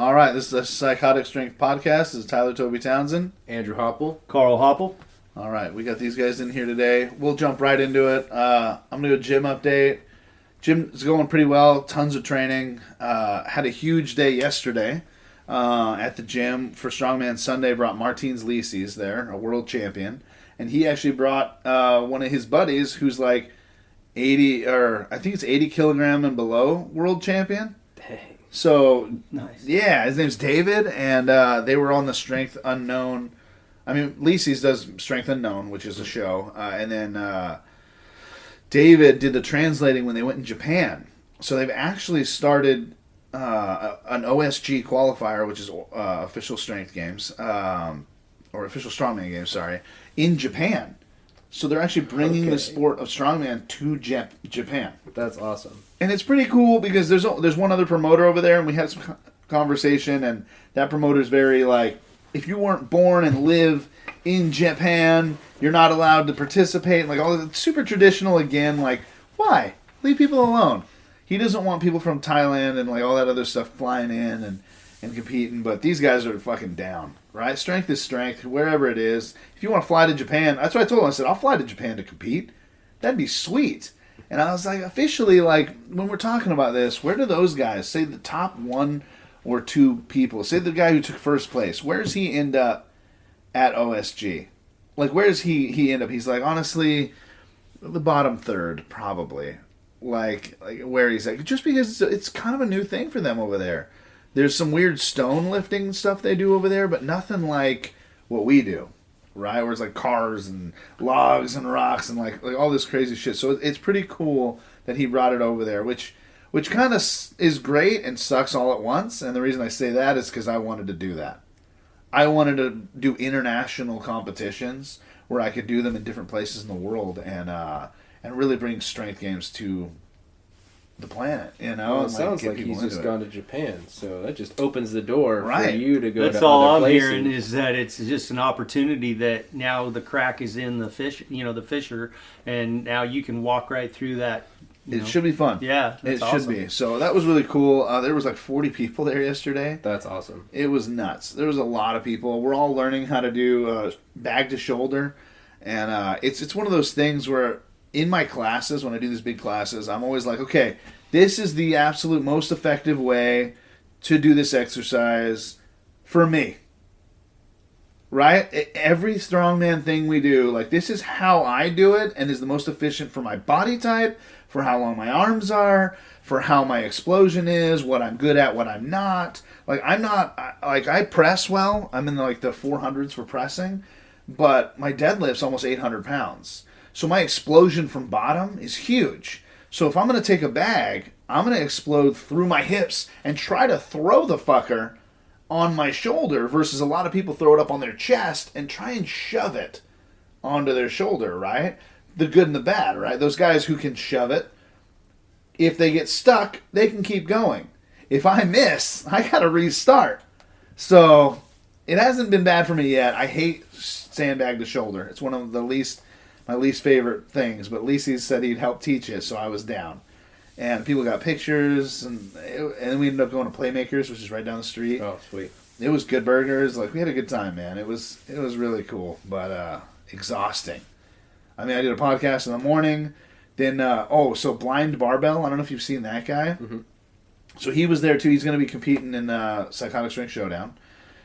All right, this is a Psychotic Strength podcast. This is Tyler Toby Townsend. Andrew Hopple. Carl Hopple. All right, we got these guys in here today. We'll jump right into it. I'm going to do a gym update. Gym is going pretty well. Tons of training. Had a huge day yesterday at the gym for Strongman Sunday. Brought Martins Lisis there, a world champion. And he actually brought one of his buddies who's like 80, or I think it's 80 kilogram and below world champion. Dang. So, Nice. Yeah, his name's David, and they were on the Strength Unknown. I mean, Lisis does Strength Unknown, which is a show, and then David did the translating when they went in Japan. So they've actually started an OSG qualifier, which is official strength games, or official strongman games, sorry, in Japan. So they're actually bringing the sport of strongman to Japan. That's awesome. And it's pretty cool because there's one other promoter over there, and we had some conversation, and that promoter's very like, if you weren't born and live in Japan, you're not allowed to participate. Like all the super traditional again. Like, why? Leave people alone. He doesn't want people from Thailand and like all that other stuff flying in and competing. But these guys are fucking down, right? Strength is strength, wherever it is. If you want to fly to Japan, that's what I told him. I said, I'll fly to Japan to compete. That'd be sweet. And I was like, officially, like, when we're talking about this, where do those guys, say the top one or two people, say the guy who took first place, where does he end up at OSG? Like, where does he end up? He's like, honestly, the bottom third, probably. Like where he's at. Just because it's kind of a new thing for them over there. There's some weird stone lifting stuff they do over there, but nothing like what we do. Right, where it's like cars and logs and rocks and like all this crazy shit. So it's pretty cool that he brought it over there, which kind of is great and sucks all at once. And the reason I say that is because I wanted to do that. I wanted to do international competitions where I could do them in different places in the world and really bring strength games to the planet, you know. Well, it and, sounds get like people he's into just it. gone to Japan, so that just opens the door for Right. you to go That's to all other I'm places. hearing is that it's just an opportunity that now the crack is in the fish, the fisher, and now you can walk right through that. It should be fun. Yeah, It that's awesome. should be. So that was really cool. There was like 40 people there yesterday. That's awesome. It was nuts. There was a lot of people. We're all learning how to do bag to shoulder, and it's one of those things where in my classes, when I do these big classes, I'm always like, okay, this is the absolute most effective way to do this exercise for me. Right? Every strongman thing we do, like this is how I do it and is the most efficient for my body type, for how long my arms are, for how my explosion is, what I'm good at, what I'm not. Like I press well. I'm in like the 400s for pressing, but my deadlift's almost 800 pounds. So my explosion from bottom is huge. So if I'm going to take a bag, I'm going to explode through my hips and try to throw the fucker on my shoulder versus a lot of people throw it up on their chest and try and shove it onto their shoulder, right? The good and the bad, right? Those guys who can shove it, if they get stuck, they can keep going. If I miss, I got to restart. So it hasn't been bad for me yet. I hate sandbag to shoulder. It's one of my least favorite things, but Lisis said he'd help teach it, so I was down. And people got pictures, and we ended up going to Playmakers, which is right down the street. Oh, sweet. It was good burgers. Like, we had a good time, man. It was really cool, but exhausting. I mean, I did a podcast in the morning. Then, so Blind Barbell. I don't know if you've seen that guy. Mm-hmm. So he was there, too. He's going to be competing in Psychotic Strength Showdown,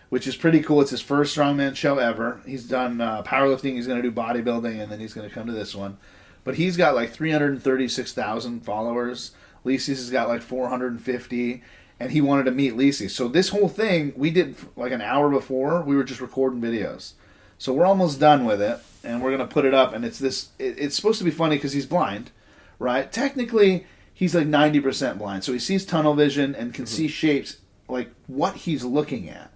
which is pretty cool. It's his first strongman show ever. He's done powerlifting. He's going to do bodybuilding, and then he's going to come to this one. But he's got like 336,000 followers. Lisis has got like 450, and he wanted to meet Lisis. So this whole thing, we did like an hour before. We were just recording videos. So we're almost done with it, and we're going to put it up. And it's supposed to be funny because he's blind, right? Technically, he's like 90% blind. So he sees tunnel vision and can see shapes, like what he's looking at.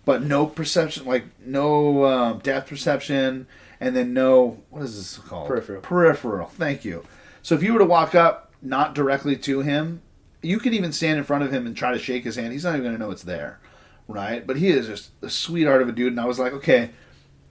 But no perception, like no depth perception, and then no, what is this called? Peripheral, thank you. So if you were to walk up, not directly to him, you could even stand in front of him and try to shake his hand. He's not even going to know it's there, right? But he is just a sweetheart of a dude, and I was like, okay,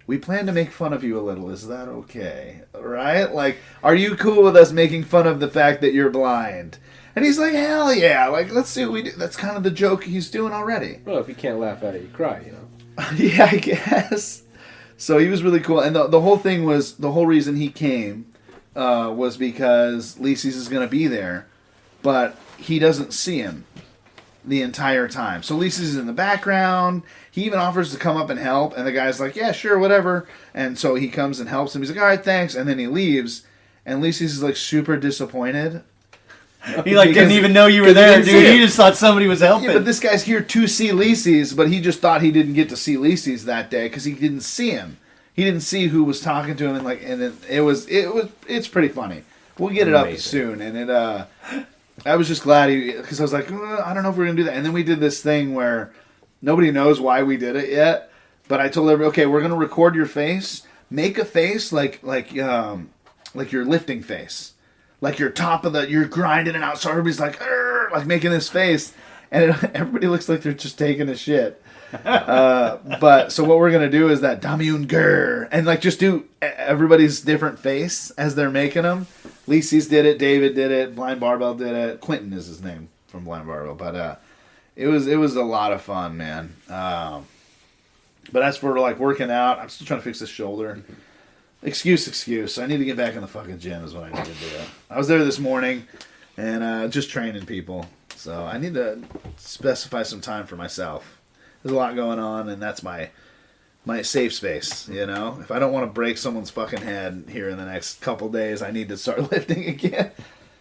we plan to make fun of you a little. Is that okay? Right? Like, are you cool with us making fun of the fact that you're blind? And he's like, hell yeah. Like, let's see what we do. That's kind of the joke he's doing already. Well, if you can't laugh at it, you cry, you know. Yeah, I guess. So he was really cool. And the whole thing was, the whole reason he came was because Lisi's is going to be there. But he doesn't see him the entire time. So Lisi's in the background. He even offers to come up and help. And the guy's like, yeah, sure, whatever. And so he comes and helps him. He's like, all right, thanks. And then he leaves. And Lisi's is like super disappointed. He like didn't even know you were there, dude. He just thought somebody was helping. Yeah, but this guy's here to see Lisi's, but he just thought he didn't get to see Lisi's that day because he didn't see him. He didn't see who was talking to him, and then it's pretty funny. We'll get it up soon, and I was just glad because I was like, I don't know if we're gonna do that, and then we did this thing where nobody knows why we did it yet, but I told everybody, okay, we're gonna record your face, make a face like your lifting face. Like you're you're grinding it out, so everybody's like making this face, and everybody looks like they're just taking a shit. But so what we're gonna do is that Damyun Gur, and like just do everybody's different face as they're making them. Lisi's did it, David did it, Blind Barbell did it. Quentin is his name from Blind Barbell, but it was a lot of fun, man. But as for like working out, I'm still trying to fix this shoulder. Excuse. I need to get back in the fucking gym is what I need to do. I was there this morning and just training people. So I need to specify some time for myself. There's a lot going on, and that's my safe space, you know? If I don't want to break someone's fucking head here in the next couple days, I need to start lifting again.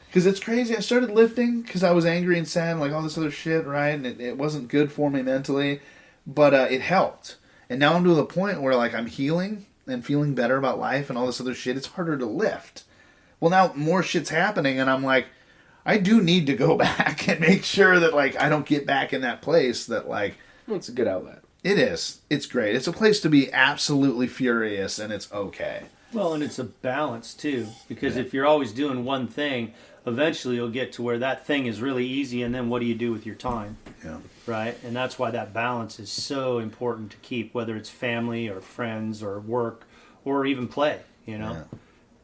Because it's crazy. I started lifting because I was angry and sad and like all this other shit, right? And it wasn't good for me mentally. But it helped. And now I'm to the point where like I'm healing and feeling better about life and all this other shit. It's harder to lift. Well, now more shit's happening, and I'm like, I do need to go back and make sure that like I don't get back in that place that like... Well, it's a good outlet. It is. It's great. It's a place to be absolutely furious, and it's okay. Well, and it's a balance, too. Because if you're always doing one thing, eventually you'll get to where that thing is really easy, and then what do you do with your time? Yeah. Right? And that's why that balance is so important to keep, whether it's family or friends or work or even play, you know? Yeah.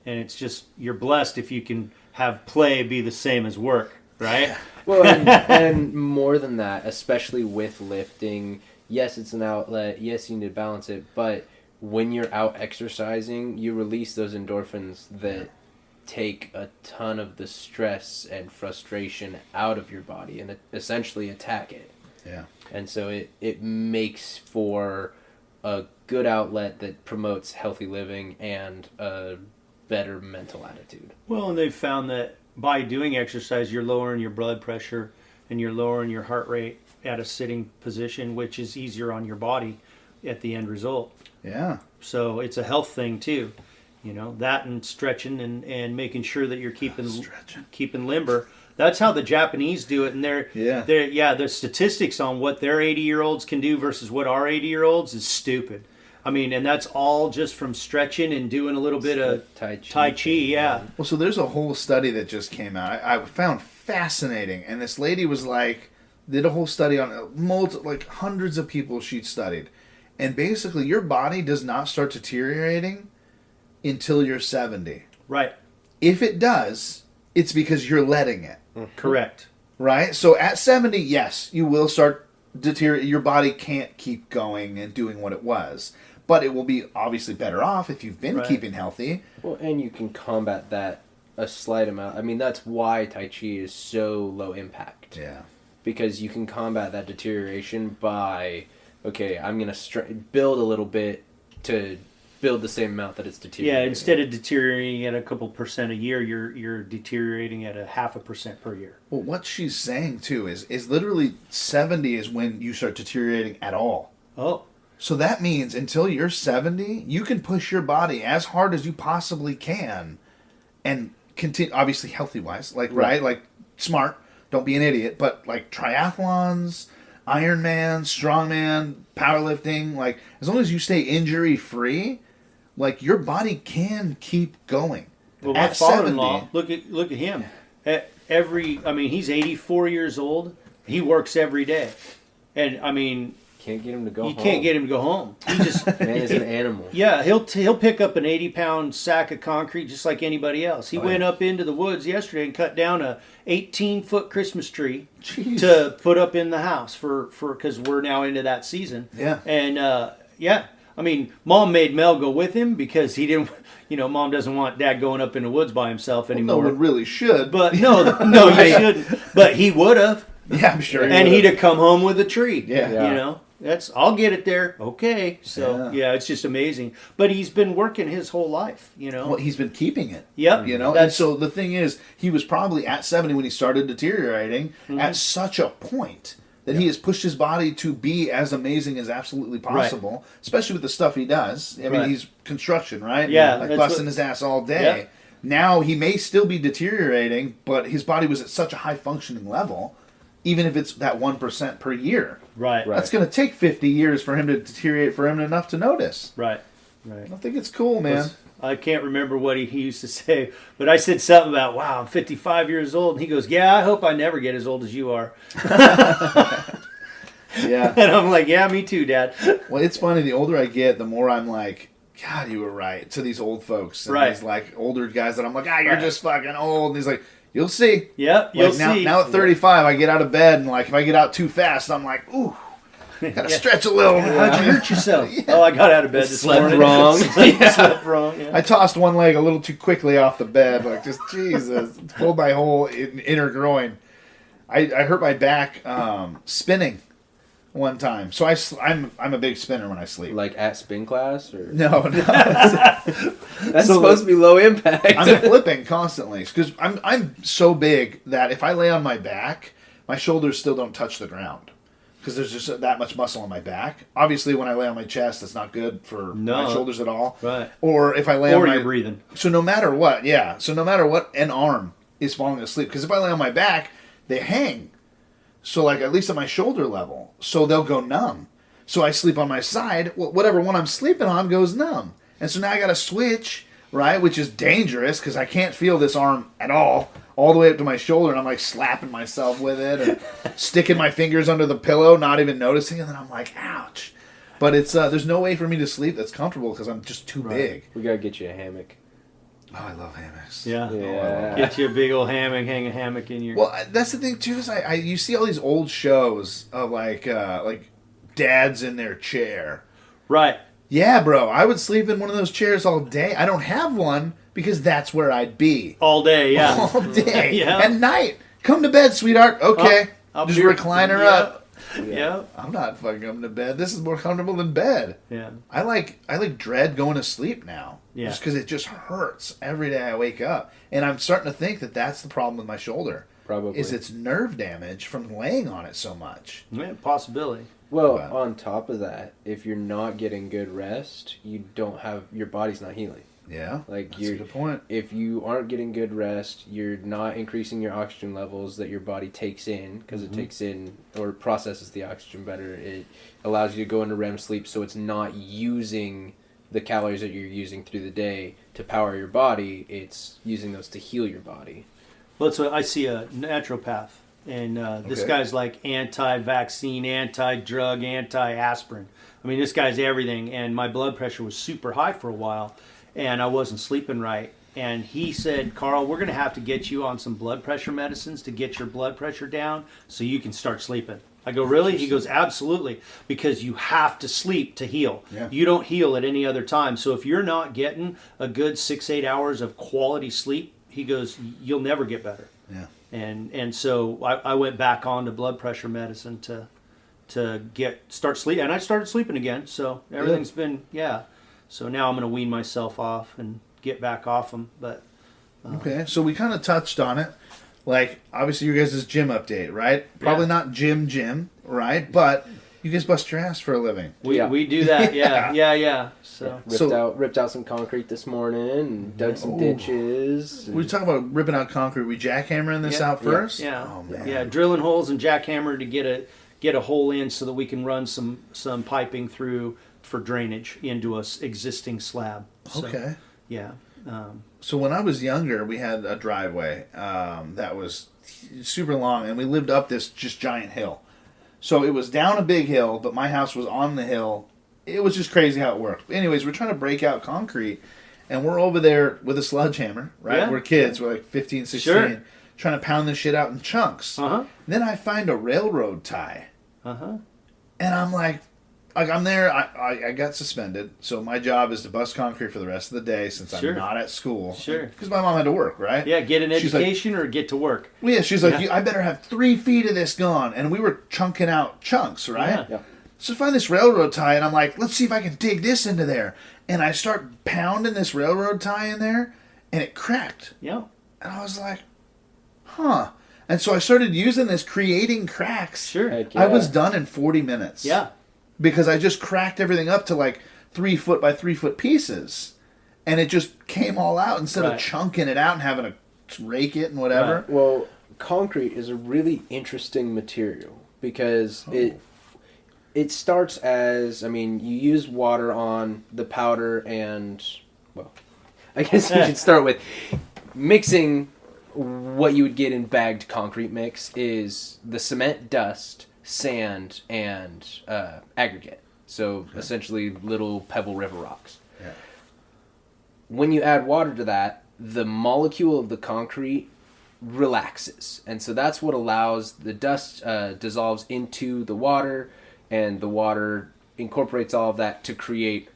And it's just, you're blessed if you can have play be the same as work, right? Well, and more than that, especially with lifting, yes, it's an outlet. Yes, you need to balance it. But when you're out exercising, you release those endorphins that take a ton of the stress and frustration out of your body and essentially attack it. Yeah. And so it makes for a good outlet that promotes healthy living and a better mental attitude. Well, and they've found that by doing exercise, you're lowering your blood pressure and you're lowering your heart rate at a sitting position, which is easier on your body at the end result. Yeah. So it's a health thing too, you know, that and stretching and making sure that you're keeping limber. That's how the Japanese do it, and the statistics on what their 80-year-olds can do versus what our 80-year-olds is stupid. I mean, and that's all just from stretching and doing a little bit of Tai Chi, yeah. Well, so there's a whole study that just came out. I found fascinating, and this lady was like, did a whole study on hundreds of people she'd studied, and basically your body does not start deteriorating until you're 70. Right. If it does, it's because you're letting it. Mm-hmm. Correct. Right? So at 70, yes, you will start deteriorating. Your body can't keep going and doing what it was. But it will be obviously better off if you've been keeping healthy. Well, and you can combat that a slight amount. I mean, that's why Tai Chi is so low impact. Yeah. Because you can combat that deterioration by, okay, I'm going to build a little bit to build the same amount that it's deteriorating. Yeah, instead of deteriorating at a couple percent a year, you're deteriorating at a 0.5% per year. Well, what she's saying, too, is literally 70 is when you start deteriorating at all. Oh. So that means until you're 70, you can push your body as hard as you possibly can and continue, obviously healthy-wise, right? Like, smart, don't be an idiot, but like triathlons, Ironman, strongman, powerlifting, like, as long as you stay injury-free, like, your body can keep going. Well, my father-in-law, look at him. He's 84 years old. He works every day. And, I mean, Can't get him to go home. You can't get him to go home. He just Man is an animal. Yeah, he'll pick up an 80-pound sack of concrete just like anybody else. He went up into the woods yesterday and cut down a 18-foot Christmas tree to put up in the house for because we're now into that season. Yeah. And I mean, Mom made Mel go with him because he didn't. Mom doesn't want Dad going up in the woods by himself anymore. No one really should. But no, you shouldn't. But he would have. Yeah, I'm sure. He'd have come home with a tree. Yeah. I'll get it there. Okay. So it's just amazing. But he's been working his whole life, Well, he's been keeping it. Yep. And so the thing is, he was probably at 70 when he started deteriorating at such a point that he has pushed his body to be as amazing as absolutely possible, especially with the stuff he does. I mean, he's construction, right? Yeah. Like busting his ass all day. Yep. Now he may still be deteriorating, but his body was at such a high functioning level, even if it's that 1% per year. Right. That's going to take 50 years for him to deteriorate for him enough to notice. Right. I think it's cool, man. I can't remember what he used to say, but I said something about, wow, I'm 55 years old. And he goes, yeah, I hope I never get as old as you are. Yeah. And I'm like, yeah, me too, Dad. Well, it's funny. The older I get, the more I'm like, God, you were right, to these old folks. And these like older guys that I'm like, you're just fucking old. And he's like, you'll see. Yep, you'll see. Now at 35, I get out of bed, and like if I get out too fast, I'm like, ooh, gotta stretch a little. How'd you hurt yourself? Oh, I got out of bed this morning. Wrong. Slept wrong. Yeah. I tossed one leg a little too quickly off the bed, like just Jesus, pulled my whole inner groin. I hurt my back spinning one time. So I'm a big spinner when I sleep. Like at spin class? Or No. That's supposed to be low impact. I'm flipping constantly because I'm so big that if I lay on my back, my shoulders still don't touch the ground because there's just that much muscle on my back. Obviously, when I lay on my chest, that's not good for my shoulders at all. Right. Or if I lay on my... Or you're breathing. So no matter what, an arm is falling asleep. Because if I lay on my back, they hang. So like at least at my shoulder level. So they'll go numb. So I sleep on my side. Whatever one I'm sleeping on goes numb. And so now I got to switch, right? Which is dangerous because I can't feel this arm at all the way up to my shoulder. And I'm like slapping myself with it and sticking my fingers under the pillow, not even noticing. And then I'm like, ouch. But it's there's no way for me to sleep that's comfortable because I'm just too big. We got to get you a hammock. Oh, I love hammocks. Yeah. Yeah. Get you a big old hammock, hang a hammock in your... Well, that's the thing too is you see all these old shows of like dads in their chair. Right. Yeah, bro. I would sleep in one of those chairs all day. I don't have one because that's where I'd be. All day, yeah. All day. Yeah. At night. Come to bed, sweetheart. Okay. I'll just be- recline her up. Yeah. I'm not fucking coming to bed. This is more comfortable than bed. Yeah. I like dread going to sleep now. Yeah. Just because it just hurts every day I wake up. And I'm starting to think that that's the problem with my shoulder. Probably. Is it's nerve damage from laying on it so much. Yeah, possibility. Well, Wow. on top of that, if you're not getting good rest, you don't have your body's not healing. Yeah, Like that's a good point. If you aren't getting good rest, you're not increasing your oxygen levels that your body takes in because it takes in or processes the oxygen better. It allows you to go into REM sleep, so it's not using the calories that you're using through the day to power your body. It's using those to heal your body. Well, so I see a naturopath, and this Okay. guy's like anti-vaccine, anti-drug, anti-aspirin. I mean, this guy's everything, and my blood pressure was super high for a while, and I wasn't sleeping right. And he said, Carl, we're going to have to get you on some blood pressure medicines to get your blood pressure down so you can start sleeping. I go, really? He goes, absolutely, because you have to sleep to heal. Yeah. You don't heal at any other time. So if you're not getting a good 6-8 hours of quality sleep, he goes, you'll never get better. Yeah. And so I went back on to blood pressure medicine to start sleep, and I started sleeping again. So everything's been So now I'm going to wean myself off and get back off them. But Okay, so we kind of touched on it. Like, obviously, your guys' gym update, right? Probably not gym, right? But you guys bust your ass for a living. we do that. Yeah. So Ripped out some concrete this morning and dug some ditches. We talking about ripping out concrete. We jackhammering this out first? Yeah. Oh, man. Yeah, drilling holes and jackhammer to get a hole in so that we can run some piping through for drainage into a existing slab. So, Okay. Yeah. So when I was younger, we had a driveway that was super long, and we lived up this just giant hill. So it was down a big hill, but my house was on the hill. It was just crazy how it worked. But anyways, we're trying to break out concrete, and we're over there with a sledgehammer, right? Yeah. We're kids. We're like 15, 16, Sure. trying to pound this shit out in chunks. Then I find a railroad tie. And I'm like I'm there. I got suspended, so my job is to bust concrete for the rest of the day since I'm not at school. Sure. Because my mom had to work, right? Yeah, get an She's education or get to work. Well, yeah, she's like, I better have 3 feet of this gone. And we were chunking out chunks, right? Yeah. So I find this railroad tie, and I'm like, let's see if I can dig this into there. And I start pounding this railroad tie in there, and it cracked. Yeah. And I was like, huh. And so I started using this, creating cracks. Sure. Heck yeah. I was done in 40 minutes. Yeah. Because I just cracked everything up to like 3 foot by 3 foot pieces. And it just came all out instead of chunking it out and having to rake it and whatever. Right. Well, concrete is a really interesting material because it starts as, you use water on the powder and, well, I guess you should start with mixing. What you would get in bagged concrete mix is the cement, dust, sand, and aggregate. So essentially little pebble river rocks. Yeah. When you add water to that, the molecule of the concrete relaxes. And so that's what allows the dust dissolves into the water, and the water incorporates all of that to create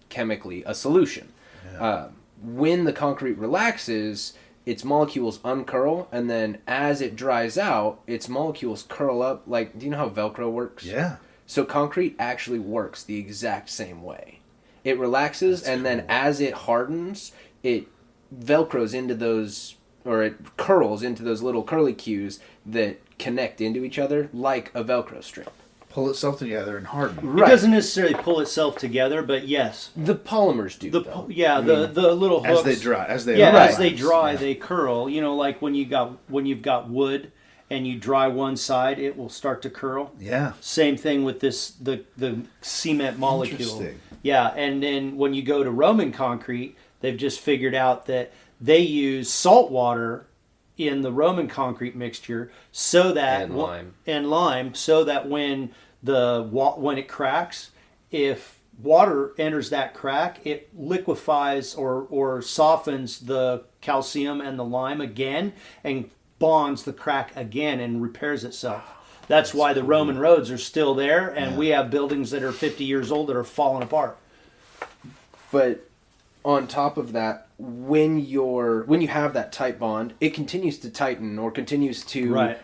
chemically a solution. Yeah. When the concrete relaxes, its molecules uncurl, and then as it dries out, its molecules curl up. Like, do you know how Velcro works? Yeah. So concrete actually works the exact same way. It relaxes, and then as it hardens, it Velcros into those, or it curls into those little curly cues that connect into each other like a Velcro strip. Pull itself together and harden. It doesn't necessarily pull itself together, but yes. The polymers do, the little hooks. As they dry, they curl. You know, like when you've got wood and you dry one side, it will start to curl. Yeah. Same thing with the cement molecule. Interesting. Yeah, and then when you go to Roman concrete, they've just figured out that they use salt water in the Roman concrete mixture so that and lime so that when it cracks, if water enters that crack, it liquefies or softens the calcium and the lime again and bonds the crack again and repairs itself. That's why the Roman roads are still there, and we have buildings that are 50 years old that are falling apart. But on top of that, when you have that tight bond, it continues to tighten or continues to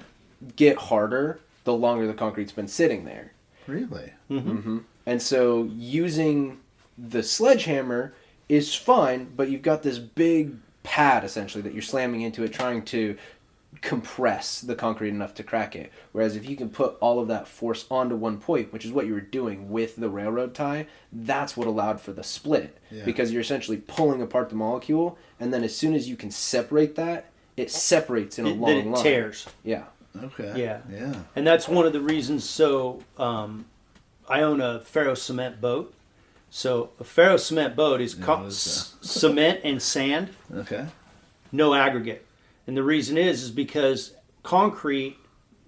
get harder the longer the concrete's been sitting there. Really? Mm-hmm. Mm-hmm. And so using the sledgehammer is fine, but you've got this big pad essentially that you're slamming into it, trying to compress the concrete enough to crack it. Whereas if you can put all of that force onto one point, which is what you were doing with the railroad tie, that's what allowed for the split. Yeah. Because you're essentially pulling apart the molecule, and then as soon as you can separate that, it separates in a long line. It tears. Yeah. Okay. Yeah. Yeah. And that's one of the reasons. So I own a ferro cement boat. So a ferro cement boat is cement and sand. Okay. No aggregate. And the reason is because concrete,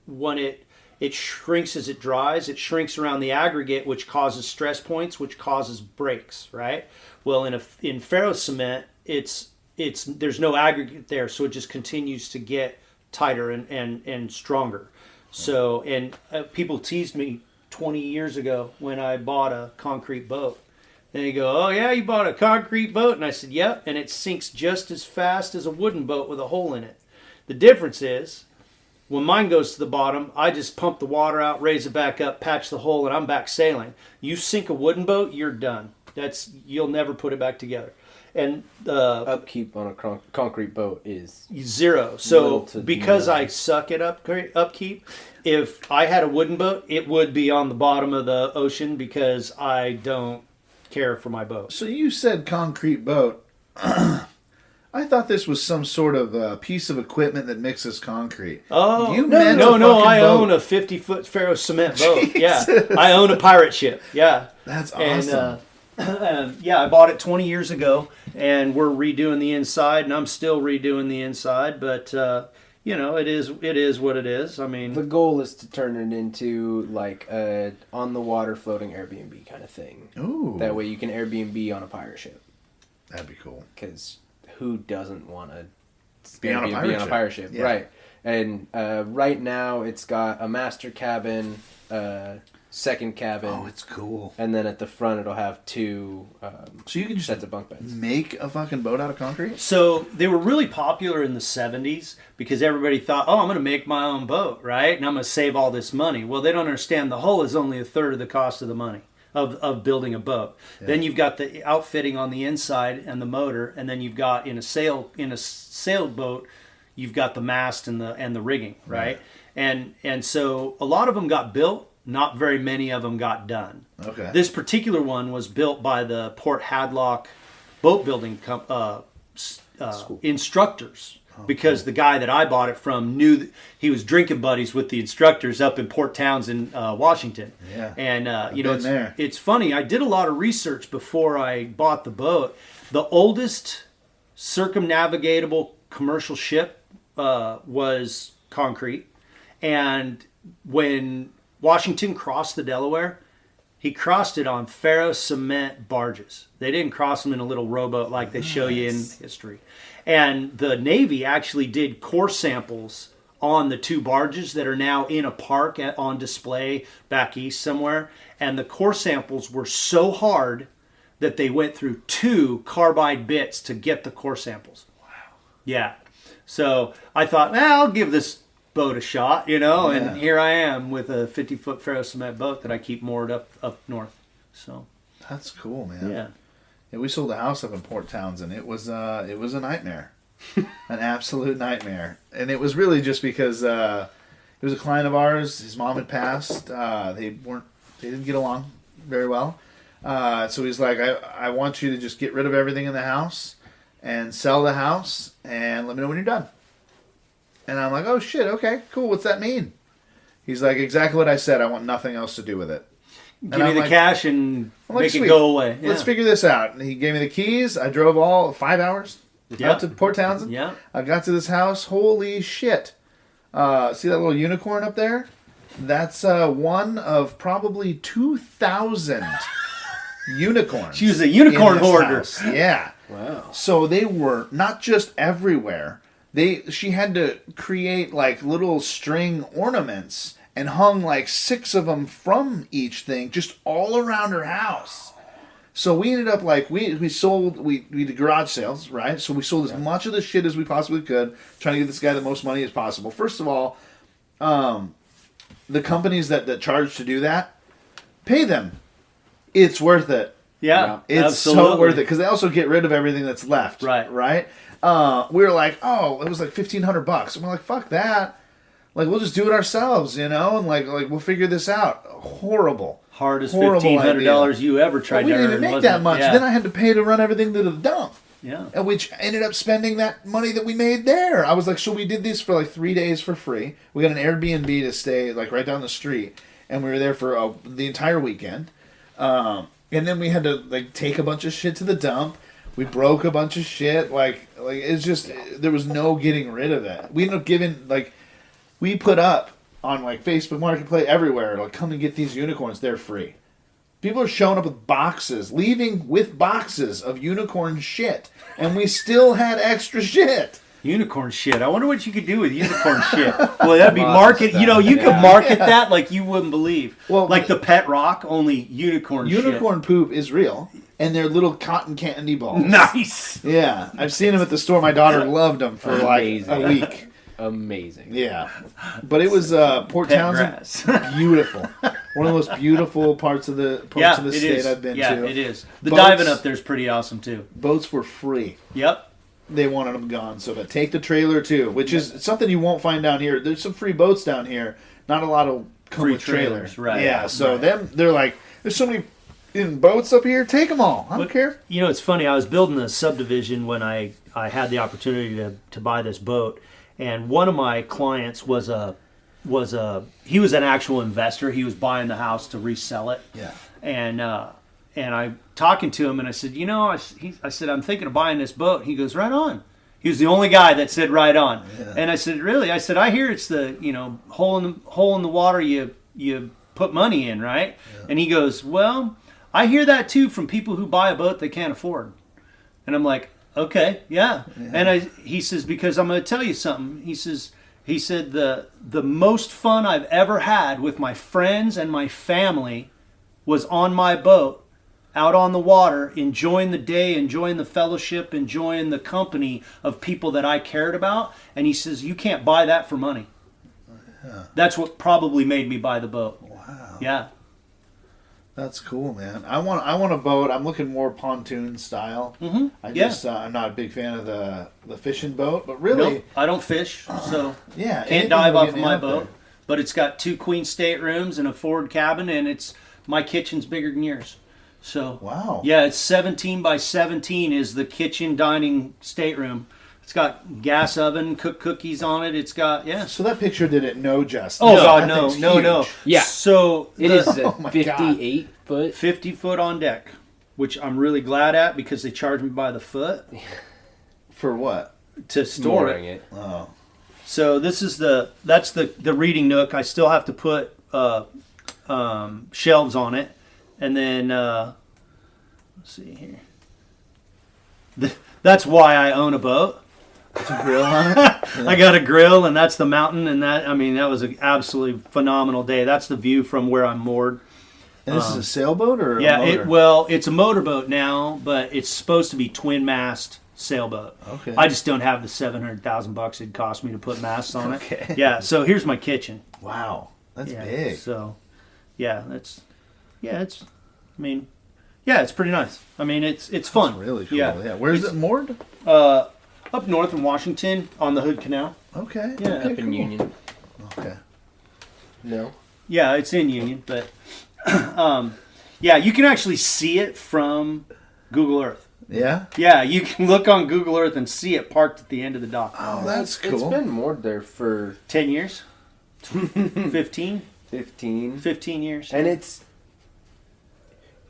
when it shrinks as it dries, it shrinks around the aggregate, which causes stress points, which causes breaks, right? Well, in ferro cement, there's no aggregate there, so it just continues to get tighter and stronger. So, and people teased me 20 years ago when I bought a concrete boat. And they go, "Oh yeah, you bought a concrete boat?" And I said, "Yep." And it sinks just as fast as a wooden boat with a hole in it. The difference is, when mine goes to the bottom, I just pump the water out, raise it back up, patch the hole, and I'm back sailing. You sink a wooden boat, you're done. You'll never put it back together. And upkeep on a concrete boat is zero. So because I suck at upkeep, if I had a wooden boat, it would be on the bottom of the ocean because I don't care for my boat. So you said concrete boat. I thought this was some sort of piece of equipment that mixes concrete. Oh, no! I own a 50-foot ferro cement boat. Yeah, I own a pirate ship. Yeah, that's awesome. And I bought it 20 years ago, and we're redoing the inside, and I'm still redoing the inside. But it is what it is. I mean, the goal is to turn it into like a on the water floating Airbnb kind of thing. Ooh. That way you can Airbnb on a pirate ship. That'd be cool. Because who doesn't want to be on a pirate ship? Yeah. Right. And right now it's got a master cabin, second cabin. Oh, it's cool. And then at the front it'll have two so you can just sets of bunk beds. Make a fucking boat out of concrete? So they were really popular in the 70s because everybody thought, oh, I'm going to make my own boat, right? And I'm going to save all this money. Well, they don't understand the hull is only a third of the cost of the money of building a boat. Yeah. Then you've got the outfitting on the inside and the motor, and then you've got in a sailboat, you've got the mast and the rigging, right? And so a lot of them got built. Not very many of them got done. Okay. This particular one was built by the Port Hadlock boat building instructors because the guy that I bought it from knew that he was drinking buddies with the instructors up in Port Townsend, Washington. Yeah. And it's funny. I did a lot of research before I bought the boat. The oldest circumnavigatable commercial ship was concrete, and when Washington crossed the Delaware, he crossed it on ferro cement barges. They didn't cross them in a little rowboat like they show you in history. And the Navy actually did core samples on the two barges that are now in a park on display back east somewhere. And the core samples were so hard that they went through 2 carbide bits to get the core samples. Wow. Yeah. So I thought, I'll give this boat a shot, and here I am with a 50-foot ferro cement boat that I keep moored up north. So that's cool, man. Yeah, we sold a house up in Port Townsend. It was a nightmare, an absolute nightmare, and it was really just because it was a client of ours. His mom had passed. They didn't get along very well. So he's like, I want you to just get rid of everything in the house and sell the house and let me know when you're done. And I'm like, oh shit, okay, cool, what's that mean? He's like, exactly what I said, I want nothing else to do with it. Give me the cash and make it go away. Yeah. Let's figure this out. And he gave me the keys. I drove all 5 hours out to Port Townsend. Yeah. I got to this house. Holy shit. See that little unicorn up there? That's one of probably 2,000 unicorns. She was a unicorn hoarder. House. Yeah. Wow. So they were not just everywhere. She had to create like little string ornaments and hung like 6 of them from each thing just all around her house. So we ended up like we did garage sales, right? So we sold as much of the shit as we possibly could, trying to get this guy the most money as possible. First of all, the companies that charge to do that, pay them. It's worth it. Yeah, it's absolutely. so worth it because they also get rid of everything that's left. Right. We were like, oh, it was like $1,500, and we're like, fuck that. Like, we'll just do it ourselves, and like we'll figure this out. Horrible. Hardest $1,500 you ever tried to earn. We didn't even make that much. Yeah. Then I had to pay to run everything to the dump. Yeah. And which ended up spending that money that we made there. I was like, so we did these for like 3 days for free. We got an Airbnb to stay like right down the street, and we were there for the entire weekend. And then we had to like take a bunch of shit to the dump. We broke a bunch of shit. Like it's just there was no getting rid of it. We ended up giving we put up on like Facebook Marketplace everywhere like come and get these unicorns. They're free. People are showing up with boxes, leaving with boxes of unicorn shit, and we still had extra shit. Unicorn shit. I wonder what you could do with unicorn shit. Well, that'd be market. You could market that like you wouldn't believe. Well, like the pet rock, only unicorn shit. Unicorn poop is real, and they're little cotton candy balls. Nice. Yeah, I've seen them at the store. My daughter loved them for like a week. Amazing. Yeah, but it was Port Townsend, beautiful. One of the most beautiful parts of the state I've been to. Yeah, it is. The diving up there is pretty awesome too. Boats were free. Yep. They wanted them gone, so to take the trailer too, which is something you won't find down here. There's some free boats down here, not a lot of free trailers, right? Yeah, so they're like, there's so many boats up here. Take them all. I don't care. It's funny. I was building a subdivision when I had the opportunity to buy this boat, and one of my clients was an actual investor. He was buying the house to resell it. Yeah, and I talking to him, and I said, I said, I'm thinking of buying this boat. He goes, right on. He was the only guy that said right on. Yeah. And I said, really? I said, I hear it's the, hole in the water you put money in, right? Yeah. And he goes, well, I hear that too from people who buy a boat they can't afford. And I'm like, okay, yeah. And he says, because I'm going to tell you something. He said the most fun I've ever had with my friends and my family was on my boat, out on the water, enjoying the day, enjoying the fellowship, enjoying the company of people that I cared about. And he says, you can't buy that for money. Yeah. That's what probably made me buy the boat. Wow. Yeah. That's cool, man. I want a boat. I'm looking more pontoon style. Mm-hmm. I'm not a big fan of the fishing boat, but really, nope, I don't fish, so yeah, can't dive off of my boat. There. But it's got 2 queen staterooms and a forward cabin, and my kitchen's bigger than yours. So wow, yeah, it's 17 by 17 is the kitchen dining stateroom. It's got gas oven, cook cookies on it. It's got So that picture didn't know justice. Oh God, no. Yeah. So it is a 58 foot, 50 foot on deck, which I'm really glad at because they charge me by the foot. For what? To store it. Oh. So this is that's the reading nook. I still have to put shelves on it, and then let's see here. That's why I own a boat. It's a grill on it? Yeah. I got a grill, and that's the mountain, and that was an absolutely phenomenal day. That's the view from where I'm moored. And this is a sailboat or yeah, a motor? It's a motorboat now, but it's supposed to be twin mast sailboat. Okay. I just don't have the $700,000 it'd cost me to put masts on it. Okay. Yeah, so here's my kitchen. Wow. That's big. So, it's pretty nice. I mean, it's fun. That's really cool. Yeah. Where's it moored? Up north in Washington on the Hood Canal. Okay. Yeah. Up in Union. Okay. No. Yeah, it's in Union, but you can actually see it from Google Earth. Yeah? Yeah, you can look on Google Earth and see it parked at the end of the dock. Oh, that's cool. It's been moored there for 10 years. 15 years. And it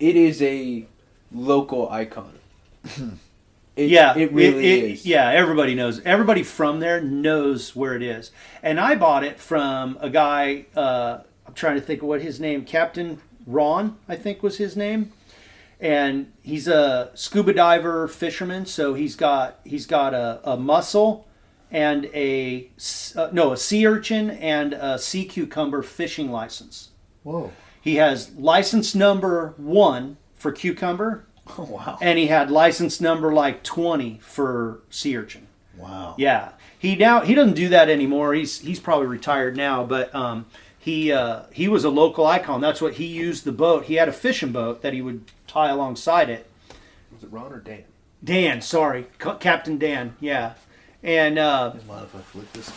is a local icon. It really is. Yeah, everybody knows. Everybody from there knows where it is. And I bought it from a guy, I'm trying to think of what his name, Captain Ron, I think was his name. And he's a scuba diver fisherman, so he's got a mussel and a sea urchin and a sea cucumber fishing license. Whoa. He has license number 1 for cucumber. Oh, wow. And he had license number like 20 for sea urchin. Wow. Yeah. He doesn't do that anymore. He's probably retired now, but he was a local icon. That's what he used the boat. He had a fishing boat that he would tie alongside it. Was it Ron or Dan? Dan, sorry. Captain Dan, yeah. And Mind if I flip this?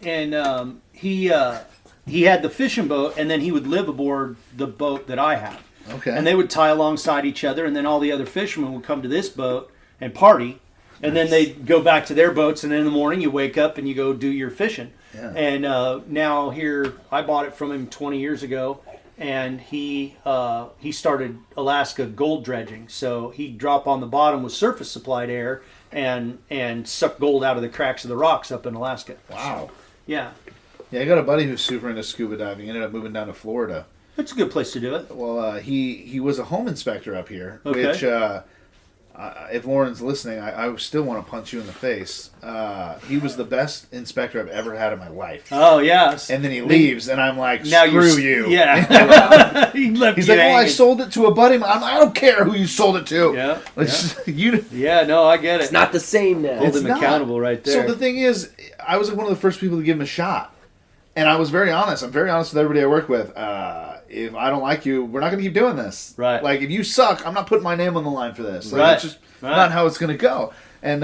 And he had the fishing boat, and then he would live aboard the boat that I have. Okay. And they would tie alongside each other, and then all the other fishermen would come to this boat and party. And then they'd go back to their boats, and in the morning you wake up and you go do your fishing. Yeah. And now here, I bought it from him 20 years ago, and he started gold dredging. So he'd drop on the bottom with surface supplied air and suck gold out of the cracks of the rocks up in Alaska. Wow. Yeah. Yeah, I got a buddy who's super into scuba diving. He ended up moving down to Florida. That's a good place to do it. Well, he was a home inspector up here, okay. Which, if Lauren's listening, I still want to punch you in the face. He was the best inspector I've ever had in my life. Oh, yes. And then he leaves, and I'm like, now screw you. Yeah. He's like, oh, I sold it to a buddy. I don't care who you sold it to. Yeah. Yeah, no, I get it. It's not the same now. Hold him accountable right there. So the thing is, I was one of the first people to give him a shot. And I was very honest. I'm very honest with everybody I work with. If I don't like you, we're not going to keep doing this. Right. Like, if you suck, I'm not putting my name on the line for this. Like, right. It's just not how it's going to go. And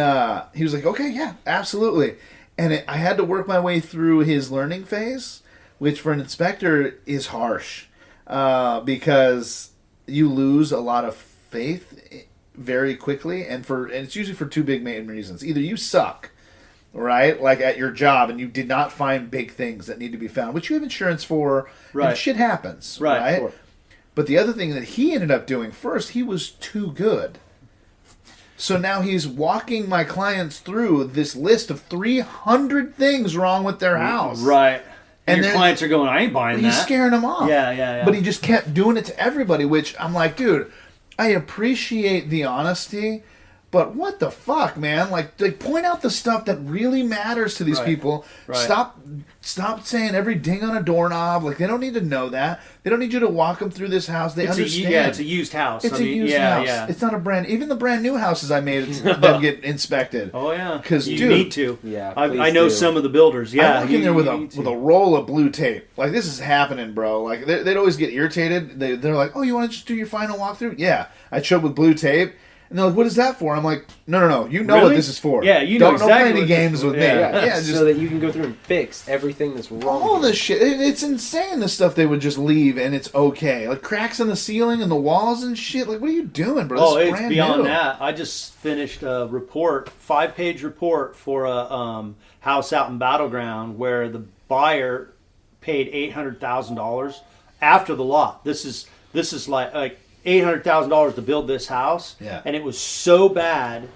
he was like, okay, yeah, absolutely. And I had to work my way through his learning phase, which for an inspector is harsh because you lose a lot of faith very quickly. And it's usually for 2 big main reasons. Either you suck, right? Like at your job, and you did not find big things that need to be found, which you have insurance for, right. And shit happens, right? Sure. But the other thing that he ended up doing first, he was too good. So now he's walking my clients through this list of 300 things wrong with their house. Right. And your then clients are going, I ain't buying that. He's scaring them off. Yeah. But he just kept doing it to everybody, which I'm like, dude, I appreciate the honesty, but what the fuck, man? Like point out the stuff that really matters to these people. Right. Stop saying every ding on a doorknob. Like, they don't need to know that. They don't need you to walk them through this house. They understand. It's a used house. It's a used house. Yeah. It's not a brand. Even the brand new houses I made, them get inspected. Oh yeah, because you need to. Yeah, I know some of the builders. Yeah, I walk in there with a roll of blue tape. Like, this is happening, bro. Like, they'd always get irritated. They're like, "Oh, you want to just do your final walkthrough?" Yeah, I showed with blue tape. And they're like, "What is that for?" I'm like, No. You know what this is for. Yeah, you know Don't exactly play any games with me. Yeah, just so that you can go through and fix everything that's wrong. all this shit. It's insane, the stuff they would just leave and it's okay. Like cracks in the ceiling and the walls and shit. Like, what are you doing, bro? Oh, this is it's brand beyond new. that. I just finished a report, 5-page report for a house out in Battleground where the buyer paid $800,000 after the lot. This is like $800,000 to build this house, and it was so bad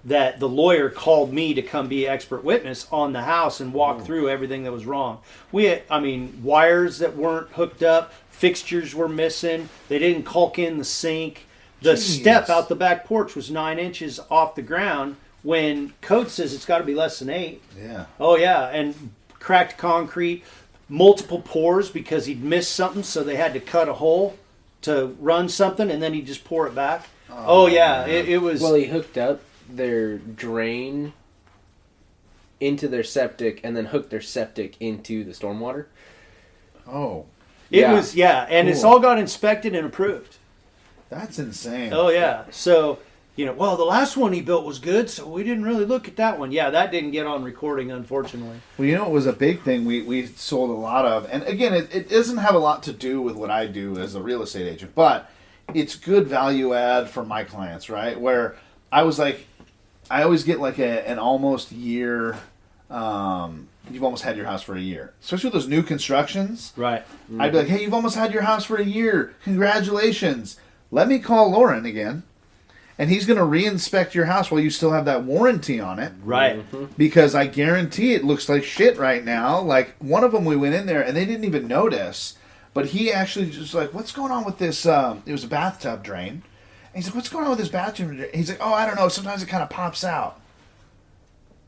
that the lawyer called me to come be expert witness on the house and walk through everything that was wrong. Wires that weren't hooked up, fixtures were missing, they didn't caulk in the sink. The step out the back porch was 9 inches off the ground when code says it's got to be less than 8. Yeah. Oh yeah, and cracked concrete, multiple pores because he'd missed something, so they had to cut a hole to run something, and then he'd just pour it back. Oh yeah, it was. Well, he hooked up their drain into their septic, and then hooked their septic into the stormwater. Oh. It was, and it's all got inspected and approved. That's insane. Oh yeah, so the last one he built was good, so we didn't really look at that one. Yeah, that didn't get on recording, unfortunately. Well, it was a big thing we sold a lot of. And again, it doesn't have a lot to do with what I do as a real estate agent, but it's good value add for my clients, right? Where I was like, I always get like an almost year, you've almost had your house for a year. Especially with those new constructions. Right. Mm-hmm. I'd be like, hey, you've almost had your house for a year. Congratulations. Let me call Lauren again. And he's going to re-inspect your house while you still have that warranty on it. Right. Mm-hmm. Because I guarantee it looks like shit right now. Like, one of them we went in there and they didn't even notice. But he actually just like, what's going on with this? It was a bathtub drain. And he's like, what's going on with this bathroom drain? He's like, oh, I don't know. Sometimes it kind of pops out.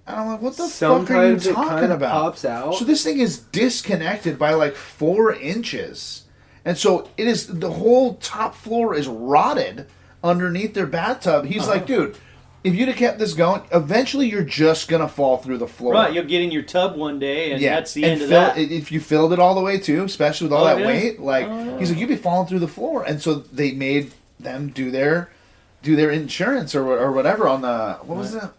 And I'm like, what the fuck are you talking about? Pops out. So this thing is disconnected by like 4 inches. And so it is, the whole top floor is rotted underneath their bathtub. He's like, dude, if you'd have kept this going, eventually you're just going to fall through the floor. Right, you'll get in your tub one day, and that's the end of that. If you filled it all the way, too, especially with all that weight, he's like, you'd be falling through the floor. And so they made them do their insurance or whatever on the, what was that?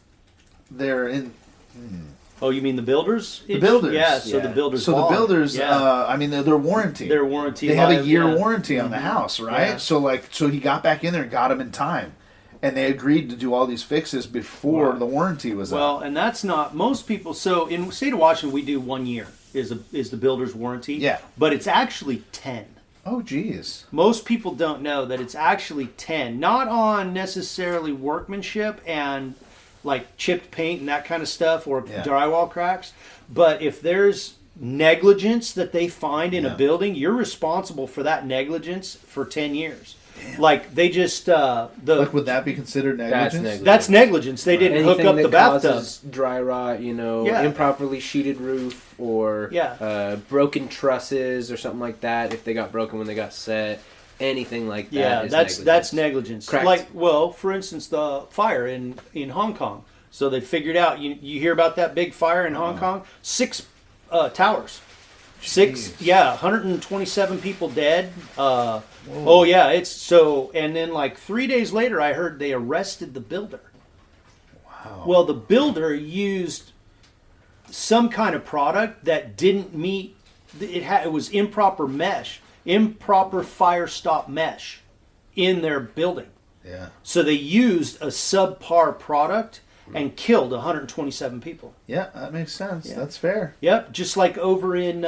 Oh, you mean the builders? The builders. Yeah, so the builders. So the builders, their warranty. Their warranty. They have a year warranty on the house, right? Yeah. So he got back in there and got him in time. And they agreed to do all these fixes before the warranty was up. Well, and that's not most people. So in the state of Washington, we do 1 year is the builder's warranty. Yeah. But it's actually 10. Oh, geez. Most people don't know that it's actually 10. Not on necessarily workmanship and like chipped paint and that kind of stuff or drywall cracks. But if there's negligence that they find in a building, you're responsible for that negligence for 10 years. Damn. Like they just would that be considered negligence? That's negligence. They didn't hook up the bathtub. Causes dry rot, improperly sheeted roof or broken trusses or something like that. If they got broken when they got set, anything like that. That's negligence. Correct. Like, well, for instance, the fire in Hong Kong. So they figured out. You hear about that big fire in Hong Kong? 6 towers. 127 people dead. It's so. And then like 3 days later, I heard they arrested the builder. Wow. Well, the builder used some kind of product that didn't meet. It was improper mesh, improper fire stop mesh in their building. Yeah. So they used a subpar product and killed 127 people. Yeah, that makes sense. Yeah. That's fair. Yep, just like over in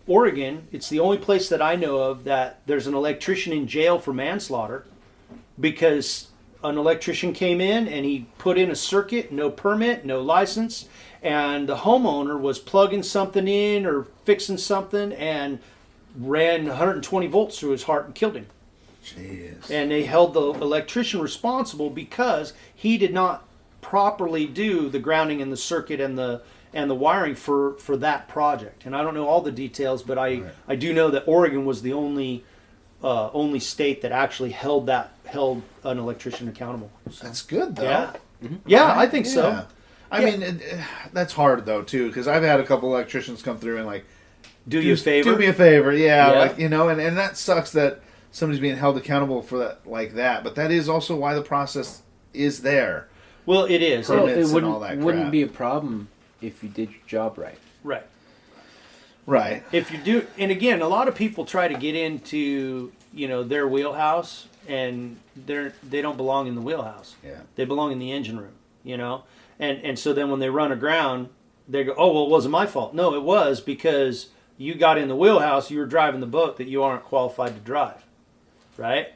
Oregon, it's the only place that I know of that there's an electrician in jail for manslaughter because an electrician came in and he put in a circuit, no permit, no license, and the homeowner was plugging something in or fixing something and ran 120 volts through his heart and killed him. Jeez. And they held the electrician responsible because he did not properly do the grounding in the circuit and the wiring for that project. And I don't know all the details, but I do know that Oregon was the only state that actually held an electrician accountable. So, That's good though. Yeah, yeah, I think so. I mean, that's hard though too, because I've had a couple electricians come through and like, do you a favor? Do me a favor, yeah. Like, you know, and that sucks that somebody's being held accountable for that like that. But that is also why the process is there. Well, it is. Well, Permits it and all that crap. wouldn't be a problem if you did your job right. Right. Right. If you do, and again, a lot of people try to get into their wheelhouse, and they don't belong in the wheelhouse. Yeah. They belong in the engine room. And so then when they run aground, they go, oh well, it wasn't my fault. No, it was because you got in the wheelhouse. You were driving the boat that you aren't qualified to drive, right?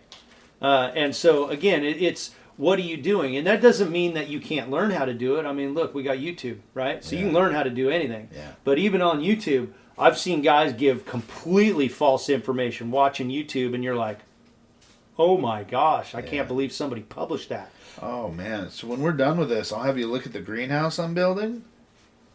And so again, it's what are you doing? And that doesn't mean that you can't learn how to do it. I mean, look, we got YouTube, right? So you can learn how to do anything. Yeah. But even on YouTube, I've seen guys give completely false information watching YouTube, and you're like, oh my gosh, I can't believe somebody published that. Oh man! So when we're done with this, I'll have you look at the greenhouse I'm building.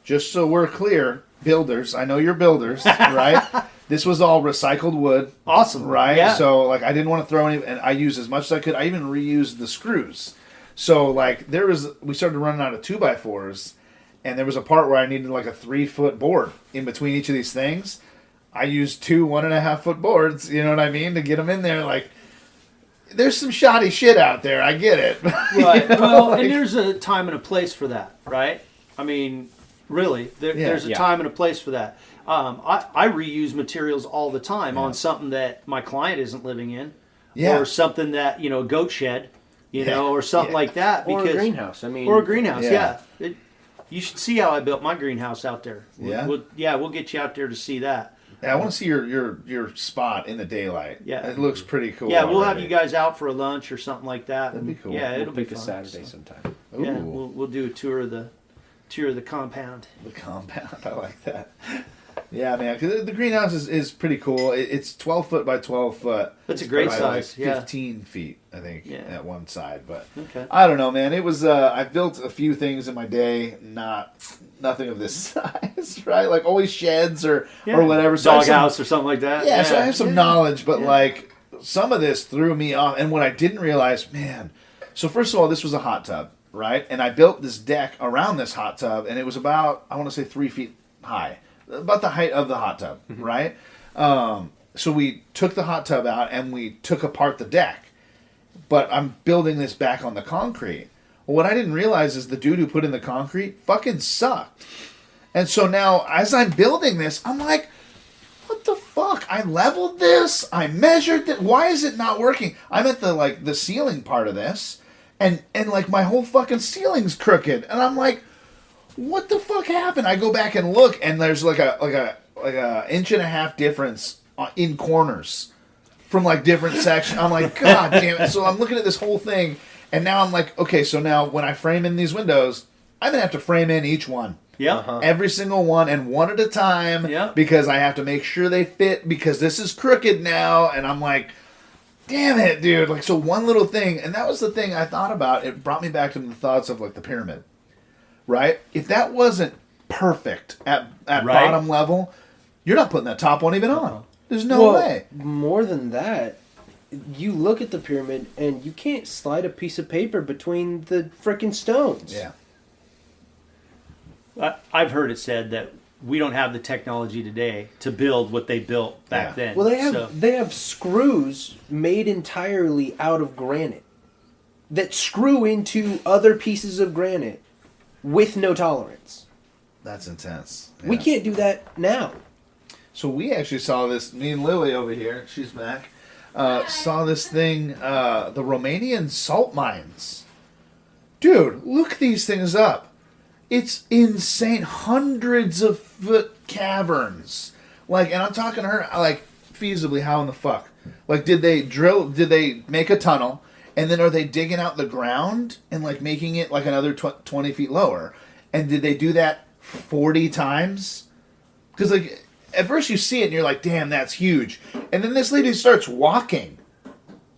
Just so we're clear, builders. I know you're builders, right? This was all recycled wood. Awesome, right? Yeah. So like, I didn't want to throw any, and I used as much as I could. I even reused the screws. So like, we started running out of 2x4s, and there was a part where I needed like a 3-foot board in between each of these things. I used 2 1.5-foot boards. You know what I mean, to get them in there. Like, there's some shoddy shit out there. I get it. Right. Well, and there's a time and a place for that, right? I mean, really, there's a time and a place for that. I reuse materials all the time on something that my client isn't living in, or something that a goat shed, or something like that. Because, or a greenhouse. I mean, or a greenhouse. You should see how I built my greenhouse out there. We'll get you out there to see that. Yeah, I want to see your spot in the daylight. Yeah, it looks pretty cool. Yeah, we'll have you guys out for a lunch or something like that. That'd be cool. Yeah, we'll it'll be pick fun, a Saturday sometime. Ooh. Yeah, we'll do a tour of the compound. The compound, I like that. Yeah, man, because the greenhouse is pretty cool. It's 12 foot by 12 foot. That's a great size. Like 15 feet, I think, at one side. But I don't know, man. It was I built a few things in my day, nothing of this size, right? Like always sheds or whatever. So Doghouse or something like that. Yeah, so I have some knowledge, but like some of this threw me off. And what I didn't realize, man. So first of all, this was a hot tub, right? And I built this deck around this hot tub, and it was about, I want to say 3 feet high. About the height of the hot tub, right? So we took the hot tub out and we took apart the deck. But I'm building this back on the concrete. Well, what I didn't realize is the dude who put in the concrete fucking sucked. And so now, as I'm building this, I'm like, what the fuck? I leveled this. I measured it. Why is it not working? I'm at the ceiling part of this, and like my whole fucking ceiling's crooked. And I'm like, what the fuck happened? I go back and look, and there's like a 1.5 inch difference in corners from like different sections. I'm like, God damn it! So I'm looking at this whole thing, and now I'm like, okay, so now when I frame in these windows, I'm gonna have to frame in each one. Yeah. Every single one, and one at a time. Yeah. Because I have to make sure they fit, because this is crooked now, and I'm like, damn it, dude. Like, so one little thing, and that was the thing I thought about. It brought me back to the thoughts of like the pyramid. Right? If that wasn't perfect at bottom level, you're not putting that top one even on. There's no way. More than that, you look at the pyramid and you can't slide a piece of paper between the frickin' stones. Yeah. I've heard it said that we don't have the technology today to build what they built back then. Well, they have screws made entirely out of granite that screw into other pieces of granite with no tolerance. That's intense. Yeah. We can't do that now. So we actually saw this, me and Lily over here, she's back, saw this thing, the Romanian salt mines. Dude, look these things up. It's insane. Hundreds of foot caverns. Like, and I'm talking to her, like, feasibly, how in the fuck? Like, did they make a tunnel? And then are they digging out the ground and like making it like another 20 feet lower? And did they do that 40 times? Because like at first you see it and you're like, damn, that's huge. And then this lady starts walking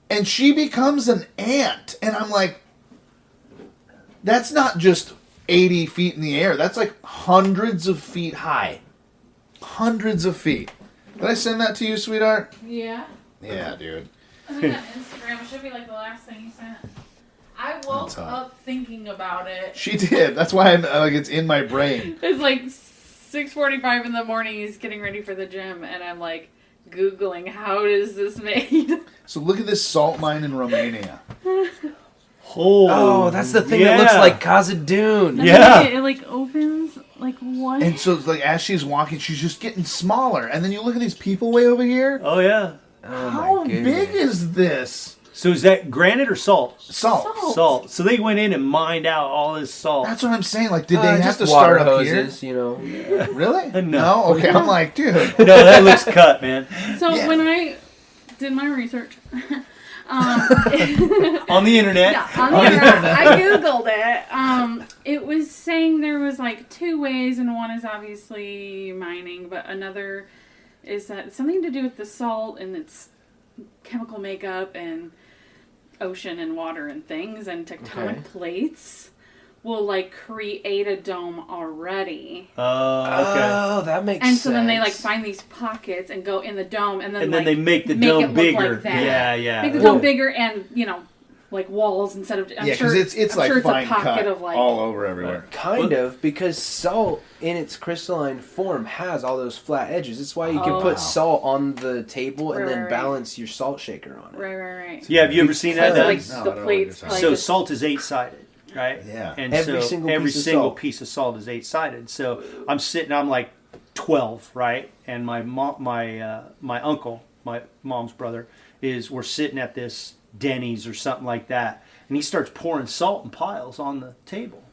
and she becomes an ant. And I'm like, that's not just 80 feet in the air. That's like hundreds of feet high. Hundreds of feet. Did I send that to you, sweetheart? Yeah. Yeah, dude. I think on Instagram, it should be like the last thing you sent. I woke up thinking about it. She did. That's why I'm like it's in my brain. It's like 6:45 in the morning. He's getting ready for the gym, and I'm like Googling how is this made. So look at this salt mine in Romania. Oh, that's the thing that looks like Khazad-dûn. Yeah. It like opens like what? And so it's like as she's walking, she's just getting smaller. And then you look at these people way over here. Oh, yeah. Oh, How my goodness. big is this? So is that granite or salt? Salt. Salt. So they went in and mined out all this salt. That's what I'm saying. Like, did they have just to water start up here? hoses, you know. Really? No. Okay, I'm like, dude. No, that looks cut, man. So Yeah. when I did my research, On the internet. yeah, on the internet, I googled it. It was saying there was like two ways, and one is obviously mining, but another is that something to do with the salt and its chemical makeup and ocean and water and things and tectonic plates will like create a dome already. Oh, Oh, that makes And sense. so then they like find these pockets and go in the dome and then And then like, they make the make dome it look bigger. like that. Yeah, yeah. Make the Well- dome bigger and like walls instead of. I'm Yeah, sure because it's I'm like sure it's fine a pocket cut of like. all over everywhere. Kind of, because salt in its crystalline form has all those flat edges. That's why you can Oh. put salt on the table and Right, then right. balance your salt shaker on it. Right. Yeah, have you ever seen that So done? like No, I the don't know what plates. you're Like So just- salt is 8-sided, right? Yeah. And Every so single every piece of single salt. piece of salt is 8-sided. So I'm like 12, right? And my uncle, my mom's brother, we're sitting at this Denny's or something like that, and he starts pouring salt in piles on the table.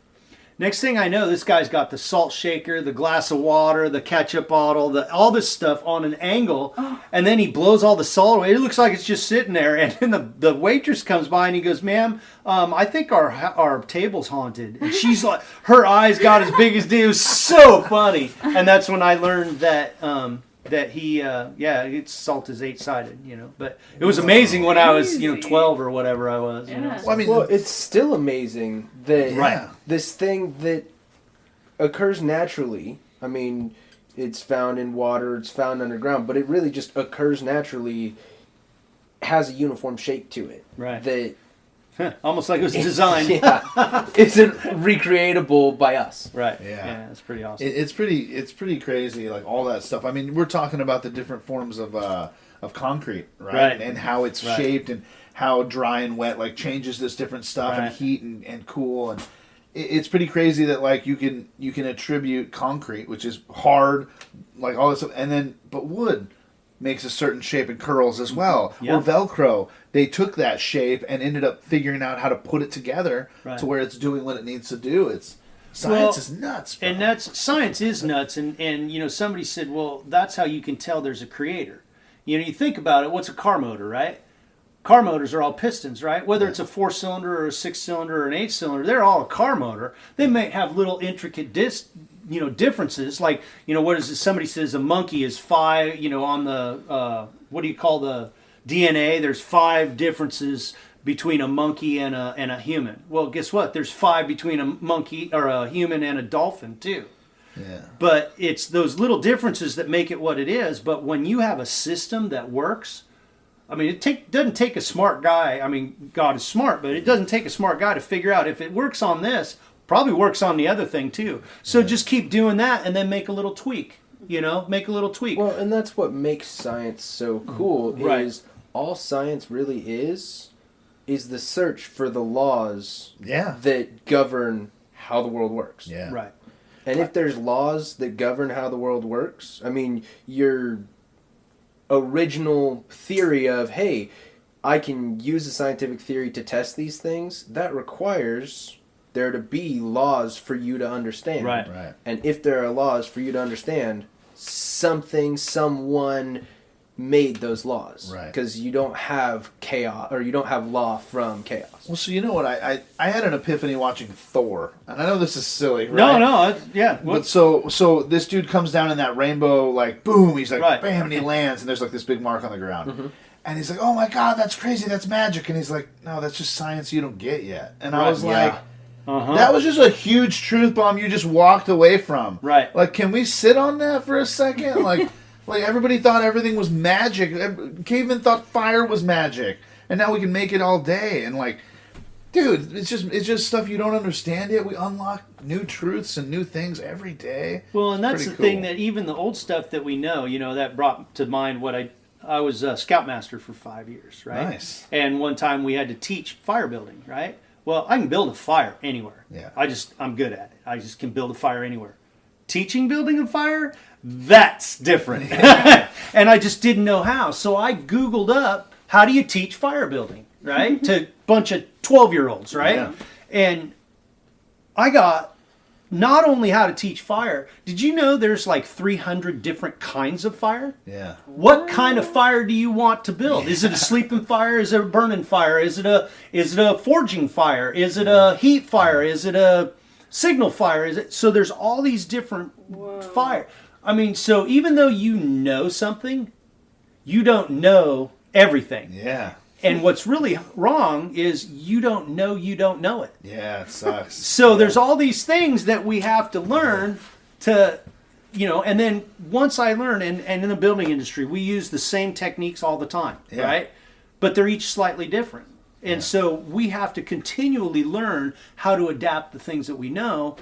Next thing I know, this guy's got the salt shaker, the glass of water, the ketchup bottle, all this stuff on an angle, and then he blows all the salt away. It looks like it's just sitting there, and then the waitress comes by and he goes, "Ma'am, I think our table's haunted." And she's like, her eyes got as big as they. It was so funny, and that's when I learned that it's salt is 8-sided, But it was amazing when I was 12 or whatever I was. Yeah. Well, I mean, Well, it's still amazing that Right. this thing that occurs naturally. I mean, it's found in water, it's found underground, but it really just occurs naturally. Has a uniform shape to it. Right. That Almost like it was designed. yeah, isn't recreatable by us. Right. Yeah. Yeah, it's pretty awesome. it's pretty crazy, like all that stuff. I mean, we're talking about the different forms of concrete, right? Right. And how it's Right. shaped and how dry and wet like changes this different stuff Right. and heat and cool, and it's pretty crazy that like you can attribute concrete, which is hard, like all this stuff, and then but wood makes a certain shape and curls as well. Yeah. Or Velcro, they took that shape and ended up figuring out how to put it together Right. to where it's doing what it needs to do. Science is nuts, bro. And science is nuts. And somebody said, well, that's how you can tell there's a creator. You think about it. What's a car motor, right? Car motors are all pistons, right? Whether it's a 4-cylinder or a 6-cylinder or an 8-cylinder, they're all a car motor. They may have little intricate differences. Like, what is it? Somebody says a monkey is 5, on the, what do you call the DNA? There's 5 differences between a monkey and a human. Well, guess what? There's 5 between a monkey or a human and a dolphin too. Yeah. But it's those little differences that make it what it is. But when you have a system that works, I mean, it doesn't take a smart guy. I mean, God is smart, but it doesn't take a smart guy to figure out if it works on this, probably works on the other thing too. So just keep doing that and then make a little tweak. Make a little tweak. Well, and that's what makes science so cool. Right. Is all science really is the search for the laws Yeah. that govern how the world works. Yeah. Right. And if there's laws that govern how the world works, I mean, your original theory of, hey, I can use a scientific theory to test these things, that requires there to be laws for you to understand. Right. Right. And if there are laws for you to understand, something, someone made those laws. Right. Because you don't have chaos, or you don't have law from chaos. Well, so you know what? I had an epiphany watching Thor, and I know this is silly, right? No, yeah. But so this dude comes down in that rainbow, like boom, he's like Right. bam, and he lands, and there's like this big mark on the ground, Mm-hmm. and he's like, oh my god, that's crazy, that's magic, and he's like, no, that's just science you don't get yet, and I Right, was yeah. like. Uh-huh. That was just a huge truth bomb you just walked away from. Right. Like, can we sit on that for a second? Like everybody thought everything was magic. Cavemen thought fire was magic, and now we can make it all day. And like, dude, it's just stuff you don't understand yet. We unlock new truths and new things every day. Well, and that's Pretty the cool. thing, that even the old stuff that we know, that brought to mind what I was a scoutmaster for 5 years, right? Nice. And one time we had to teach fire building, right? Well, I can build a fire anywhere. Yeah. I'm good at it. I just can build a fire anywhere. Teaching building a fire, that's different. And I just didn't know how. So I Googled up, how do you teach fire building, right? To a bunch of 12-year-olds, right? Yeah. And I got not only how to teach fire, did you know there's like 300 different kinds of fire? Yeah. What kind of fire do you want to build? Is it a sleeping fire? Is it a burning fire? Is it a forging fire? Is it a heat fire? Is it a signal fire? So there's all these different fire. I mean, so even though you know something, you don't know everything. Yeah. And what's really wrong is you don't know it. Yeah, it sucks. So there's all these things that we have to learn to, and then once I learn, and in the building industry, we use the same techniques all the time, Yeah. right? But they're each slightly different. And so we have to continually learn how to adapt the things that we know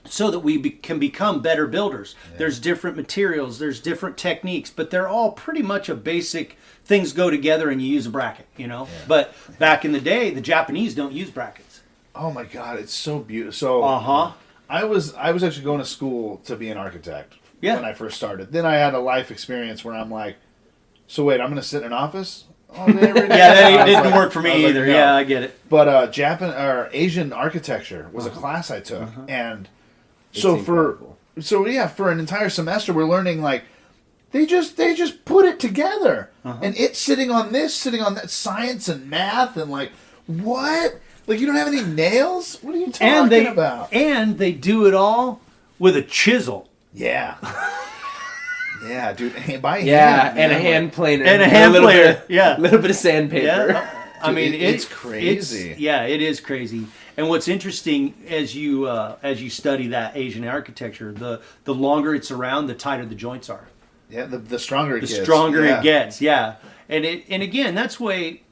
so that we can become better builders. Yeah. There's different materials, there's different techniques, but they're all pretty much a basic, things go together and you use a bracket, Yeah. But back in the day, the Japanese don't use brackets. Oh my god, it's so beautiful. So I was actually going to school to be an architect when I first started. Then I had a life experience where I'm like, so wait, I'm going to sit in an office all day every day? Yeah, that didn't work for me either. No. Yeah, I get it. But Asian architecture was a class I took, and so for an entire semester we're learning like they just put it together, and it's sitting on that, science and math, and like what? Like you don't have any nails? What are you talking about? And they do it all with a chisel. Yeah. Yeah, dude. By hand. Yeah, and a hand planer. And a hand planer. A little bit of sandpaper. Yeah. I mean, it's crazy. It is crazy. And what's interesting as you study that Asian architecture, the longer it's around, the tighter the joints are. Yeah, the stronger it gets. The stronger it gets, yeah. And again, that's way,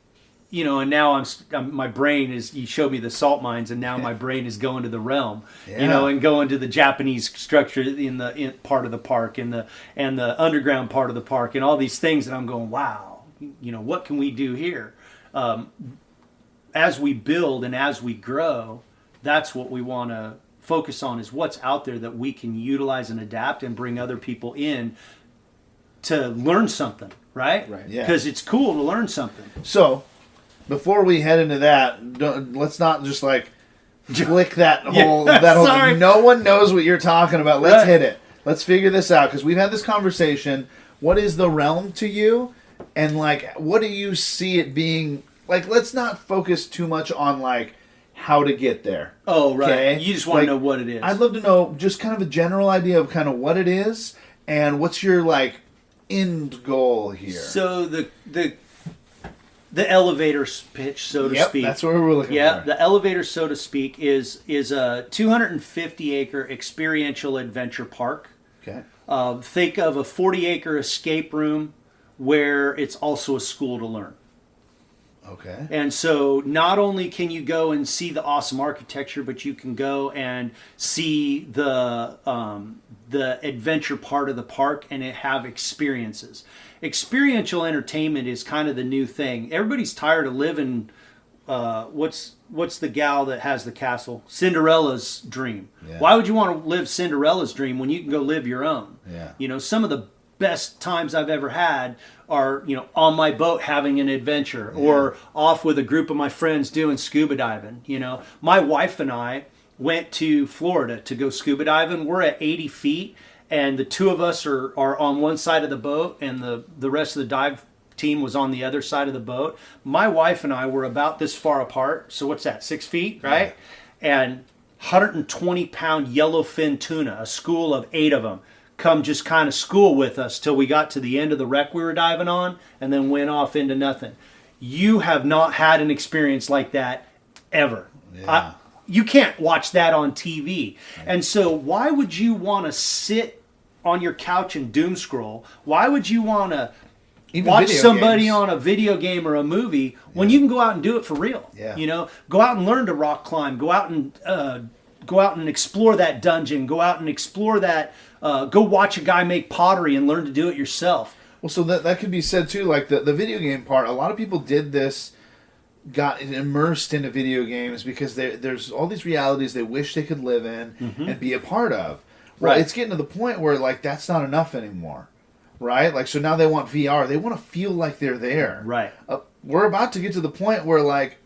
and now my brain is, you showed me the salt mines, and now my brain is going to the realm, and going to the Japanese structure in part of the park, and the underground part of the park, and all these things that I'm going, wow, what can we do here? As we build and as we grow, that's what we want to focus on, is what's out there that we can utilize and adapt and bring other people in to learn something, right? Right. Yeah. Because it's cool to learn something. So, before we head into that, let's not just like flick that whole sorry. No one knows what you're talking about. Let's hit it. Let's figure this out, because we've had this conversation. What is the realm to you? And like, what do you see it being? Like, let's not focus too much on like how to get there. Oh, right. Okay? You just want to know what it is. I'd love to know just kind of a general idea of kind of what it is and what's your like end goal here. So the elevator pitch, so to speak. That's what we're looking for. Yeah, the elevator, so to speak, is a 250-acre experiential adventure park. Okay. Think of a 40-acre escape room where it's also a school to learn. Okay. And so not only can you go and see the awesome architecture, but you can go and see the adventure part of the park and have experiences. Experiential entertainment is kind of the new thing. Everybody's tired of living, what's the gal that has the castle? Cinderella's dream. Yeah. Why would you want to live Cinderella's dream when you can go live your own? Yeah. Some of the best times I've ever had are, on my boat having an adventure, or off with a group of my friends doing scuba diving. My wife and I went to Florida to go scuba diving. We're at 80 feet, and the two of us are on one side of the boat, and the rest of the dive team was on the other side of the boat. My wife and I were about this far apart. So what's that, 6 feet, right? Yeah. And 120-pound yellowfin tuna, a school of 8 of them, come just kind of school with us till we got to the end of the wreck we were diving on, and then went off into nothing. You have not had an experience like that ever. Yeah. You can't watch that on TV. Right. And so why would you want to sit on your couch and doom scroll? Why would you want to watch somebody on a video game or a movie when you can go out and do it for real? Yeah. You know, go out and learn to rock climb. Go out and explore that dungeon. Go out and explore that. Go watch a guy make pottery and learn to do it yourself. Well, so that could be said too. Like the video game part, a lot of people did this, got immersed into video games because there's all these realities they wish they could live in and be a part of. Well, it's getting to the point where like that's not enough anymore. Right? Like, so now they want VR. They want to feel like they're there. Right. We're about to get to the point where, like,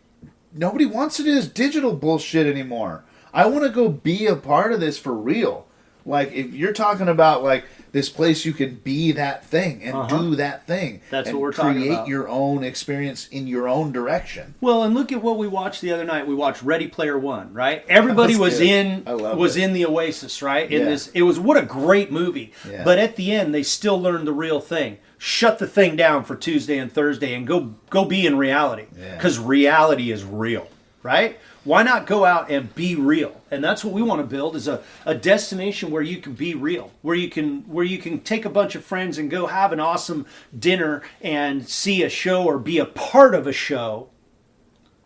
nobody wants to do this digital bullshit anymore. I want to go be a part of this for real. Like, if you're talking about, like, this place you can be that thing and do that thing. That's what we're talking about. Create your own experience in your own direction. Well, and look at what we watched the other night. We watched Ready Player One, right? Everybody was in the Oasis, right? In this, it was what a great movie. Yeah. But at the end, they still learned the real thing. Shut the thing down for Tuesday and Thursday and go be in reality. Because reality is real, right? Why not go out and be real? And that's what we want to build, is a destination where you can be real, where you can take a bunch of friends and go have an awesome dinner and see a show or be a part of a show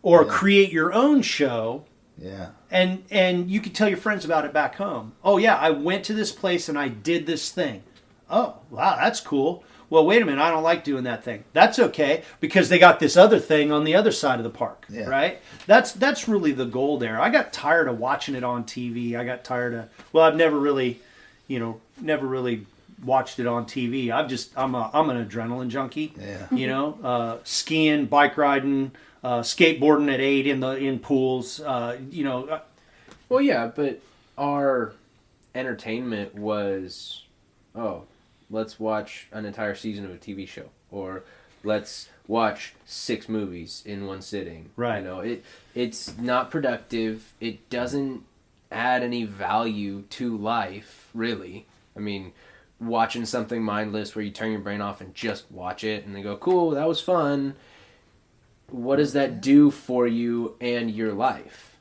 or create your own show. Yeah. And you can tell your friends about it back home. Oh yeah, I went to this place and I did this thing. Oh, wow, that's cool. Well, wait a minute, I don't like doing that thing. That's okay, because they got this other thing on the other side of the park, right? That's really the goal there. I got tired of watching it on TV. I got tired of, well, I've never really watched it on TV. I'm an adrenaline junkie. Yeah. Skiing, bike riding, skateboarding at 8 in pools. Well, yeah, but our entertainment was, let's watch an entire season of a TV show, or let's watch 6 movies in one sitting. Right. You know, it's not productive. It doesn't add any value to life, really. I mean, watching something mindless where you turn your brain off and just watch it and then go, cool, that was fun. What does that do for you and your life?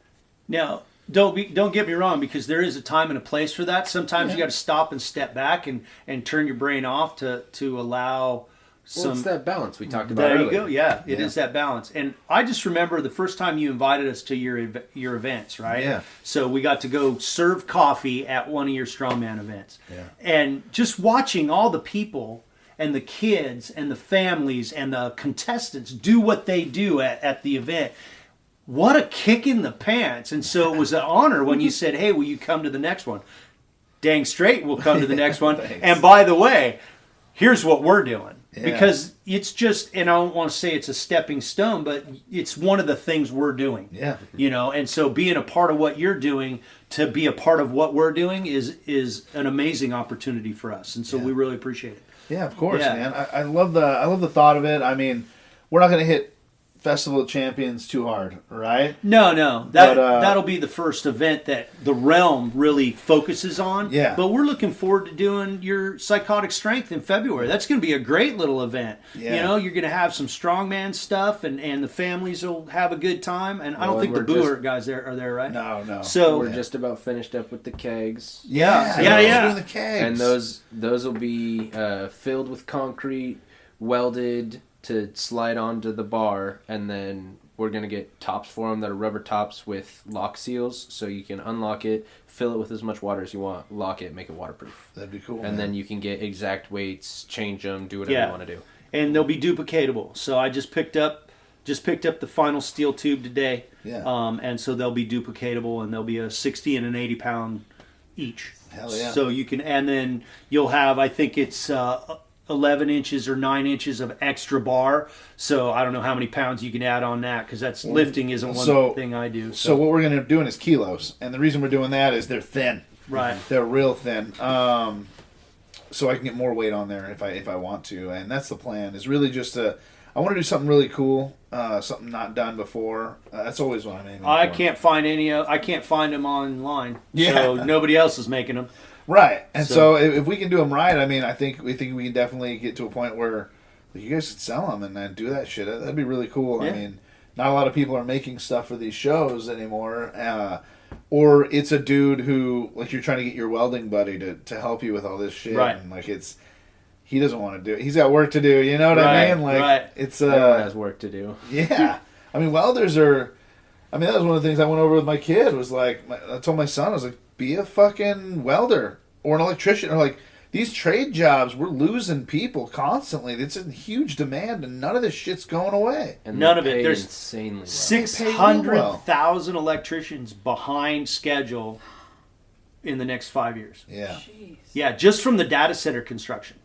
Now, don't get me wrong, because there is a time and a place for that. Sometimes you got to stop and step back and turn your brain off to allow some. Well, it's that balance we talked about earlier. There you go. Yeah, it is that balance. And I just remember the first time you invited us to your events, right? Yeah. So we got to go serve coffee at one of your strongman events. Yeah. And just watching all the people and the kids and the families and the contestants do what they do at the event. What a kick in the pants. And so it was an honor when you said, hey, will you come to the next one? Dang straight, we'll come to the next one. And by the way, here's what we're doing. Yeah. Because it's just, and I don't want to say it's a stepping stone, but it's one of the things we're doing. Yeah. And so being a part of what you're doing, to be a part of what we're doing is an amazing opportunity for us. And so we really appreciate it. Yeah, of course, man. I love the thought of it. I mean, we're not going to hit Festival of Champions too hard, right? No. That'll be the first event that the realm really focuses on. Yeah. But we're looking forward to doing your Psychotic Strength in February. That's going to be a great little event. Yeah. You're going to have some strongman stuff, and the families will have a good time. And I don't think the Boo Hurt guys are there, right? No. So we're just about finished up with the kegs. Yeah. The kegs. And those will be filled with concrete, welded to slide onto the bar, and then we're going to get tops for them that are rubber tops with lock seals, so you can unlock it, fill it with as much water as you want, lock it, make it waterproof. That'd be cool. And then you can get exact weights, change them, do whatever you want to do. And they'll be duplicatable. So I just picked up the final steel tube today. Yeah. And so they'll be duplicatable, and they'll be a 60 and an 80 pound each. Hell yeah. So you can, and then you'll have, I think it's 11 inches or 9 inches of extra bar. So I don't know how many pounds you can add on that, because that's lifting isn't one thing I do. So what we're going to be doing is kilos. And the reason we're doing that is they're thin. Right. They're real thin. so I can get more weight on there if I want to. And that's the plan. Is really just I want to do something really cool, something not done before. That's always what I'm aiming I for. can't find I can't find them online. Yeah. So nobody else is making them. Right. And so if we can do them right, I mean, I think we can definitely get to a point where you guys could sell them and then do that shit. That'd be really cool. Yeah. I mean, not a lot of people are making stuff for these shows anymore. Or it's a dude who, like, you're trying to get your welding buddy to help you with all this shit. Right. And, like, he doesn't want to do it. He's got work to do. You know what I mean? Like, right. It's Everyone has work to do. Yeah. I mean, welders are... I mean, that was one of the things I went over with my kid. Was like, I told my son, I was like, be a fucking welder or an electrician. Or like, these trade jobs, we're losing people constantly. It's in huge demand, and none of this shit's going away. And None they of it. pay There's insanely well. 600,000 electricians behind schedule in the next 5 years. Yeah. Jeez. Yeah, just from the data center construction.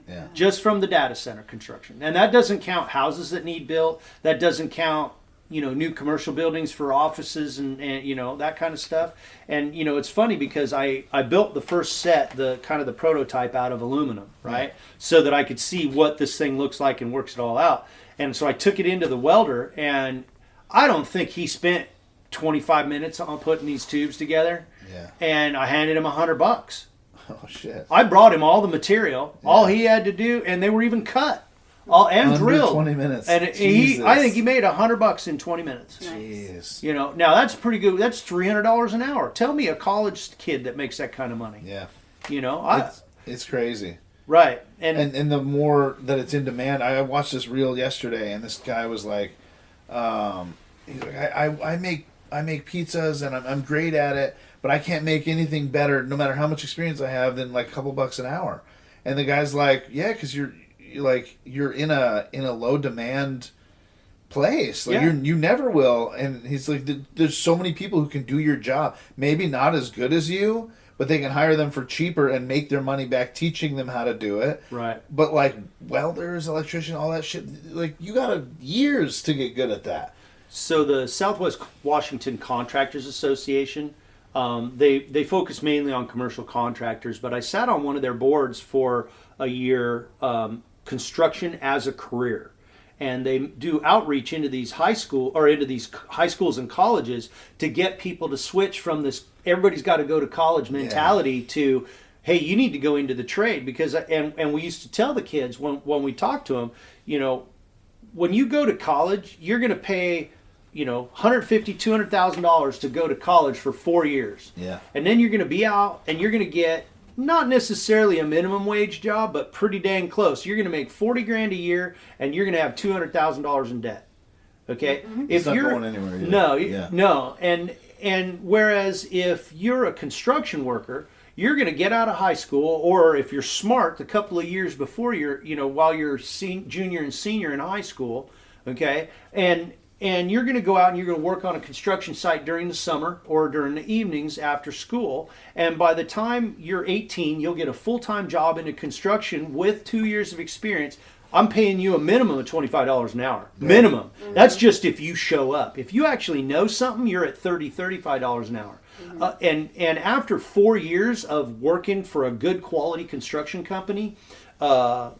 Yeah. Just from the data center construction. And that doesn't count houses that need built. That doesn't count, new commercial buildings for offices and that kind of stuff. And, it's funny because I built the first set, the kind of the prototype out of aluminum, right? Yeah. So that I could see what this thing looks like and works it all out. And so I took it into the welder, and I don't think he spent 25 minutes on putting these tubes together. Yeah. And I handed him $100. Oh, shit. I brought him all the material. Yeah. All he had to do, and they were even cut. And Under drilled. 20 minutes. And Jesus. I think he made $100 in 20 minutes. Jeez. Now that's pretty good. That's $300 an hour. Tell me a college kid that makes that kind of money. Yeah. It's crazy. Right. And the more that it's in demand, I watched this reel yesterday, and this guy was like, he's like, I make pizzas and I'm great at it, but I can't make anything better, no matter how much experience I have, than like a couple bucks an hour. And the guy's like, yeah, because you're in a low demand place. Like, you never will. And he's like, there's so many people who can do your job, maybe not as good as you, but they can hire them for cheaper and make their money back teaching them how to do it. Right. But like welders, electrician, all that shit, like, you got years to get good at that. So the Southwest Washington Contractors Association, they focus mainly on commercial contractors, but I sat on one of their boards for a year, construction as a career. And they do outreach into these high schools and colleges to get people to switch from this everybody's got to go to college mentality to, hey, you need to go into the trade. Because and we used to tell the kids when we talked to them, when you go to college, you're going to pay $150,000, $200,000 to go to college for 4 years. Yeah. And then you're going to be out and you're going to get not necessarily a minimum wage job, but pretty dang close. You're going to make $40,000 a year and you're going to have $200,000 in debt. Okay? Mm-hmm. It's not going anywhere either. No, yeah. no. And whereas if you're a construction worker, you're going to get out of high school, or if you're smart, a couple of years before while you're junior and senior in high school, okay, and you're going to go out and you're going to work on a construction site during the summer or during the evenings after school. And by the time you're 18, you'll get a full-time job in construction with 2 years of experience. I'm paying you a minimum of $25 an hour. Yeah. Minimum. Mm-hmm. That's just if you show up. If you actually know something, you're at $35 an hour. Mm-hmm. And after 4 years of working for a good quality construction company, a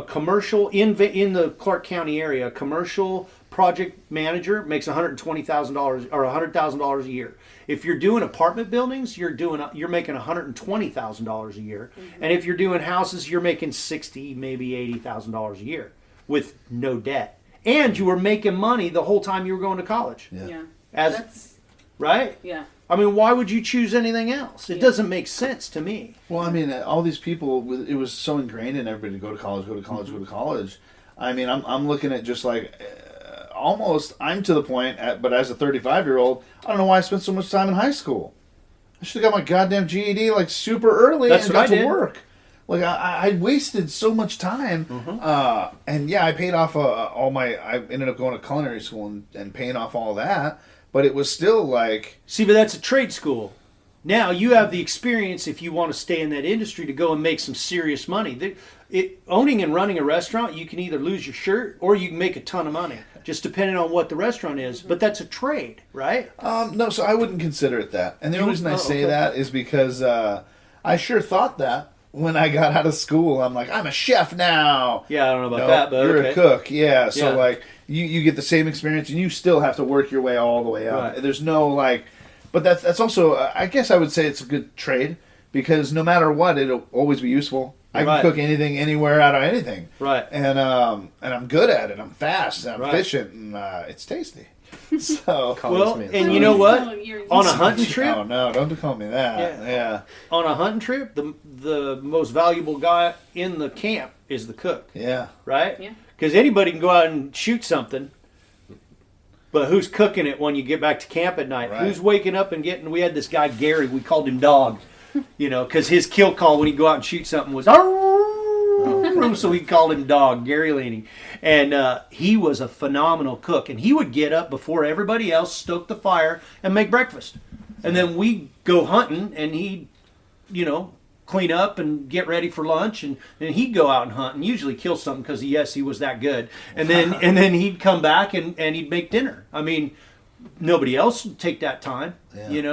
commercial in the Clark County area, a commercial project manager makes $120,000 or $100,000 a year. If you're doing apartment buildings, you're making $120,000 a year. Mm-hmm. And if you're doing houses, you're making $60,000, maybe $80,000 a year with no debt. And you were making money the whole time you were going to college. Yeah. Right? Yeah. I mean, why would you choose anything else? It doesn't make sense to me. Well, I mean, all these people, it was so ingrained in everybody to go to college, Mm-hmm. go to college. I mean, I'm looking at just like, almost, I'm to the point, but as a 35-year-old, I don't know why I spent so much time in high school. I should have got my goddamn GED like super early. That's and what got I to did. work. Like, I wasted so much time. Mm-hmm. And yeah, I paid off I ended up going to culinary school and paying off all that. But it was still like... See, but that's a trade school. Now you have the experience, if you want to stay in that industry, to go and make some serious money. Owning and running a restaurant, you can either lose your shirt or you can make a ton of money, just depending on what the restaurant is. But that's a trade, right? No, so I wouldn't consider it that. And the only reason I say okay. that is because I sure thought that when I got out of school. I'm like, I'm a chef now. Yeah, I don't know about No, that, but you're okay. a cook. Yeah. So Yeah. like you get the same experience, and you still have to work your way all the way up. Right. There's no like, but that's also I guess I would say it's a good trade because no matter what, it'll always be useful. I can Right. cook anything, anywhere, out of anything. Right. And I'm good at it. I'm fast. I'm Right. efficient, and it's tasty. So Well, Congressman. and you know what? On a hunting oh trip, no, don't call me that. Yeah. on a hunting trip, the most valuable guy in the camp is the cook, Yeah. right? Yeah. Because anybody can go out and shoot something, but who's cooking it when you get back to camp at night? Right. Who's waking up and getting? We had this guy Gary. We called him Dog, because his kill call when he'd go out and shoot something was so we called him Dog, Gary Leaning, and he was a phenomenal cook. And he would get up before everybody else, stoke the fire, and make breakfast, and then we go hunting, and he'd, clean up and get ready for lunch, and then he'd go out and hunt and usually kill something because he was that good, and then he'd come back and he'd make dinner. I mean, nobody else would take that time,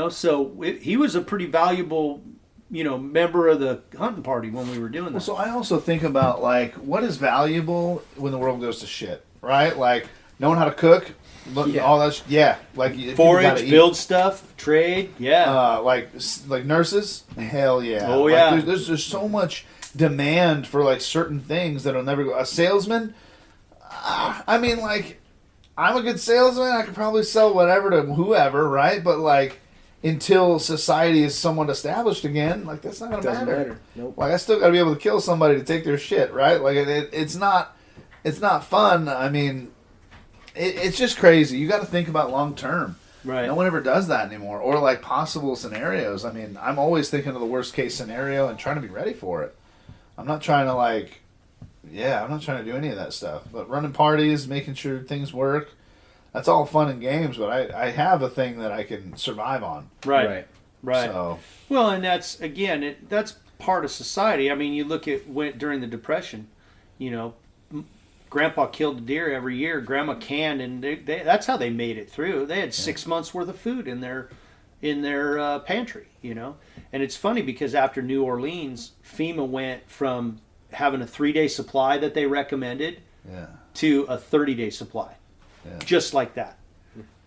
so he was a pretty valuable member of the hunting party when we were doing Well, that. so I also think about like what is valuable when the world goes to shit, right? Like knowing how to cook, all that. Like if people gotta Forage, eat. build stuff, trade, Like nurses, hell yeah. Oh, Like, yeah. There's so much demand for like certain things that'll never go. A salesman, I mean, like I'm a good salesman. I could probably sell whatever to whoever, right? But like until society is somewhat established again, like that's not gonna Doesn't matter. matter. Nope. Like I still gotta be able to kill somebody to take their shit, right? Like it's not fun. I mean, it's just crazy. You got to think about long term. right. No one ever does that anymore. Or like possible scenarios. I mean, I'm always thinking of the worst case scenario and trying to be ready for it. I'm not trying to I'm not trying to do any of that stuff. But running parties, making sure things work, that's all fun and games. But I have a thing that I can survive on. Right. So Well, and that's again, that's part of society. I mean, you look at during the Depression, Grandpa killed a deer every year. Grandma canned, and that's how they made it through. They had 6 months worth of food in their pantry, And it's funny because after New Orleans, FEMA went from having a 3-day supply that they recommended to a 30-day supply, just like that,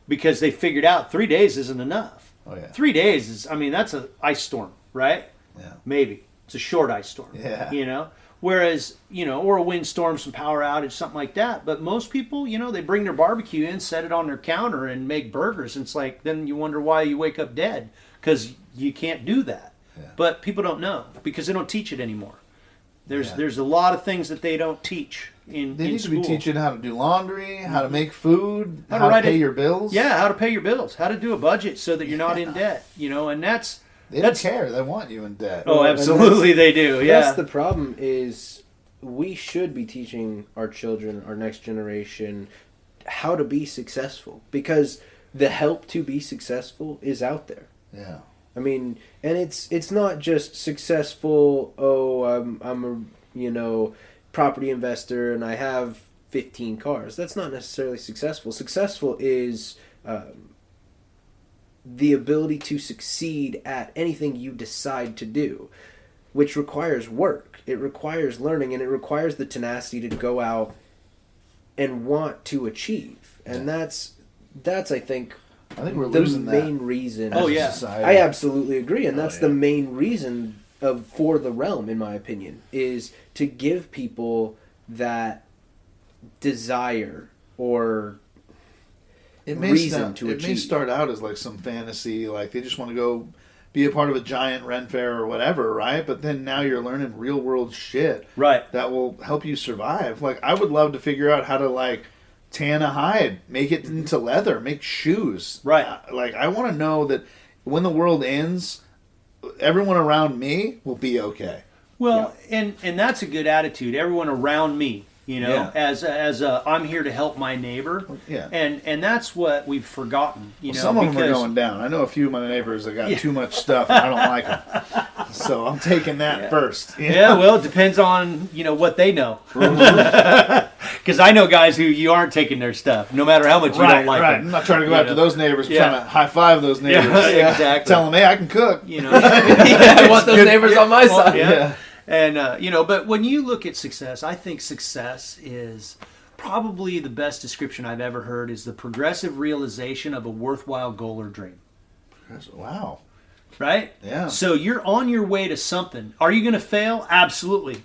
because they figured out 3 days isn't enough. Oh yeah. 3 days is, that's an ice storm, right? Yeah. Maybe it's a short ice storm. Yeah. Whereas, or a windstorm, some power outage, something like that. But most people, they bring their barbecue in, set it on their counter, and make burgers. And it's like, then you wonder why you wake up dead, because you can't do that. Yeah. But people don't know because they don't teach it anymore. There's a lot of things that they don't teach in They need school. to be teaching how to do laundry, how to make food, How to how to write pay it- your bills. Yeah, how to pay your bills, how to do a budget so that you're not in debt. And that's They don't care. They want you in debt. Oh, And absolutely, they do. Yeah. That's the problem. Is we should be teaching our children, our next generation, how to be successful, because the help to be successful is out there. Yeah. I mean, and it's not just successful. Oh, I'm a property investor and I have 15 cars. That's not necessarily successful. Successful is the ability to succeed at anything you decide to do, which requires work. It requires learning, and it requires the tenacity to go out and want to achieve. And that's I think we're the losing main that. reason. Oh, as a yeah. society. I absolutely agree, and that's yeah. the main reason for the realm, in my opinion, is to give people that desire or reason to It achieve. may start out as like some fantasy, like they just want to go be a part of a giant Ren fair or whatever, right? But then now you're learning real world shit Right. that will help you survive. Like I would love to figure out how to like tan a hide, make it into leather, make shoes. Right. Like I want to know that when the world ends, everyone around me will be okay. Well, and that's a good attitude. Everyone around me, Yeah. as a I'm here to help my neighbor. Yeah. And that's what we've forgotten. Some of them are going down. I know a few of my neighbors that got too much stuff and I don't like them. So I'm taking that first. Yeah, well, it depends on what they know. Because I know guys who you aren't taking their stuff, no matter how much you don't like right. them. I'm not trying to go after those neighbors. I'm Yeah. trying to high five those neighbors. Yeah, exactly. Tell them, hey, I can cook. I want those neighbors on my side. Yeah. And but when you look at success, I think success is probably the best description I've ever heard is the progressive realization of a worthwhile goal or dream. Wow. Right? Yeah. So you're on your way to something. Are you going to fail? Absolutely.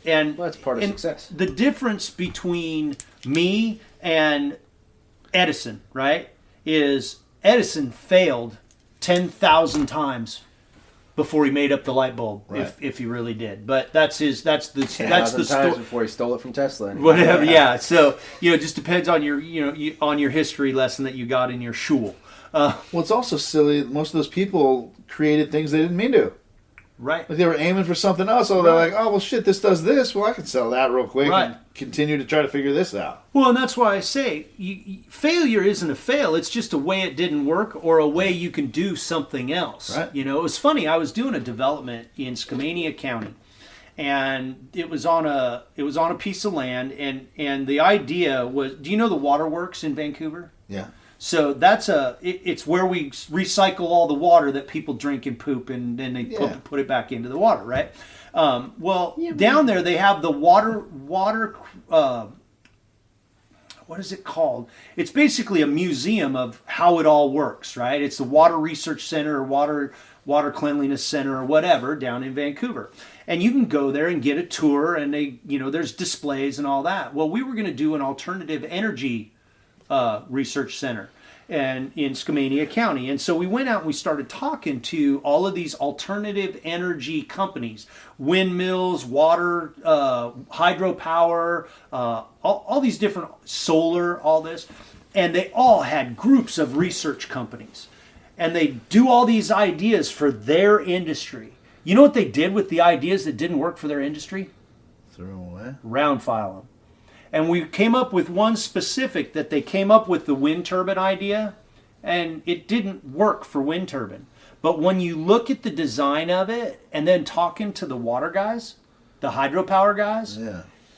And Well, that's part of success. The difference between me and Edison, right, is Edison failed 10,000 times before he made up the light bulb, right. if he really did. But that's the times story. before he stole it from Tesla. Whatever, yeah. So it just depends on your on your history lesson that you got in your shul. Well, it's also silly. Most of those people created things they didn't mean to. Right. Like they were aiming for something else. So they're like, oh, well, shit, this does this. Well, I can sell that real quick and continue to try to figure this out. Well, and that's why I say failure isn't a fail. It's just a way it didn't work or a way you can do something else. Right. It was funny. I was doing a development in Skamania County, and it was on a piece of land, and the idea was, do you know the waterworks in Vancouver? Yeah. So it's where we recycle all the water that people drink and poop, and then they put it back into the water, right? Down there they have the water. What is it called? It's basically a museum of how it all works, right? It's the Water Research Center or Water Cleanliness Center or whatever down in Vancouver, and you can go there and get a tour, and there's displays and all that. Well, we were going to do an alternative energy research center and in Skamania County. And so we went out and we started talking to all of these alternative energy companies, windmills, water, hydropower, all these different solar, all this. And they all had groups of research companies. And they do all these ideas for their industry. You know what they did with the ideas that didn't work for their industry? Threw them away. Round file them. And we came up with one specific that they came up with the wind turbine idea, and it didn't work for wind turbine. But when you look at the design of it and then talking to the water guys, the hydropower guys,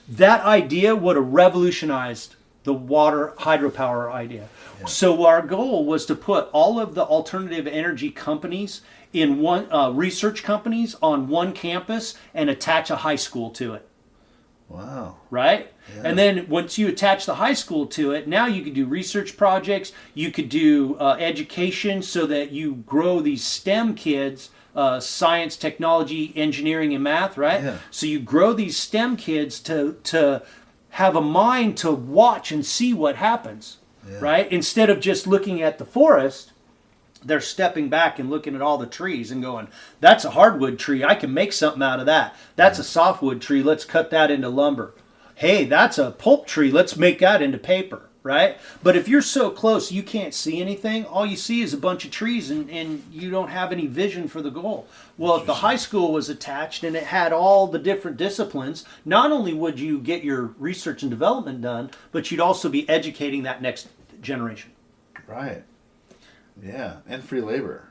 that idea would have revolutionized the water hydropower idea. Yeah. So our goal was to put all of the alternative energy companies in one research companies on one campus and attach a high school to it. Wow. Right? Yeah. And then once you attach the high school to it, now you could do research projects, you could do education so that you grow these STEM kids, science, technology, engineering, and math, right? Yeah. So you grow these STEM kids to have a mind to watch and see what happens, right? Instead of just looking at the forest, they're stepping back and looking at all the trees and going, that's a hardwood tree. I can make something out of that. That's a softwood tree. Let's cut that into lumber. Hey, that's a pulp tree. Let's make that into paper, right? But if you're so close you can't see anything, all you see is a bunch of trees and you don't have any vision for the goal. Well, if the high school was attached and it had all the different disciplines, not only would you get your research and development done, but you'd also be educating that next generation. Right. Yeah, and free labor,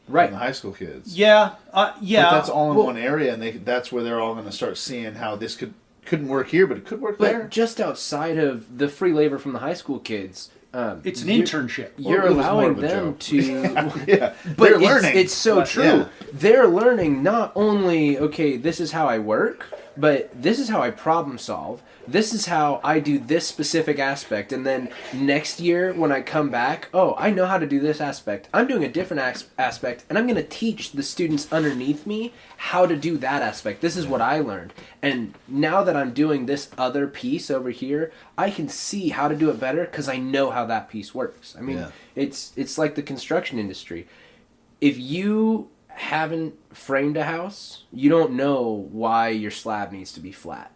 right? From the high school kids. Yeah. But that's all in one area, and that's where they're all going to start seeing how this couldn't work here, but it could work there. But just outside of the free labor from the high school kids, it's an internship. You're allowing them to. Yeah, but they're learning. It's so true. Yeah. They're learning not only this is how I work, but this is how I problem solve. This is how I do this specific aspect. And then next year when I come back, I know how to do this aspect. I'm doing a different aspect, and I'm going to teach the students underneath me how to do that aspect. This is what I learned. And now that I'm doing this other piece over here, I can see how to do it better because I know how that piece works. I mean, it's like the construction industry. If you haven't framed a house, you don't know why your slab needs to be flat.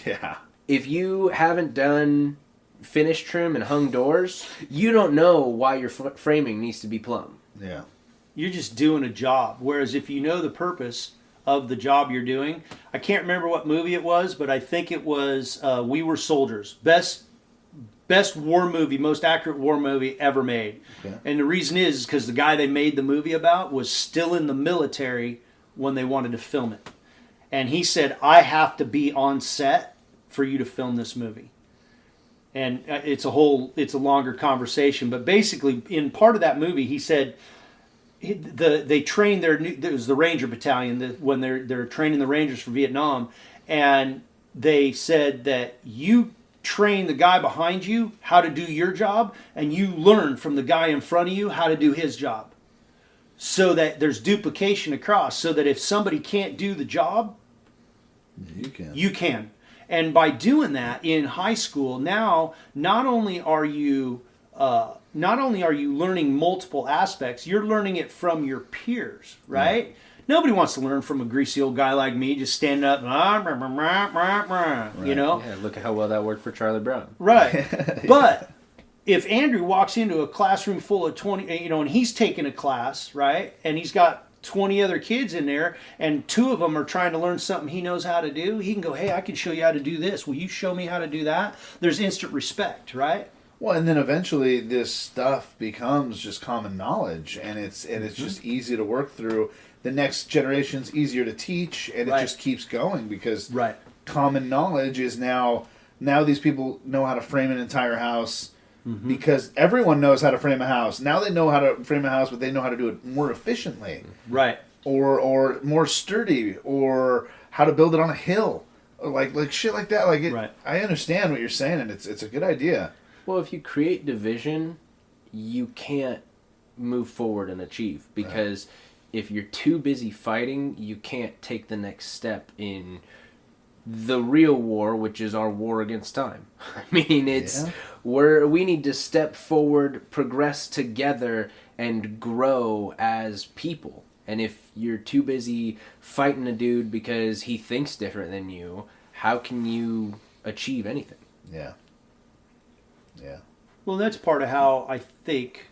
Yeah. If you haven't done finish trim and hung doors, you don't know why your framing needs to be plumb. Yeah. You're just doing a job. Whereas if you know the purpose of the job you're doing, I can't remember what movie it was, but I think it was We Were Soldiers. Best war movie, most accurate war movie ever made. Okay. And the reason is because the guy they made the movie about was still in the military when they wanted to film it. And he said, I have to be on set for you to film this movie. And it's a longer conversation, but basically in part of that movie he said they train it was the Ranger Battalion when they're training the Rangers for Vietnam, and they said that you train the guy behind you how to do your job, and you learn from the guy in front of you how to do his job, so that there's duplication across, so that if somebody can't do the job, you can. And by doing that in high school, now not only are you learning multiple aspects, you're learning it from your peers, right? Yeah. Nobody wants to learn from a greasy old guy like me just standing up, right. You know? Yeah, look at how well that worked for Charlie Brown. Right. Yeah. But if Andrew walks into a classroom full of 20, and he's taking a class, right? And he's got 20 other kids in there, and 2 of them are trying to learn something he knows how to do, he can go, hey, I can show you how to do this. Will you show me how to do that? There's instant respect, right? Well, and then eventually this stuff becomes just common knowledge, and it's just easy to work through. The next generation's easier to teach, and it just keeps going because common knowledge is now these people know how to frame an entire house because everyone knows how to frame a house. Now they know how to frame a house, but they know how to do it more efficiently. Right. Or more sturdy, or how to build it on a hill. Or like shit like that. I understand what you're saying, and it's a good idea. Well, if you create division, you can't move forward and achieve, because if you're too busy fighting, you can't take the next step in the real war, which is our war against time. I mean, it's where we need to step forward, progress together, and grow as people. And if you're too busy fighting a dude because he thinks different than you, how can you achieve anything? Yeah. Yeah. Well, that's part of how I think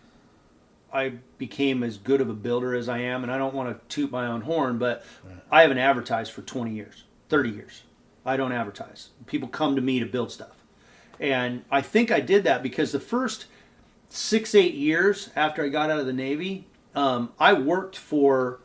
I became as good of a builder as I am. And I don't want to toot my own horn, but I haven't advertised for 20 years, 30 years. I don't advertise. People come to me to build stuff. And I think I did that because the first 6-8 years after I got out of the Navy, I worked for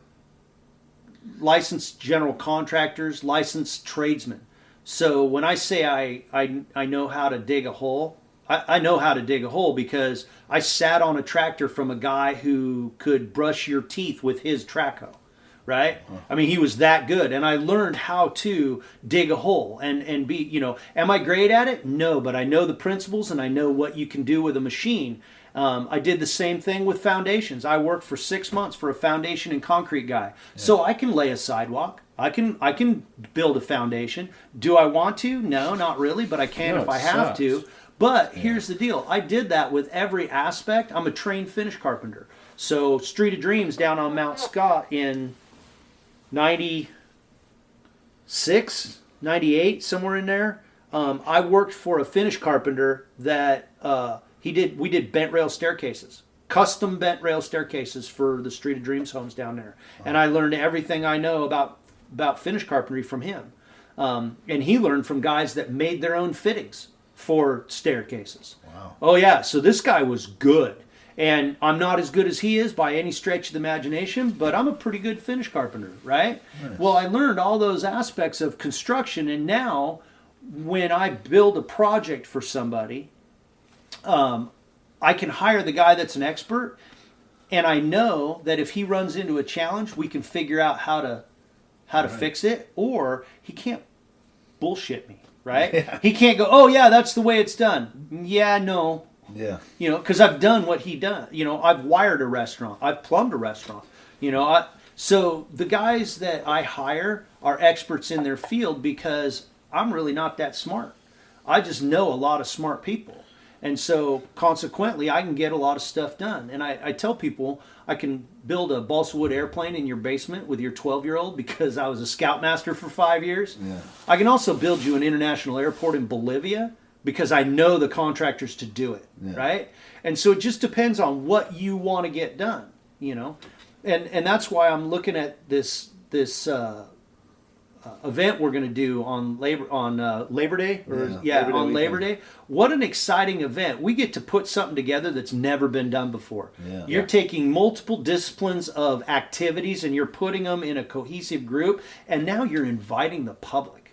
licensed general contractors, licensed tradesmen. So when I say I know how to dig a hole, I know how to dig a hole because I sat on a tractor from a guy who could brush your teeth with his track hoe, right? I mean, he was that good. And I learned how to dig a hole and be, am I great at it? No, but I know the principles and I know what you can do with a machine. I did the same thing with foundations. I worked for 6 months for a foundation and concrete guy. Yeah. So I can lay a sidewalk. I can build a foundation. Do I want to? No, not really, but I can if I have to. But here's the deal. I did that with every aspect. I'm a trained finish carpenter. So Street of Dreams down on Mount Scott in 96, 98, somewhere in there, I worked for a finish carpenter that we did bent rail staircases. Custom bent rail staircases for the Street of Dreams homes down there. And I learned everything I know about finish carpentry from him. And he learned from guys that made their own fittings for staircases. Wow. Oh yeah, so this guy was good. And I'm not as good as he is by any stretch of the imagination, but I'm a pretty good finish carpenter, right? Nice. Well, I learned all those aspects of construction, and now when I build a project for somebody, I can hire the guy that's an expert, and I know that if he runs into a challenge, we can figure out how to fix it, or he can't bullshit me. Right? Yeah. He can't go, oh, yeah, that's the way it's done. Yeah, no. Yeah. Because I've done what he done. I've wired a restaurant. I've plumbed a restaurant. So the guys that I hire are experts in their field because I'm really not that smart. I just know a lot of smart people. And so consequently, I can get a lot of stuff done. And I tell people I can build a balsa wood airplane in your basement with your 12-year-old because I was a scoutmaster for 5 years. Yeah. I can also build you an international airport in Bolivia because I know the contractors to do it, right? And so it just depends on what you want to get done, And that's why I'm looking at this event we're going to do on Labor Day, Labor Day. What an exciting event! We get to put something together that's never been done before. Yeah. You're taking multiple disciplines of activities and you're putting them in a cohesive group, and now you're inviting the public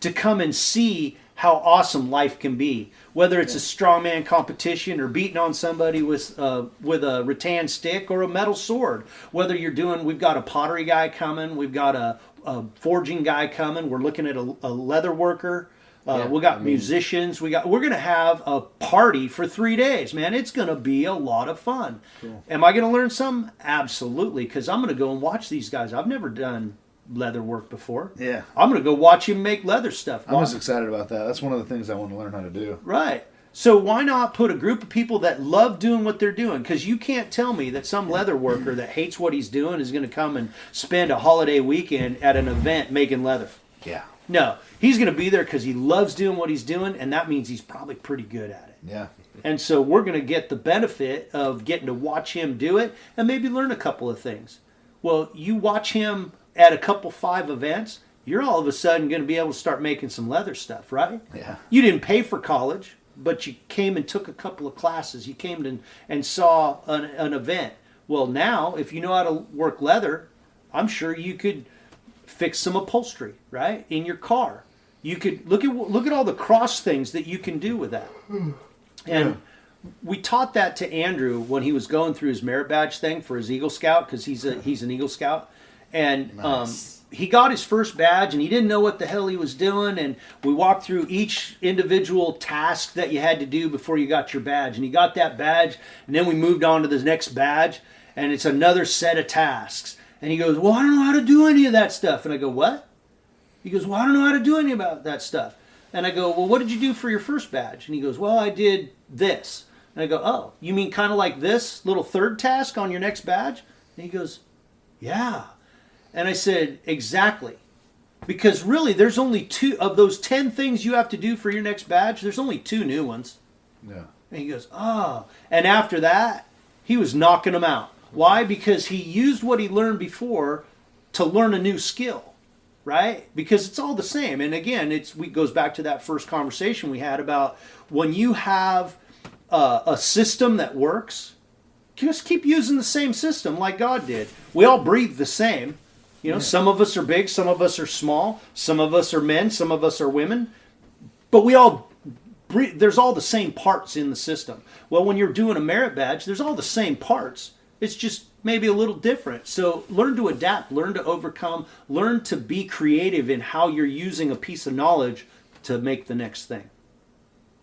to come and see how awesome life can be. Whether it's a strongman competition or beating on somebody with a rattan stick or a metal sword. Whether you're doing, we've got a pottery guy coming, we've got a forging guy coming, we're looking at a leather worker. We got musicians. We're going to have a party for 3 days, man. It's going to be a lot of fun. Cool. Am I going to learn some? Absolutely, because I'm going to go and watch these guys. I've never done leather work before. Yeah. I'm going to go watch him make leather stuff. I'm just excited about that. That's one of the things I want to learn how to do. Right. So why not put a group of people that love doing what they're doing? Because you can't tell me that some leather worker that hates what he's doing is going to come and spend a holiday weekend at an event making leather. Yeah. No. He's going to be there because he loves doing what he's doing, and that means he's probably pretty good at it. Yeah. And so we're going to get the benefit of getting to watch him do it and maybe learn a couple of things. Well, you watch him at a couple 5 events, you're all of a sudden going to be able to start making some leather stuff, right? Yeah. You didn't pay for college, but you came and took a couple of classes. You came and saw an event. Well, now, if you know how to work leather, I'm sure you could fix some upholstery, right, in your car. You could look at all the cross things that you can do with that. And we taught that to Andrew when he was going through his merit badge thing for his Eagle Scout, because he's an Eagle Scout. And nice. He got his first badge, and he didn't know what the hell he was doing. And we walked through each individual task that you had to do before you got your badge. And he got that badge, and then we moved on to the next badge, and it's another set of tasks. And he goes, well, I don't know how to do any of that stuff. And I go, what? He goes, well, I don't know how to do any about that stuff. And I go, well, what did you do for your first badge? And he goes, well, I did this. And I go, oh, you mean kind of like this little third task on your next badge? And he goes, yeah. And I said, exactly. Because really, there's only 2 of those 10 things you have to do for your next badge. There's only 2 new ones. Yeah. And he goes, oh. And after that, he was knocking them out. Why? Because he used what he learned before to learn a new skill, right? Because it's all the same. And again, it goes back to that first conversation we had about when you have a system that works, just keep using the same system like God did. We all breathe the same. You know, some of us are big, some of us are small, some of us are men, some of us are women, but we all breathe. There's all the same parts in the system. Well, when you're doing a merit badge, there's all the same parts. It's just maybe a little different. So learn to adapt, learn to overcome, learn to be creative in how you're using a piece of knowledge to make the next thing.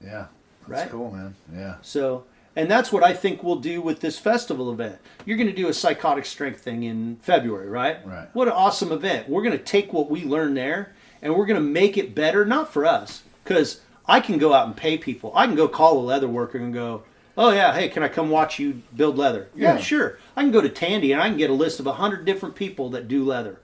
Yeah. That's right? cool, man. Yeah. So, and that's what I think we'll do with this festival event. You're going to do a psychotic strength thing in February, right? Right. What an awesome event. We're going to take what we learned there and we're going to make it better, not for us, because I can go out and pay people. I can go call a leather worker and go, oh yeah, hey, can I come watch you build leather? Yeah, sure. I can go to Tandy and I can get a list of 100 different people that do leather.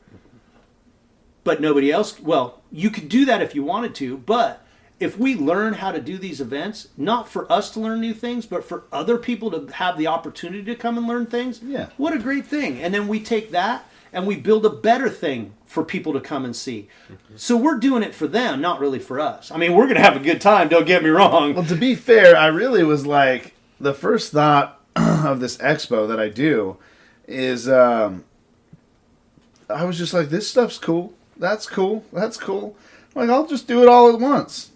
But nobody else, well, you could do that if you wanted to, but if we learn how to do these events, not for us to learn new things, but for other people to have the opportunity to come and learn things, what a great thing. And then we take that and we build a better thing for people to come and see. So we're doing it for them, not really for us. I mean, we're going to have a good time, don't get me wrong. Well, to be fair, I really was like, the first thought of this expo that I do is I was just like, this stuff's cool. That's cool. That's cool. Like, I'll just do it all at once.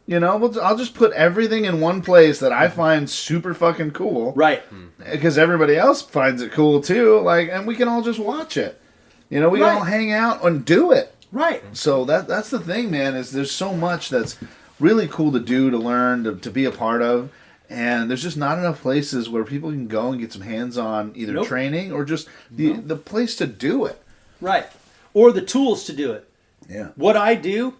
You know, I'll just put everything in one place that I find super fucking cool. Right. Because everybody else finds it cool too. Like, and we can all just watch it. You know, we all hang out and do it. Right. So that's the thing, man, is there's so much that's really cool to do, to learn, to be a part of. And there's just not enough places where people can go and get some hands-on either training or just the place to do it. Right. Or the tools to do it. Yeah. What I do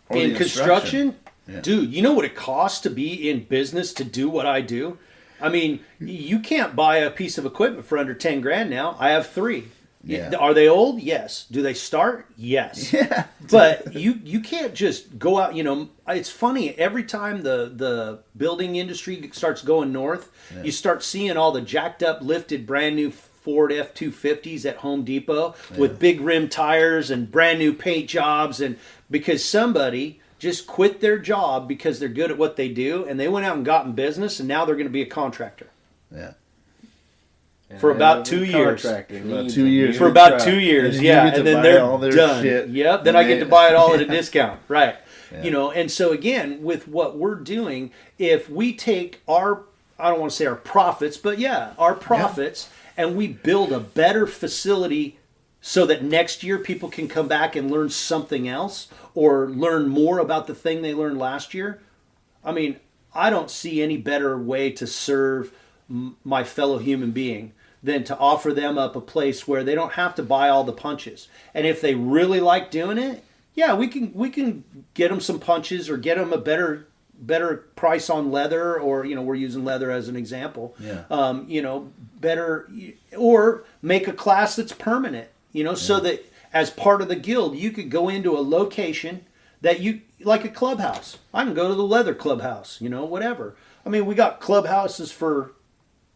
or in construction, dude, you know what it costs to be in business to do what I do? I mean, you can't buy a piece of equipment for under 10 grand now. I have 3. Yeah. Are they old? Yes. Do they start? Yes. Yeah. But you can't just go out, you know, it's funny, every time the building industry starts going north, you start seeing all the jacked up, lifted, brand new Ford F-250s at Home Depot with big rim tires and brand new paint jobs, and because somebody just quit their job because they're good at what they do and they went out and got in business and now they're going to be a contractor. Yeah. For about 2 years. For about 2 years. For about 2 years, and and then they're all their done. Shit Yep. Then I get to buy it all at a discount. Right. You know, and so again, with what we're doing, if we take our, I don't want to say our profits, but yeah, our profits, and we build a better facility so that next year people can come back and learn something else or learn more about the thing they learned last year. I mean, I don't see any better way to serve my fellow human being than to offer them up a place where they don't have to buy all the punches. And if they really like doing it, yeah, we can get them some punches or get them a better price on leather, or we're using leather as an example. Yeah. Better, or make a class that's permanent. So that as part of the guild, you could go into a location that you like, a clubhouse. I can go to the leather clubhouse. Whatever. I mean, we got clubhouses for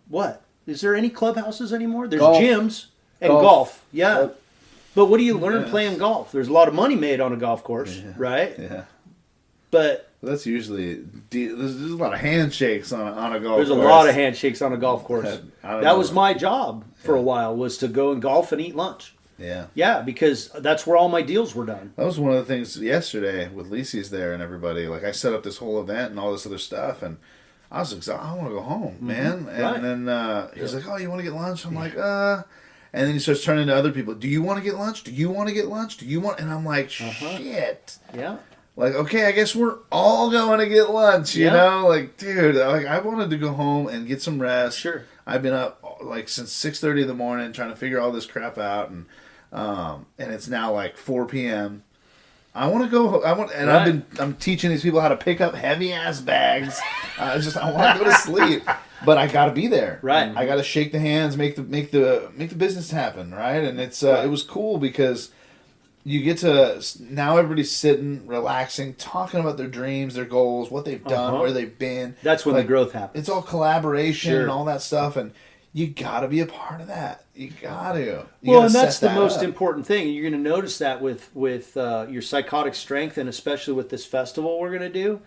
what? Is there any clubhouses anymore? There's golf. Gyms and golf. Yeah. But what do you learn playing golf? There's a lot of money made on a golf course, right? Yeah. But that's usually there's a lot of handshakes on a golf course. There's a lot of handshakes on a golf course. That was my job for a while, was to go and golf and eat lunch. Yeah. Yeah, because that's where all my deals were done. That was one of the things yesterday with Lisi's there and everybody. Like, I set up this whole event and all this other stuff, and I was exhausted. I want to go home, man. And then he's like, "Oh, you want to get lunch?" I'm like, And then he starts turning to other people. "Do you want to get lunch? Do you want to get lunch? Do you want?" And I'm like, "Shit." Yeah. Like, okay, I guess we're all going to get lunch, you know? Like, dude, I wanted to go home and get some rest. Sure. I've been up, like, since 6:30 in the morning trying to figure all this crap out, and it's now, like, 4 p.m. I want to go, I'm teaching these people how to pick up heavy-ass bags. I want to go to sleep. But I got to be there. Right. I got to shake the hands, make the business happen, right? And it was cool because you get to, now everybody's sitting, relaxing, talking about their dreams, their goals, what they've done, where they've been. That's when the growth happens. It's all collaboration and all that stuff, and you got to be a part of that. You got to. Well, and that's the most important thing. You're going to notice that with your psychotic strength, and especially with this festival we're going to do.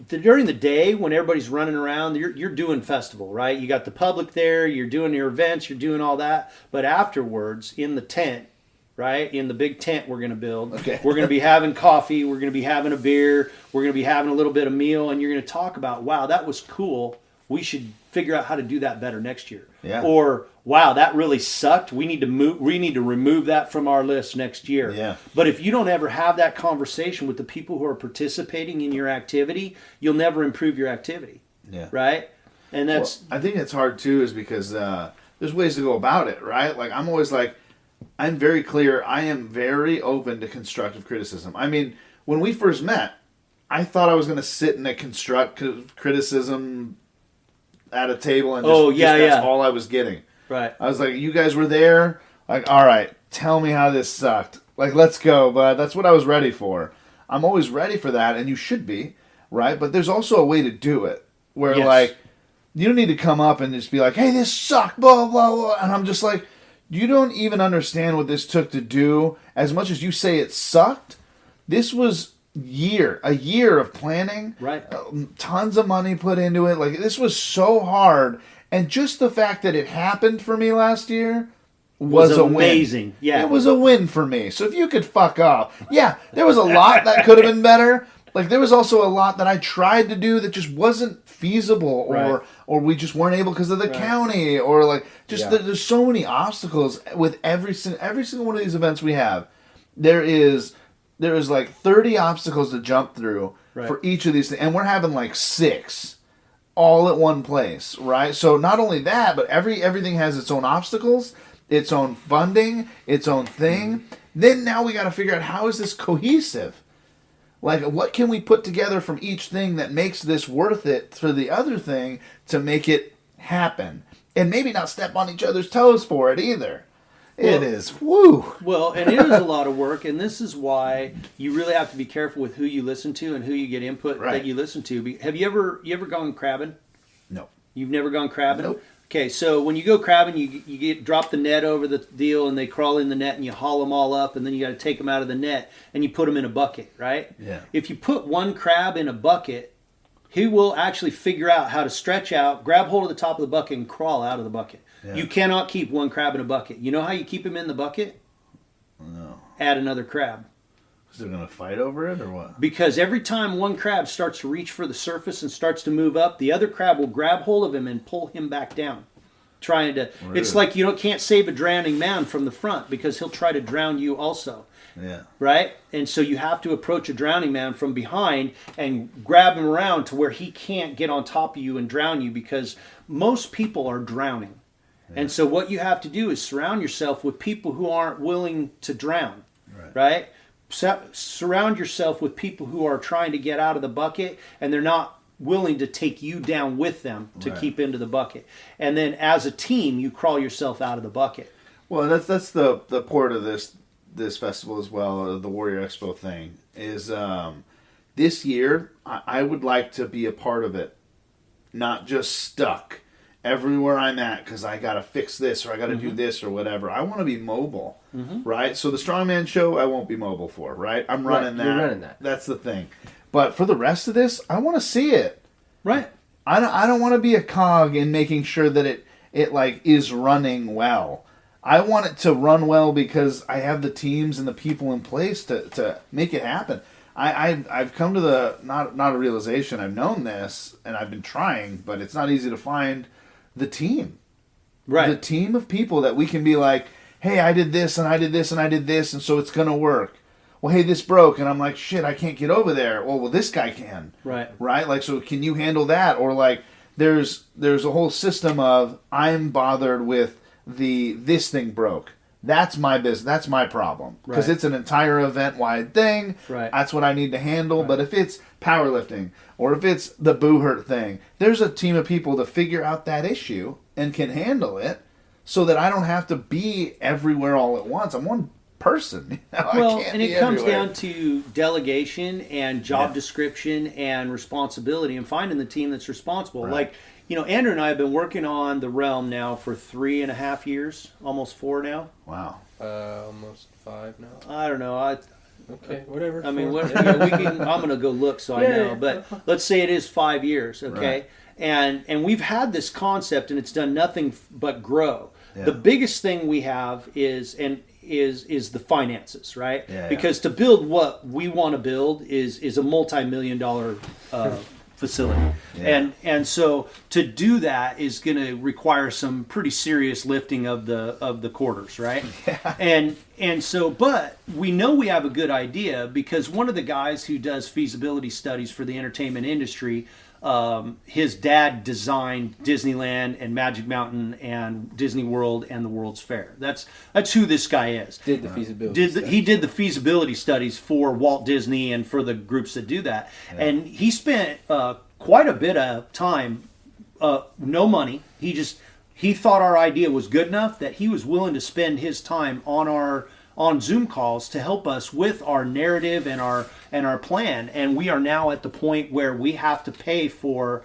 During the day, when everybody's running around, you're doing festival, right? You got the public there, you're doing your events, you're doing all that. But afterwards, in the tent, right, in the big tent we're going to build, we're going to be having coffee, we're going to be having a beer, we're going to be having a little bit of meal, and you're going to talk about, wow, that was cool. We should figure out how to do that better next year. Yeah. Or, wow, that really sucked. We need to remove that from our list next year. Yeah. But if you don't ever have that conversation with the people who are participating in your activity, you'll never improve your activity. Yeah. Right? And that's... Well, I think it's hard, too, is because there's ways to go about it, right? Like, I'm always like, I'm very clear. I am very open to constructive criticism. I mean, when we first met, I thought I was going to sit in a constructive criticism at a table and that's all I was getting. Right. I was like, you guys were there. Like, all right, tell me how this sucked. Like, let's go. But that's what I was ready for. I'm always ready for that, and you should be, right? But there's also a way to do it where, like, you don't need to come up and just be like, hey, this sucked, blah, blah, blah. And I'm just like, you don't even understand what this took to do. As much as you say it sucked, this was a year of planning, right? Tons of money put into it. Like, this was so hard, and just the fact that it happened for me last year was amazing. Win. Yeah, it was a win for me. So if you could fuck off, there was a lot that could have been better. Like, there was also a lot that I tried to do that just wasn't feasible, or we just weren't able because of the county, or like there's so many obstacles with every single one of these events we have. There is like 30 obstacles to jump through for each of these things. And we're having like 6 all at one place, right? So not only that, but everything has its own obstacles, its own funding, its own thing. Then now we got to figure out, how is this cohesive? Like, what can we put together from each thing that makes this worth it for the other thing to make it happen? And maybe not step on each other's toes for it either. It is. Woo. Well, and it is a lot of work, and this is why you really have to be careful with who you listen to and who you get input that you listen to. Have you ever gone crabbing? No. You've never gone crabbing? Nope. Okay, so when you go crabbing, you drop the net over the deal, and they crawl in the net, and you haul them all up, and then you got to take them out of the net, and you put them in a bucket, right? Yeah. If you put one crab in a bucket, he will actually figure out how to stretch out, grab hold of the top of the bucket, and crawl out of the bucket. Yeah. You cannot keep one crab in a bucket. You know how you keep him in the bucket? No. Add another crab. Is they're gonna fight over it or what? Because every time one crab starts to reach for the surface and starts to move up, the other crab will grab hold of him and pull him back down. Trying to, really? It's like can't save a drowning man from the front because he'll try to drown you also. Yeah. Right? And so you have to approach a drowning man from behind and grab him around to where he can't get on top of you and drown you, because most people are drowning. Yeah. And so what you have to do is surround yourself with people who aren't willing to drown. Right? Surround yourself with people who are trying to get out of the bucket and they're not willing to take you down with them to keep into the bucket. And then as a team, you crawl yourself out of the bucket. Well, that's the part of this festival as well, the Warrior Expo thing, is this year I would like to be a part of it, not just stuck everywhere I'm at because I got to fix this or I got to do this or whatever. I want to be mobile, right? So the Strongman show I won't be mobile for, right? I'm running that. You're running that. That's the thing. But for the rest of this, I want to see it. Right. I don't want to be a cog in making sure that it like is running well. I want it to run well because I have the teams and the people in place to make it happen. I've come to the not a realization. I've known this and I've been trying, but it's not easy to find the team. Right. The team of people that we can be like, hey, I did this and I did this and I did this, and so it's gonna work. Well, hey, this broke, and I'm like, shit, I can't get over there. Well, this guy can. Right. Right? Like, so can you handle that? Or like, there's a whole system of I'm bothered with this thing broke. That's my business. That's my problem. Because it's an entire event-wide thing. Right. That's what I need to handle. Right. But if it's powerlifting or if it's the boo hurt thing, there's a team of people to figure out that issue and can handle it so that I don't have to be everywhere all at once. I'm one person. Well, and it comes down to delegation and job description and responsibility and finding the team that's responsible. Right. Like, Andrew and I have been working on the Realm now for 3.5 years, almost 4 now. Wow. Almost 5 now. I don't know. Okay, whatever. I mean, we can. I'm going to go look so I know. But let's say it is 5 years, okay? Right. And we've had this concept, and it's done nothing but grow. Yeah. The biggest thing we have is the finances, right? Yeah, because to build what we want to build is a multi-million-dollar facility. Yeah. And so to do that is going to require some pretty serious lifting of the quarters, right? Yeah. And so, but we know we have a good idea because one of the guys who does feasibility studies for the entertainment industry, his dad designed Disneyland and Magic Mountain and Disney World and the World's Fair. That's who this guy is. Did the feasibility He did the feasibility studies for Walt Disney and for the groups that do that. Yeah. And he spent quite a bit of time, no money. He thought our idea was good enough that he was willing to spend his time on Zoom calls to help us with our narrative and our plan. And we are now at the point where we have to pay for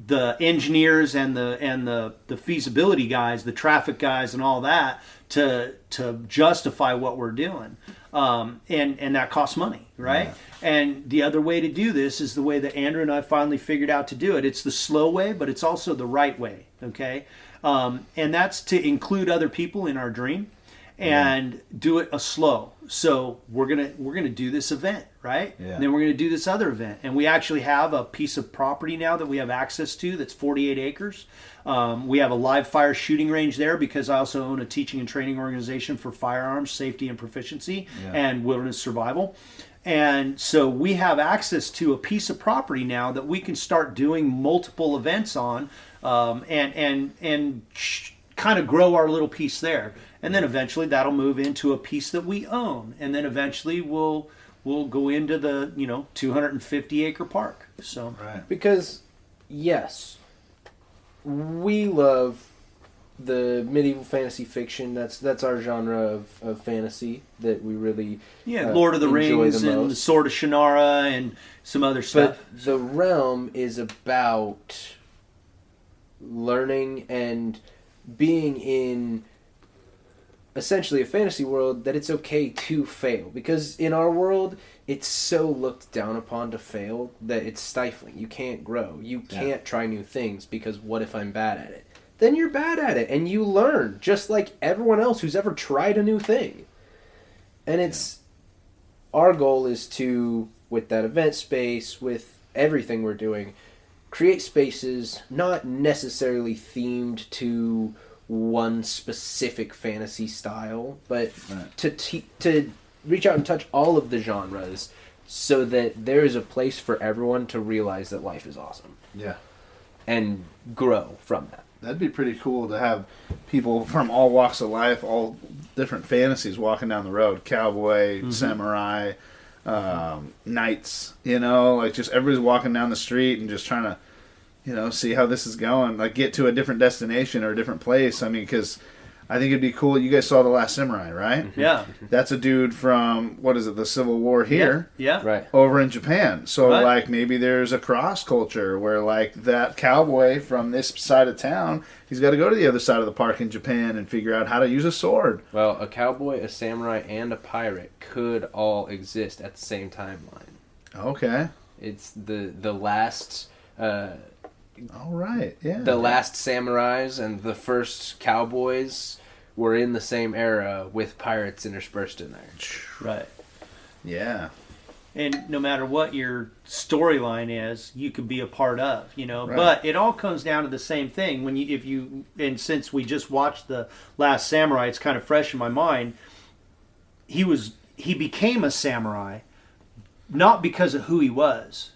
the engineers and the feasibility guys, the traffic guys and all that to justify what we're doing. And that costs money, right? Yeah. And the other way to do this is the way that Andrew and I finally figured out to do it. It's the slow way, but it's also the right way, okay? And that's to include other people in our dream and do it slow. So we're gonna do this event, right? Yeah. And then we're gonna do this other event, and we actually have a piece of property now that we have access to that's 48 acres. We have a live fire shooting range there because I also own a teaching and training organization for firearms safety and proficiency and wilderness survival. And so we have access to a piece of property now that we can start doing multiple events on, and kind of grow our little piece there. And then eventually that'll move into a piece that we own. And then eventually we'll go into the 250 acre park. So because yes, we love the medieval fantasy fiction. That's our genre of fantasy that we really Lord of the Rings and the Sword of Shannara and some other stuff. But the Realm is about learning and being in essentially a fantasy world that it's okay to fail, because in our world it's so looked down upon to fail that it's stifling. You can't grow, you can't try new things, because what if I'm bad at it? Then you're bad at it and you learn just like everyone else who's ever tried a new thing. And it's our goal is to, with that event space, with everything we're doing, create spaces not necessarily themed to one specific fantasy style, but to reach out and touch all of the genres so that there is a place for everyone to realize that life is awesome. Yeah. And grow from that. That'd be pretty cool to have people from all walks of life, all different fantasies walking down the road. Cowboy, samurai, knights, like just everybody's walking down the street and just trying to, see how this is going. Like get to a different destination or a different place. I mean, because I think it'd be cool. You guys saw The Last Samurai, right? Yeah. That's a dude from, the Civil War here. Yeah. Right. Over in Japan. So, Right. maybe there's a cross culture where, that cowboy from this side of town, he's got to go to the other side of the park in Japan and figure out how to use a sword. Well, a cowboy, a samurai, and a pirate could all exist at the same timeline. Okay. It's the last... All right. Yeah. The last samurais and the first cowboys were in the same era with pirates interspersed in there. Right. Yeah. And no matter what your storyline is, you could be a part of, Right. But it all comes down to the same thing. And since we just watched The Last Samurai, it's kind of fresh in my mind. He became a samurai, not because of who he was,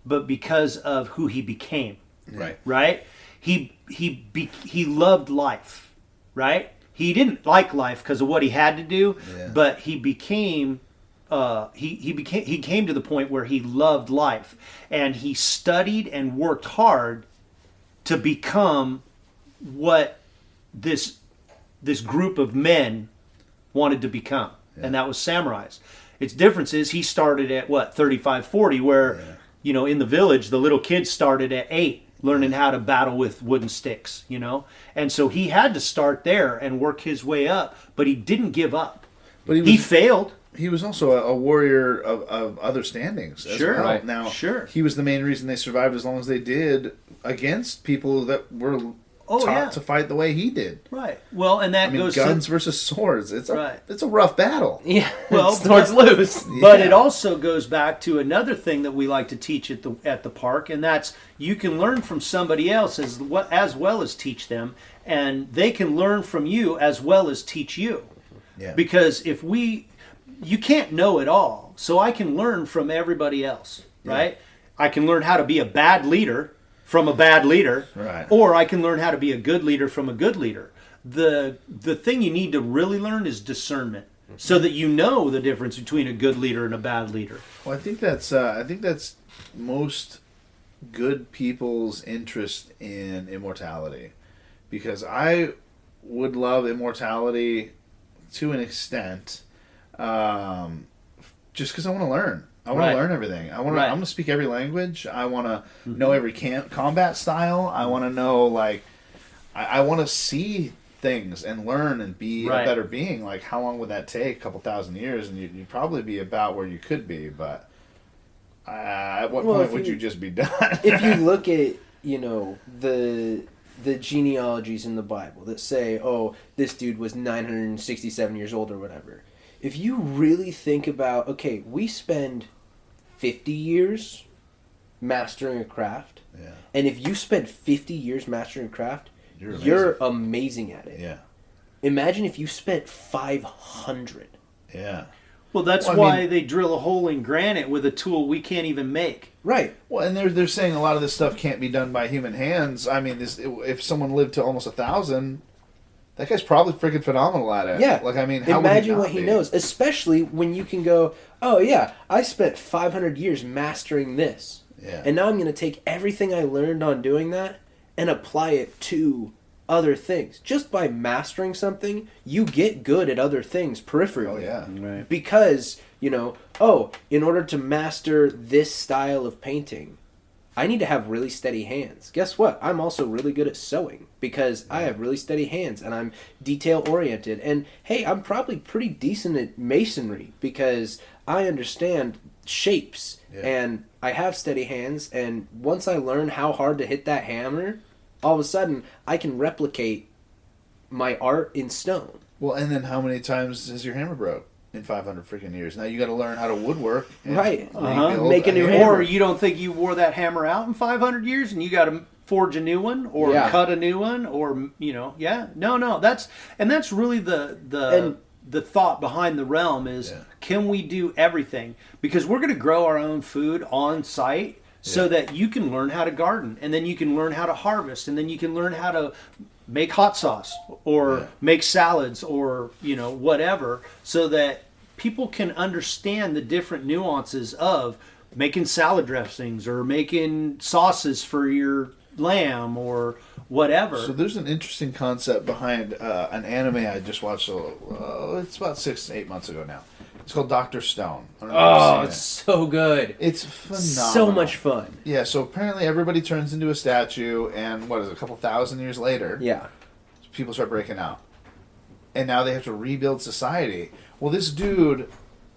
but because of who he became. Right. Right? He loved life, right? He didn't like life because of what he had to do, but he became he came to the point where he loved life, and he studied and worked hard to become what this group of men wanted to become, and that was samurais. Its difference is he started at 35, 40, where in the village the little kids started at 8. Learning how to battle with wooden sticks, And so he had to start there and work his way up, but he didn't give up. But he failed. He was also a warrior of other standings as well. Right. Now, Sure. He was the main reason they survived as long as they did against people that were taught to fight the way he did. Right. Well, and that goes guns versus swords. It's Right. it's a rough battle. Yeah. Well, swords loose. But it also goes back to another thing that we like to teach at the park, and that's you can learn from somebody else as well as teach them, and they can learn from you as well as teach you. Yeah. Because you can't know it all, so I can learn from everybody else, right? I can learn how to be a bad leader from a bad leader, right? Or I can learn how to be a good leader from a good leader. The thing you need to really learn is discernment, so that you know the difference between a good leader and a bad leader. Well, I think that's most good people's interest in immortality, because I would love immortality to an extent, just because I want to learn. I want to learn everything. I want to. I'm going to speak every language. I want to know every combat style. I want to know I want to see things and learn and be a better being. Like, how long would that take? A couple thousand years, and you'd probably be about where you could be. But at what point would you just be done? If you look at the genealogies in the Bible that say, oh, this dude was 967 years old or whatever. If you really think about, okay, we spend 50 years mastering a craft. Yeah. And if you spend 50 years mastering a craft, you're amazing at it. Yeah. Imagine if you spent 500. Yeah. Well, that's why they drill a hole in granite with a tool we can't even make. Right. Well, and they're saying a lot of this stuff can't be done by human hands. I mean, if someone lived to almost 1,000, that guy's probably freaking phenomenal at it. Yeah. Like, I mean, how imagine would what he knows, especially when you can go, oh yeah, I spent 500 years mastering this. Yeah. And now I'm going to take everything I learned on doing that and apply it to other things. Just by mastering something, you get good at other things peripherally. Oh, yeah. Right. Because, in order to master this style of painting, I need to have really steady hands. Guess what? I'm also really good at sewing because I have really steady hands and I'm detail oriented. And hey, I'm probably pretty decent at masonry because I understand shapes and I have steady hands. And once I learn how hard to hit that hammer, all of a sudden I can replicate my art in stone. Well, and then how many times has your hammer broke? in 500 freaking years. Now you got to learn how to woodwork. And Right. rebuild Make a new hammer. Or you don't think you wore that hammer out in 500 years and you got to forge a new one or cut a new one or, No, that's really the thought behind the realm is can we do everything? Because we're going to grow our own food on site so that you can learn how to garden and then you can learn how to harvest and then you can learn how to make hot sauce or make salads or, whatever, so that people can understand the different nuances of making salad dressings or making sauces for your lamb or whatever. So there's an interesting concept behind an anime I just watched. It's about 6 to 8 months ago now. It's called Dr. Stone. I don't know if you've seen It's so good. It's phenomenal. So much fun. Yeah, so apparently everybody turns into a statue, and what is it, a couple thousand years later, people start breaking out. And now they have to rebuild society. Well, this dude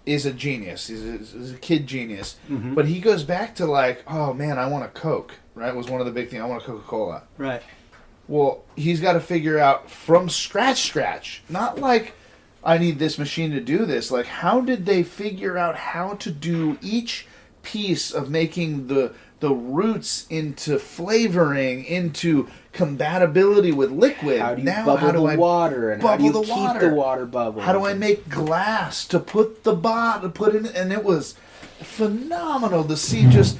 is a genius. He's a kid genius. Mm-hmm. But he goes back to like, oh man, I want a Coke, right? Was one of the big things. I want a Coca-Cola. Right. Well, he's got to figure out from scratch. Not like, I need this machine to do this. Like, how did they figure out how to do each piece of making the roots into flavoring, into compatibility with liquid? How do you now, bubble how do the I water and how do you bubble the keep water? the water bubbling? How do I make glass to put put in? And it was phenomenal to see just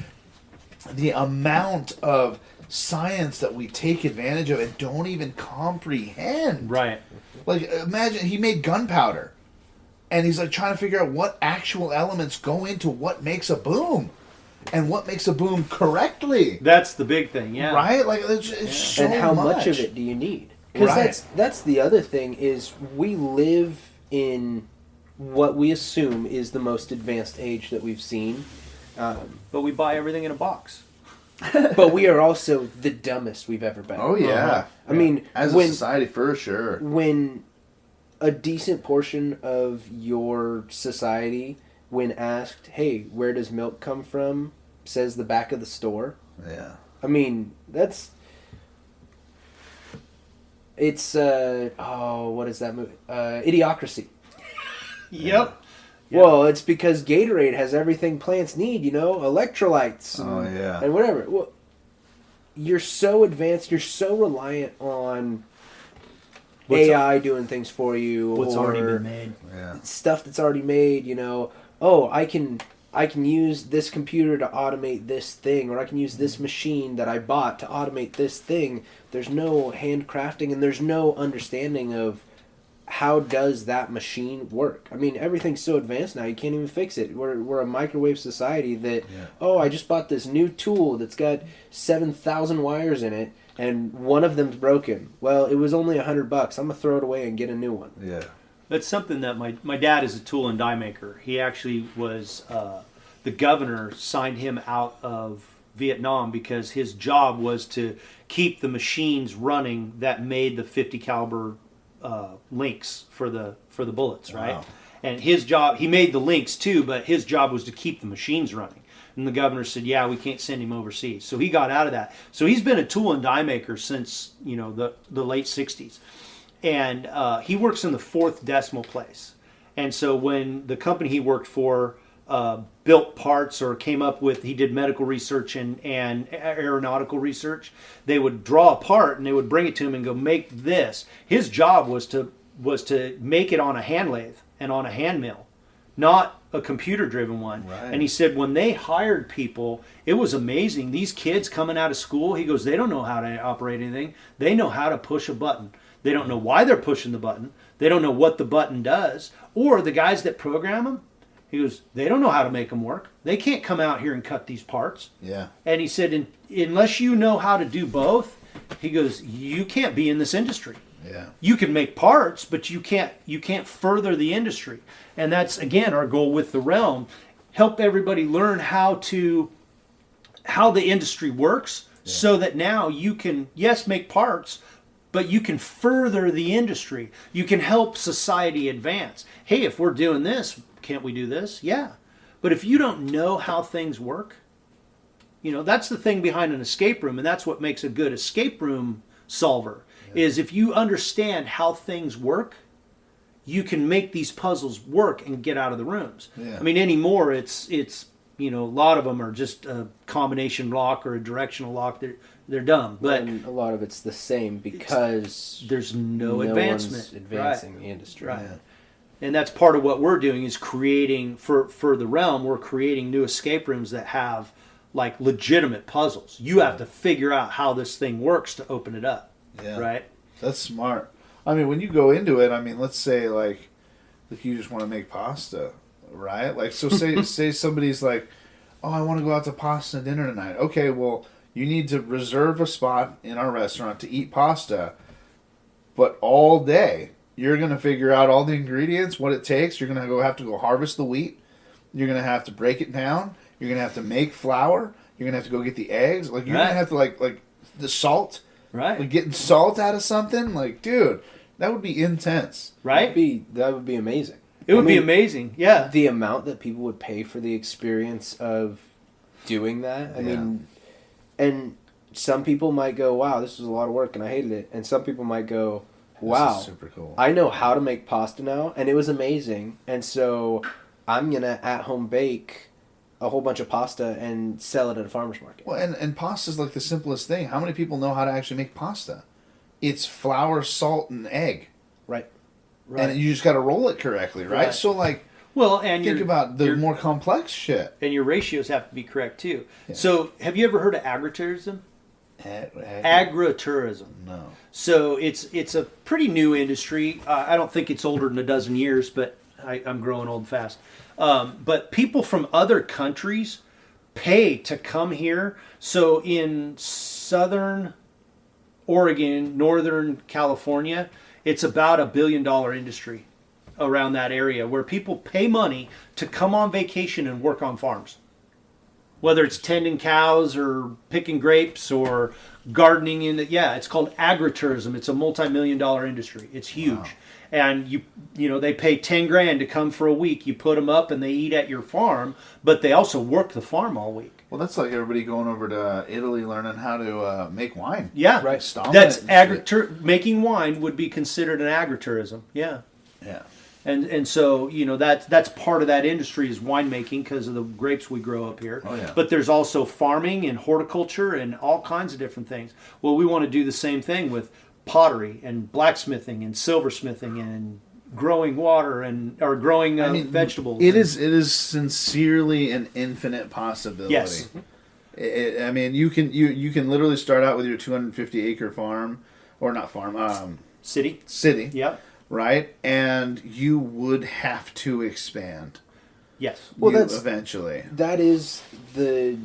the amount of science that we take advantage of and don't even comprehend. Right. Like, imagine he made gunpowder, and he's like trying to figure out what actual elements go into what makes a boom, and what makes a boom correctly. That's the big thing, yeah. Right? Like, it's so and how much much of it do you need? Because that's the other thing is we live in what we assume is the most advanced age that we've seen. But we buy everything in a box. But we are also the dumbest we've ever been. Oh, yeah. I mean, as a society, for sure. When a decent portion of your society, when asked, hey, where does milk come from, says the back of the store. Yeah. I mean, it's, what is that movie? Idiocracy. Yep. Well, it's because Gatorade has everything plants need, electrolytes and whatever. Well, you're so advanced, you're so reliant on AI doing things for you. What's or already been made. Yeah. Stuff that's already made, Oh, I can use this computer to automate this thing, or I can use this machine that I bought to automate this thing. There's no handcrafting and there's no understanding of how does that machine work? I mean, everything's so advanced now, you can't even fix it. We're a microwave society that, I just bought this new tool that's got 7,000 wires in it, and one of them's broken. Well, it was only $100. I'm going to throw it away and get a new one. Yeah. That's something that my dad is a tool and die maker. He actually was, the governor signed him out of Vietnam because his job was to keep the machines running that made the 50 caliber links for the bullets, right? Wow. And his job, he made the links too, but his job was to keep the machines running. And the governor said, yeah, we can't send him overseas. So he got out of that. So he's been a tool and die maker since, the late 60s. And he works in the 4th decimal place. And so when the company he worked for built parts or came up with, he did medical research and aeronautical research, they would draw a part and they would bring it to him and go, make this. His job was to make it on a hand lathe and on a hand mill, not a computer-driven one. Right. And he said when they hired people, it was amazing. These kids coming out of school, he goes, they don't know how to operate anything. They know how to push a button. They don't know why they're pushing the button. They don't know what the button does. Or the guys that program them, he goes, they don't know how to make them work. They can't come out here and cut these parts. Yeah. And he said, unless you know how to do both, he goes, you can't be in this industry. Yeah. You can make parts, but you can't further the industry. And that's, again, our goal with the realm. Help everybody learn how the industry works so that now you can, yes, make parts, but you can further the industry. You can help society advance. Hey, if we're doing this, can't we do this? Yeah. But if you don't know how things work, that's the thing behind an escape room, and that's what makes a good escape room solver, is if you understand how things work, you can make these puzzles work and get out of the rooms. Yeah. I mean, anymore it's a lot of them are just a combination lock or a directional lock. They're dumb, but and a lot of it's the same because there's no one's advancement. advancing the industry. Right. Yeah. And that's part of what we're doing is creating for the realm. We're creating new escape rooms that have like legitimate puzzles. You have to figure out how this thing works to open it up. Yeah. Right. That's smart. I mean, when you go into it, I mean, let's say like you just want to make pasta, right? Like, so say somebody's like, oh, I want to go out to pasta dinner tonight. Okay, well, you need to reserve a spot in our restaurant to eat pasta, but all day you're going to figure out all the ingredients, what it takes. You're going to have to go harvest the wheat. You're going to have to break it down. You're going to have to make flour. You're going to have to go get the eggs. Like, you're going to have to like the salt. Right. Like getting salt out of something. Like, dude, that would be intense. Right. That would be amazing. It would be amazing. Yeah. The amount that people would pay for the experience of doing that. I mean, and some people might go, wow, this was a lot of work and I hated it. And some people might go, wow, this is super cool. I know how to make pasta now and it was amazing. And so I'm going to at home bake a whole bunch of pasta and sell it at a farmer's market. Well, and pasta's like the simplest thing. How many people know how to actually make pasta? It's flour, salt, and egg. Right. And you just got to roll it correctly, right? So, like, well, and think about the more complex shit. And your ratios have to be correct, too. Yeah. So, have you ever heard of agritourism? Agritourism. No. So, it's a pretty new industry. I don't think it's older than a dozen years, but I'm growing old fast. But people from other countries pay to come here. So, in southern Oregon, northern California, it's about $1 billion industry around that area where people pay money to come on vacation and work on farms. Whether it's tending cows or picking grapes or gardening it's called agritourism. It's a multi-million-dollar industry. It's huge. Wow. And they pay $10,000 to come for a week. You put them up and they eat at your farm, but they also work the farm all week. Well, that's like everybody going over to Italy learning how to make wine. Yeah, right. That's making wine would be considered an agritourism. Yeah, yeah. And so that's part of that industry is winemaking because of the grapes we grow up here. Oh, yeah. But there's also farming and horticulture and all kinds of different things. Well, we want to do the same thing with pottery and blacksmithing and silversmithing and growing water or growing vegetables. It is sincerely an infinite possibility. Yes. I mean, you can literally start out with your 250-acre farm, or not farm, city. Yep. Right, and you would have to expand. Yes. Well, eventually. That is the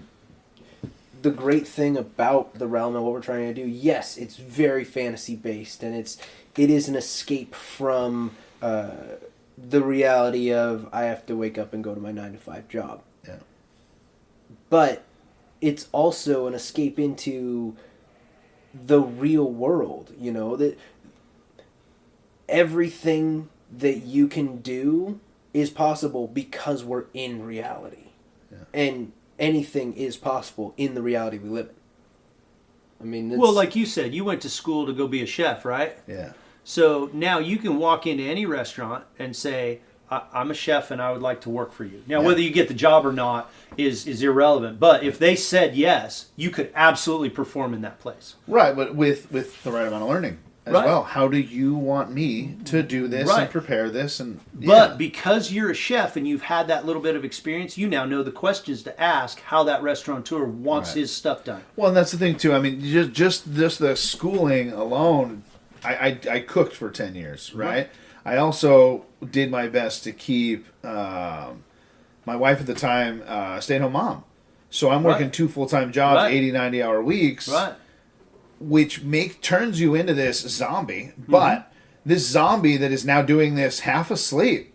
great thing about the realm and what we're trying to do. Yes, it's very fantasy based, and it is an escape from the reality of I have to wake up and go to my 9-to-5 job. Yeah. But it's also an escape into the real world, that everything that you can do is possible because we're in reality. Yeah. And anything is possible in the reality we live in. I mean, well, like you said, you went to school to go be a chef, right? Yeah. So now you can walk into any restaurant and say, I'm a chef and I would like to work for you. Now, whether you get the job or not is irrelevant. But if they said yes, you could absolutely perform in that place. Right, but with the right amount of learning as well. How do you want me to do this and prepare this? But because you're a chef and you've had that little bit of experience, you now know the questions to ask how that restaurateur wants his stuff done. Well, and that's the thing, too. I mean, just the schooling alone, I cooked for 10 years, right? I also did my best to keep my wife at the time stay-at-home mom. So I'm working 2 full-time jobs, 80, 90-hour weeks, which turns you into this zombie. But this zombie that is now doing this half asleep.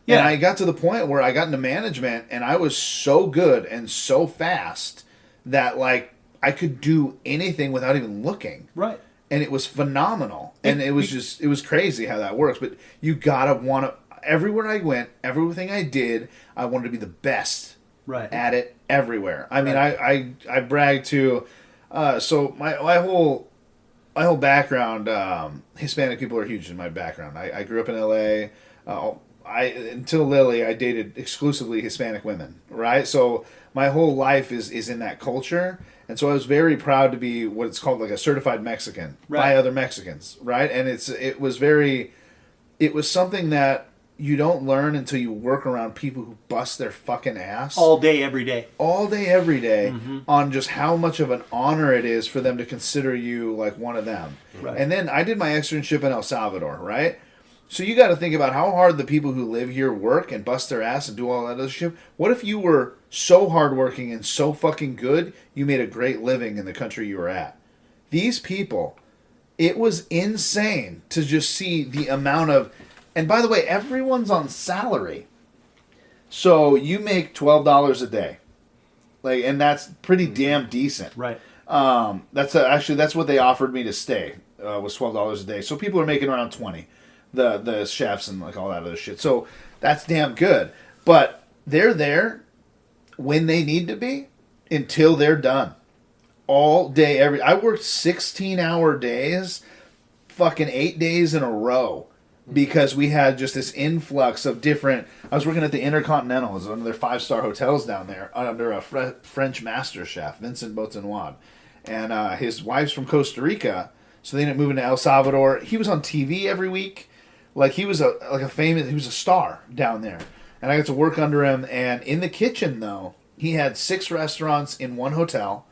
Yeah. And I got to the point where I got into management, and I was so good and so fast that, like, I could do anything without even looking. Right. And it was phenomenal. And it was crazy how that works. But you gotta want to, everywhere I went, everything I did, I wanted to be the best at it everywhere. I mean, I brag to, so my whole my whole background, Hispanic people are huge in my background. I grew up in LA. Until Lily, I dated exclusively Hispanic women, right? So my whole life is in that culture. And so I was very proud to be what it's called like a certified Mexican by other Mexicans, right? And it was something that you don't learn until you work around people who bust their fucking ass all day, every day. All day, every day, on just how much of an honor it is for them to consider you like one of them. Right. And then I did my externship in El Salvador, right? So you got to think about how hard the people who live here work and bust their ass and do all that other shit. What if you were so hardworking and so fucking good, you made a great living in the country you were at? These people, it was insane to just see the amount of... And by the way, everyone's on salary. So you make $12 a day. And that's pretty damn decent. Right. That's what they offered me to stay, was $12 a day. So people are making around 20. The chefs and like all that other shit. So that's damn good. But they're there when they need to be until they're done. All day, I worked 16-hour days, fucking 8 days in a row. Because we had just this influx of different... I was working at the Intercontinental. It was one of their 5-star hotels down there under a French master chef, Vincent Botenois. And his wife's from Costa Rica, so they ended up moving to El Salvador. He was on TV every week. Like, he was he was a star down there. And I got to work under him. And in the kitchen, though, he had 6 restaurants in one hotel.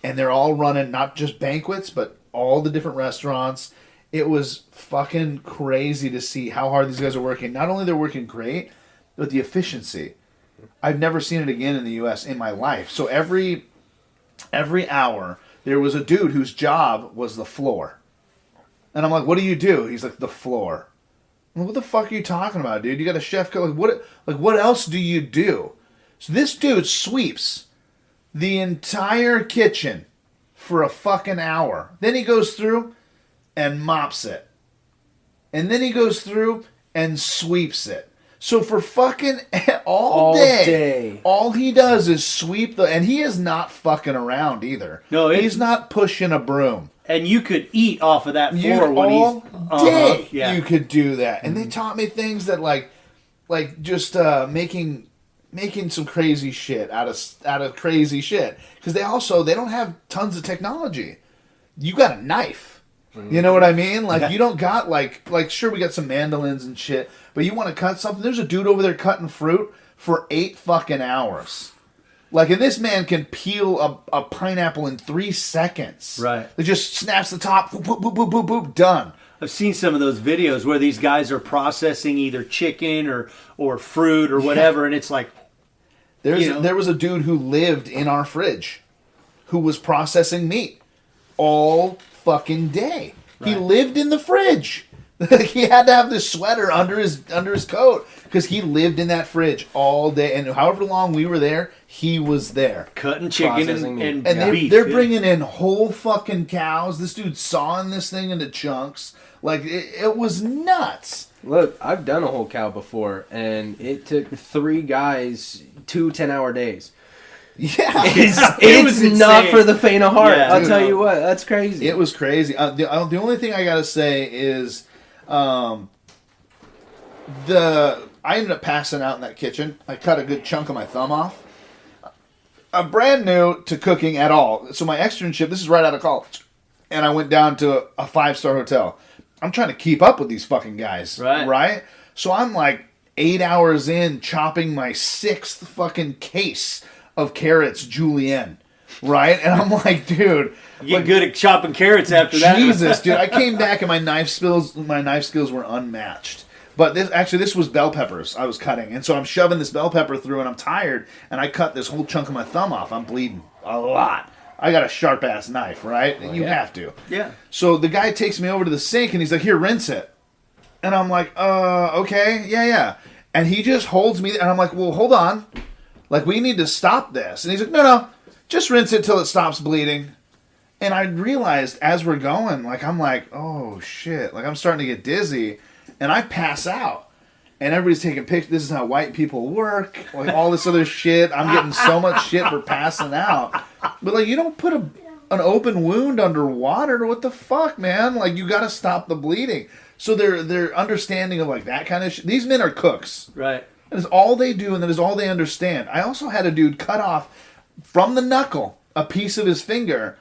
And they're all running not just banquets, but all the different restaurants. It was fucking crazy to see how hard these guys are working. Not only they're working great, but the efficiency. I've never seen it again in the U.S. in my life. So every hour, there was a dude whose job was the floor. And I'm like, what do you do? He's like, the floor. I'm like, what the fuck are you talking about, dude? You got a chef. What else do you do? So this dude sweeps the entire kitchen for a fucking hour. Then he goes through and mops it. And then he goes through and sweeps it. So for fucking all day, all he does is sweep and he is not fucking around either. No, he's not pushing a broom. And you could eat off of that floor day. You could do that. And they taught me things that like just making some crazy shit out of crazy shit. Because they don't have tons of technology. You got a knife. You know what I mean? Like, you don't got, like sure, we got some mandolins and shit, but you want to cut something? There's a dude over there cutting fruit for 8 fucking hours. Like, and this man can peel a pineapple in 3 seconds. Right. It just snaps the top, boop, boop, boop, boop, boop, boop, done. I've seen some of those videos where these guys are processing either chicken or fruit or whatever, and it's like... There was a dude who lived in our fridge who was processing meat all fucking day. Right. He lived in the fridge. He had to have this sweater under his coat because he lived in that fridge all day. And however long we were there, he was there. Cutting chicken and beef. They're bringing in whole fucking cows. This dude's sawing this thing into chunks. Like, it was nuts. Look, I've done a whole cow before, and it took 3 guys 2 10-hour days. Yeah, it's not for the faint of heart. Yeah, I'll tell you what, that's crazy. It was crazy. The only thing I gotta say is, I ended up passing out in that kitchen. I cut a good chunk of my thumb off. I'm brand new to cooking at all, so my externship. This is right out of college, and I went down to a 5-star hotel. I'm trying to keep up with these fucking guys, right? So I'm like 8 hours in, chopping my 6th fucking case of carrots julienne, right? And I'm like, dude, you get good at chopping carrots after that. Jesus, dude, I came back and my knife skills were unmatched. But this was bell peppers I was cutting, and so I'm shoving this bell pepper through, and I'm tired, and I cut this whole chunk of my thumb off. I'm bleeding a lot. I got a sharp ass knife, right? You have to. Yeah. So the guy takes me over to the sink, and he's like, "Here, rinse it." And I'm like, okay, yeah. And he just holds me, and I'm like, well, hold on. Like, we need to stop this. And he's like, no, just rinse it till it stops bleeding. And I realized as we're going, like, I'm like, oh, shit. Like, I'm starting to get dizzy. And I pass out. And everybody's taking pictures. This is how white people work. Like, all this other shit. I'm getting so much shit for passing out. But, like, you don't put an open wound underwater. What the fuck, man? Like, you got to stop the bleeding. So their understanding of like that kind of shit. These men are cooks. Right. That is all they do, and that is all they understand. I also had a dude cut off from the knuckle a piece of his finger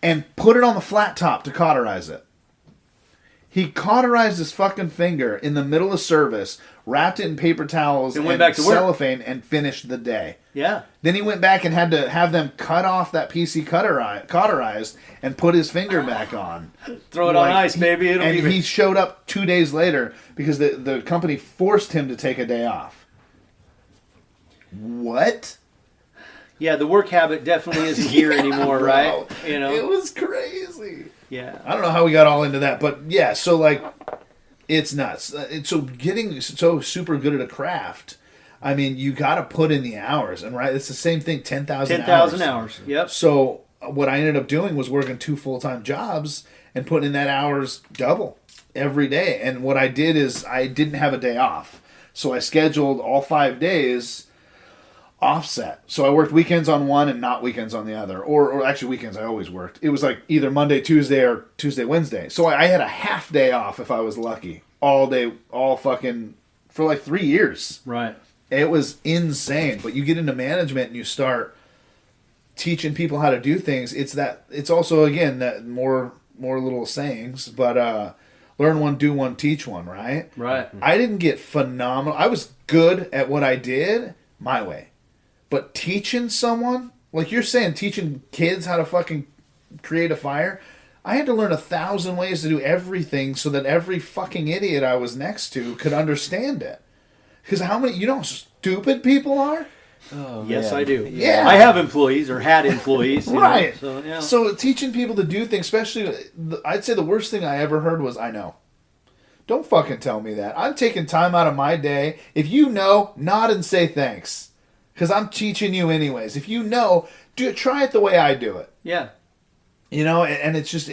and put it on the flat top to cauterize it. He cauterized his fucking finger in the middle of service, wrapped it in paper towels and went back to cellophane, and finished the day. Yeah. Then he went back and had to have them cut off that piece he cauterized and put his finger back on. Throw it on ice, baby. He showed up 2 days later because the company forced him to take a day off. What? Yeah, the work habit definitely isn't here anymore, bro. right? You know, it was crazy. Yeah. I don't know how we got all into that, but yeah, so like, it's nuts. So getting so super good at a craft, I mean, you got to put in the hours, and right, it's the same thing. 10,000 10,000 hours. Yep. So what I ended up doing was working 2 full-time jobs and putting in that hours double every day. And what I did is I didn't have a day off, so I scheduled all 5 days offset. So I worked weekends on one and not weekends on the other. Or actually weekends I always worked. It was like either Monday, Tuesday, or Tuesday, Wednesday. So I had a half day off if I was lucky. All day, all fucking, for like 3 years. Right. It was insane. But you get into management and you start teaching people how to do things. It's also, again, that more little sayings, but learn one, do one, teach one, right? Right. I didn't get phenomenal. I was good at what I did my way. But teaching someone, like you're saying, teaching kids how to fucking create a fire, I had to learn 1,000 ways to do everything so that every fucking idiot I was next to could understand it. Because how many, you know how stupid people are? Oh, yes, man. I do. Yeah. I have employees or had employees. Right. So, yeah. So teaching people to do things, especially, I'd say the worst thing I ever heard was, I know. Don't fucking tell me that. I'm taking time out of my day. If you know, nod and say thanks. Because I'm teaching you anyways. If you know, try it the way I do it. Yeah. You know, and it's just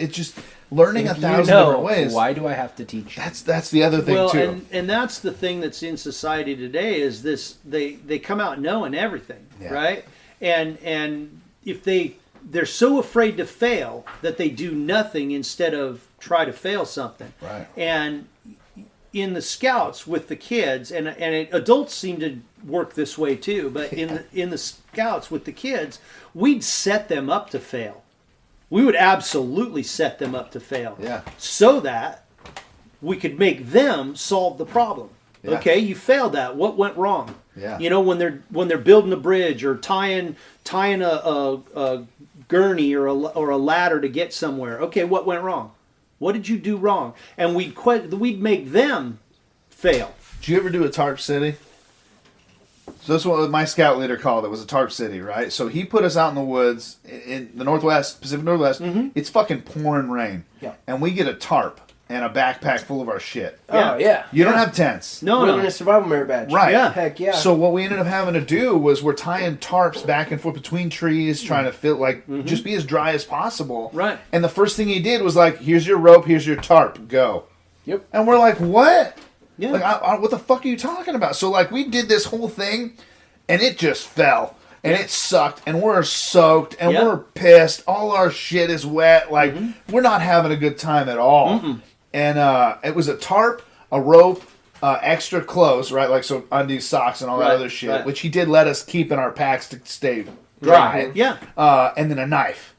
learning If 1,000 you know, different ways. Why do I have to teach you? That's the other thing too. And that's the thing that's in society today is this: they come out knowing everything, Yeah. right? And if they're so afraid to fail that they do nothing instead of try to fail something. Right. And in the scouts with the kids, and adults seem to work this way too, but in the scouts with the kids, we'd set them up to fail. We would absolutely set them up to fail. Yeah. So that we could make them solve the problem. Yeah. Okay, you failed that. What went wrong? Yeah. You know, when they're building a bridge or tying a gurney or a ladder to get somewhere. Okay, what went wrong? What did you do wrong? And we'd make them fail. Did you ever do a tarp city? So that's what my scout leader called it, was a tarp city, right? So he put us out in the woods in the Northwest, Pacific Northwest. Mm-hmm. It's fucking pouring rain. Yeah. And we get a tarp and a backpack full of our shit. Oh, yeah. You don't have tents. No. Wilderness Survival Merit Badge. Right. Yeah. Heck yeah. So what we ended up having to do was we're tying tarps back and forth between trees, trying to feel like just be as dry as possible. Right. And the first thing he did was like, "Here's your rope, here's your tarp, go." Yep. And we're like, "What? Yeah. Like, what the fuck are you talking about?" So like, we did this whole thing, and it just fell, and it sucked, and we're soaked, and Yeah. we're pissed. All our shit is wet. Like, we're not having a good time at all. And it was a tarp, a rope, extra clothes, right? Like, so undies, socks, and all that Right, other shit, right. which he did let us keep in our packs to stay dry. Yeah. And then a knife.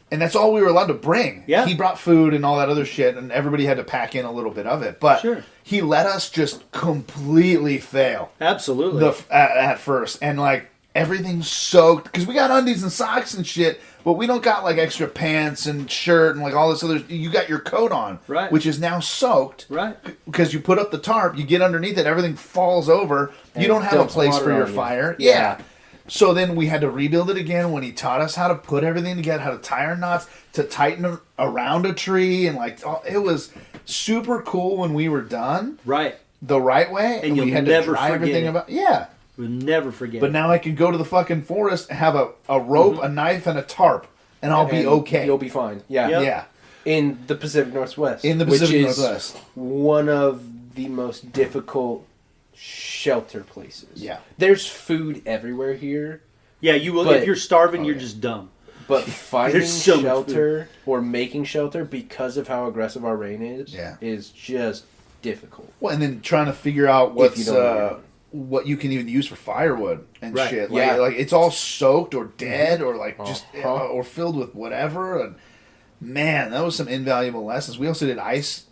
And that's all we were allowed to bring. Yeah. He brought food and all that other shit, and everybody had to pack in a little bit of it. But Sure. he let us just completely fail Absolutely. at first. And, like, everything's soaked. Because we got undies and socks and shit, but we don't got, like, extra pants and shirt and, like, all this other... You got your coat on, Right. which is now soaked. Right. Because you put up the tarp, you get underneath it, everything falls over. And you don't have a dumps place water for your on you. fire. Yeah. Yeah. So then we had to rebuild it again when he taught us how to put everything together, how to tie our knots, to tighten them around a tree, and like it was super cool when we were done Right. the right way, And you'll we had never to dry forget everything it. about. Yeah, We'll never forget. but it. now I can go to the fucking forest, have a rope, a knife, and a tarp, and I'll be And okay. You'll be fine. Yeah. Yep. Yeah, In the Pacific Northwest. in the Pacific which is Northwest. one of the most difficult shelter places. Yeah. There's food everywhere here. Yeah, you will. But- if you're starving, Oh, you're yeah. just dumb. But finding There's so much shelter or making shelter because of how aggressive our rain is just difficult. Well, and then trying to figure out If you don't know what you can even use for firewood and Right. shit. Yeah. Like it's all soaked or dead or like just or filled with whatever. And man, that was some invaluable lessons. We also did ice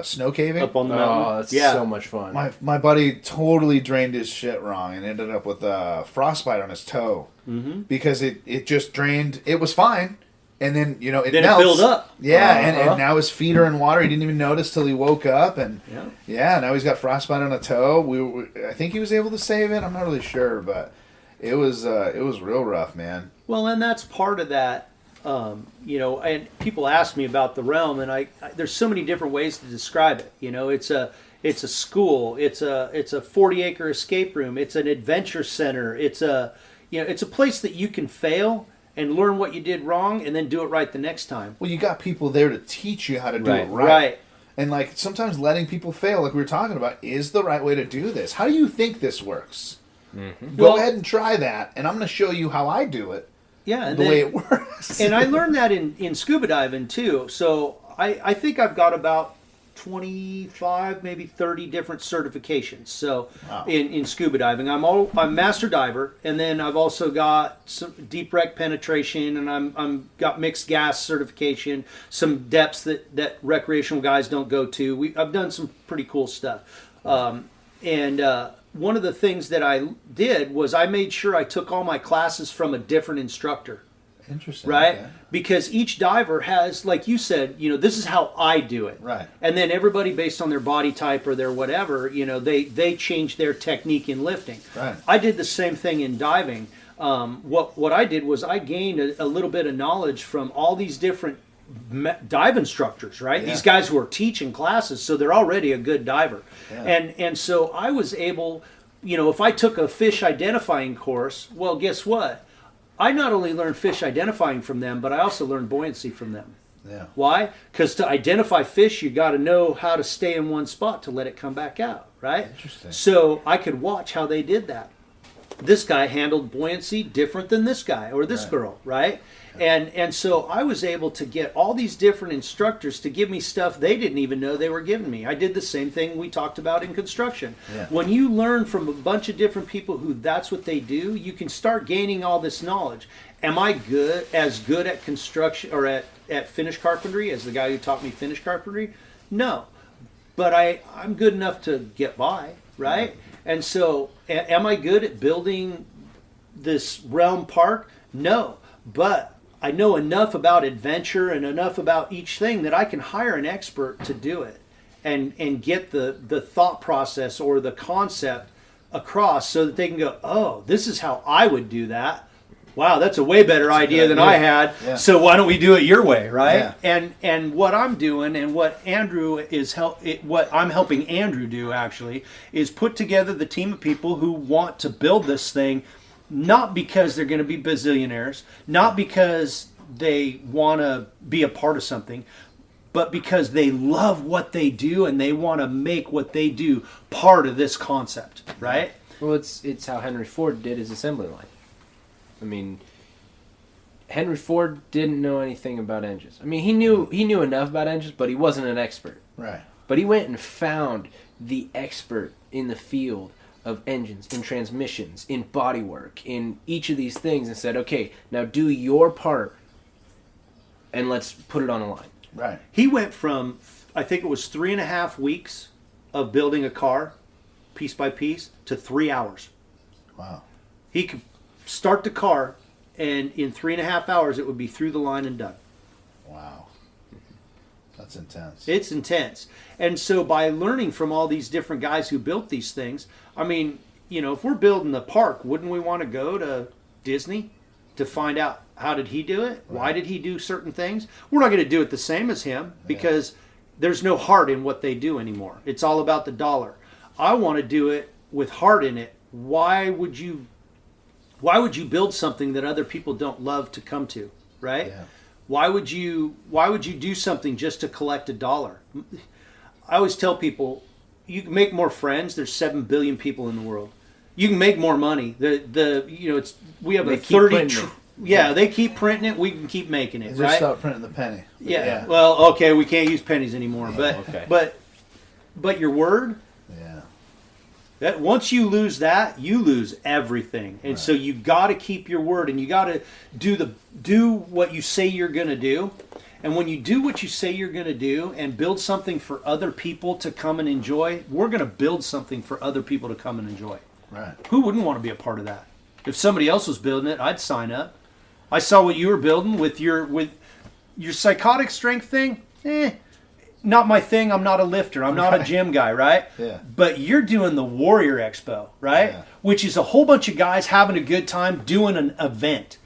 snow caving. Up on the Oh, mountain. that's Yeah. so much fun. My buddy totally drained his shit wrong and ended up with a frostbite on his toe because it just drained. It was fine, and then it Then melts. it filled up. Yeah, and now his feet are in water. He didn't even notice till he woke up, and now he's got frostbite on a toe. I think he was able to save it. I'm not really sure, but it was real rough, man. Well, and that's part of that. And people ask me about the realm, and there's so many different ways to describe it. It's a school, it's a 40-acre escape room, it's an adventure center, it's a place that you can fail and learn what you did wrong, and then do it right the next time. Well, you got people there to teach you how to do it right. Right. And like sometimes letting people fail, like we were talking about, is the right way to do this. How do you think this works? Go ahead and try that, and I'm going to show you how I do it. Yeah, and the way it works. And I learned that in scuba diving too. So I think I've got about 25, maybe 30 different certifications. So in scuba diving, I'm master diver, and then I've also got some deep wreck penetration, and I'm got mixed gas certification, some depths that recreational guys don't go to. I've done some pretty cool stuff, one of the things that I did was I made sure I took all my classes from a different instructor. Interesting. Right? Okay. Because each diver has, like you said, this is how I do it. Right. And then everybody based on their body type or their whatever, they change their technique in lifting. Right. I did the same thing in diving. What I did was I gained a little bit of knowledge from all these different dive instructors, right? Yeah. These guys who are teaching classes, so they're already a good diver. Yeah. And so I was able, if I took a fish identifying course, well, guess what? I not only learned fish identifying from them, but I also learned buoyancy from them. Yeah. Why? Because to identify fish, you got to know how to stay in one spot to let it come back out, right? Interesting. So I could watch how they did that. This guy handled buoyancy different than this guy or this girl, right? And so I was able to get all these different instructors to give me stuff they didn't even know they were giving me. I did the same thing we talked about in construction. Yeah. When you learn from a bunch of different people who that's what they do, you can start gaining all this knowledge. Am I good at construction or at finish carpentry as the guy who taught me finish carpentry? No. But I'm good enough to get by, right? Yeah. And so am I good at building this realm park? No. But I know enough about adventure and enough about each thing that I can hire an expert to do it and get the thought process or the concept across so that they can go, oh, this is how I would do that. Wow, that's a way better idea than I had. Yeah. So why don't we do it your way, right? Yeah. And what I'm doing and what what I'm helping Andrew do actually is put together the team of people who want to build this thing, not because they're going to be bazillionaires, not because they want to be a part of something, but because they love what they do and they want to make what they do part of this concept, right? Well, it's how Henry Ford did his assembly line. I mean, Henry Ford didn't know anything about engines. I mean, he knew enough about engines, but he wasn't an expert. Right. But he went and found the expert in the field of engines, in transmissions, in bodywork, in each of these things, and said, okay, now do your part, and let's put it on the line. Right. He went from, I think it was 3.5 weeks of building a car, piece by piece, to 3 hours. Wow. He could start the car, and in 3.5 hours, it would be through the line and done. Wow. That's intense. It's intense. And so by learning from all these different guys who built these things, I mean, if we're building the park, wouldn't we want to go to Disney to find out how did he do it? Right. Why did he do certain things? We're not going to do it the same as him because there's no heart in what they do anymore. It's all about the dollar. I want to do it with heart in it. Why would you build something that other people don't love to come to, right? Yeah. Why would you do something just to collect $1? I always tell people, you can make more friends. There's 7 billion people in the world. You can make more money. We have a Yeah, they keep printing it. We can keep making it, They just right? stop printing the penny. Yeah. Well, okay, we can't use pennies anymore, but your word. Yeah. That once you lose that, you lose everything, and so you got to keep your word, and you got to do what you say you're going to do, and when you do what you say you're going to do, and build something for other people to come and enjoy, we're going to build something for other people to come and enjoy. Right. Who wouldn't want to be a part of that? If somebody else was building it, I'd sign up. I saw what you were building with your psychotic strength thing. Not my thing. I'm not a lifter. I'm not a gym guy, right? Yeah. But you're doing the Warrior Expo, right? Yeah. Which is a whole bunch of guys having a good time doing an event.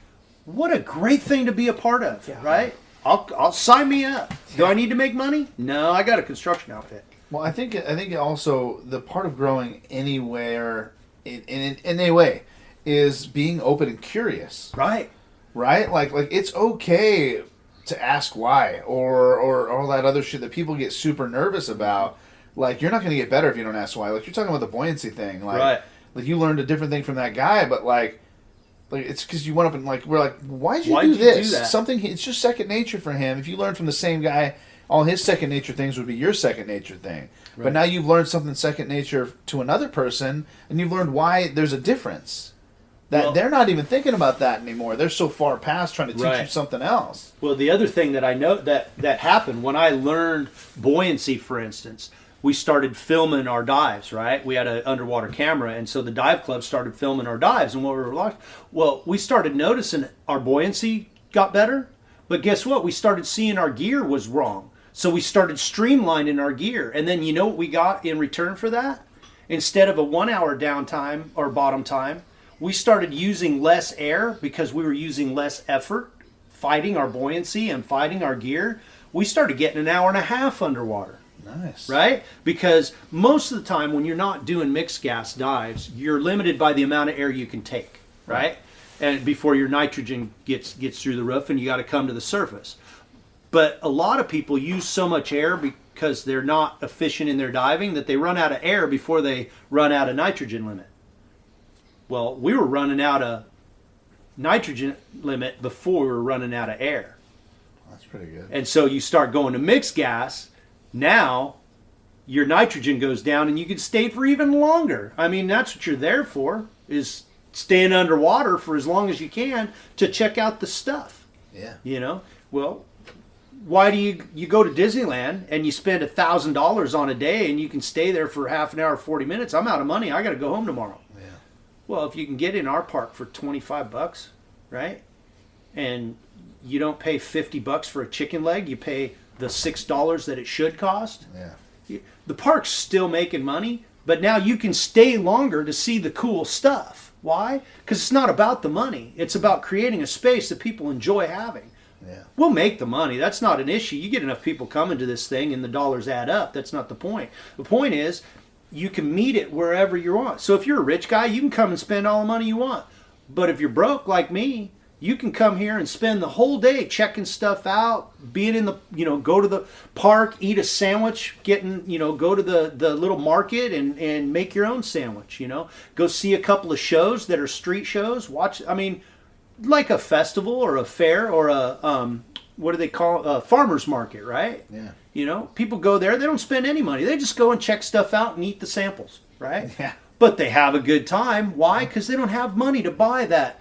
What a great thing to be a part of, right? I'll sign me up. Do I need to make money? No, I got a construction outfit. Well, I think also the part of growing anywhere in any way is being open and curious. Right. Right? Like it's okay to ask why or all that other shit that people get super nervous about. Like, you're not going to get better if you don't ask why. Like, you're talking about the buoyancy thing. Like, like you learned a different thing from that guy, but like it's because you went up and we're like, why'd you do this? Something, it's just second nature for him. If you learn from the same guy, all his second nature things would be your second nature thing. Right. But now you've learned something second nature to another person, and you've learned why there's a difference. That they're not even thinking about that anymore. They're so far past trying to teach you something else. Well, the other thing that I know that happened when I learned buoyancy, for instance, we started filming our dives, right? We had an underwater camera, and so the dive club started filming our dives. And what we were like, well, we started noticing our buoyancy got better, but guess what? We started seeing our gear was wrong. So we started streamlining our gear. And then you know what we got in return for that? Instead of a 1 hour downtime or bottom time, we started using less air because we were using less effort fighting our buoyancy and fighting our gear. We started getting an hour and a half underwater. Nice. Right? Because most of the time when you're not doing mixed gas dives, you're limited by the amount of air you can take, right? And before your nitrogen gets through the roof and you got to come to the surface. But a lot of people use so much air because they're not efficient in their diving that they run out of air before they run out of nitrogen limit. Well, we were running out of nitrogen limit before we were running out of air. That's pretty good. And so you start going to mixed gas. Now your nitrogen goes down and you can stay for even longer. I mean, that's what you're there for, is staying underwater for as long as you can to check out the stuff. Yeah. You know? Well, why do you go to Disneyland and you spend $1,000 on a day and you can stay there for half an hour, 40 minutes? I'm out of money. I got to go home tomorrow. Yeah. Well, if you can get in our park for $25, right? And you don't pay $50 for a chicken leg, you pay the $6 that it should cost. Yeah. The park's still making money, but now you can stay longer to see the cool stuff. Why? Because it's not about the money. It's about creating a space that people enjoy having. Yeah. We'll make the money. That's not an issue. You get enough people coming to this thing and the dollars add up. That's not the point. The point is you can meet it wherever you want. So if you're a rich guy, you can come and spend all the money you want. But if you're broke like me, you can come here and spend the whole day checking stuff out, being in the, go to the park, eat a sandwich, go to the little market and make your own sandwich, Go see a couple of shows that are street shows. Watch, like a festival or a fair or a, what do they call it? A farmer's market, right? Yeah. People go there, they don't spend any money. They just go and check stuff out and eat the samples, right? Yeah. But they have a good time. Why? Because they don't have money to buy that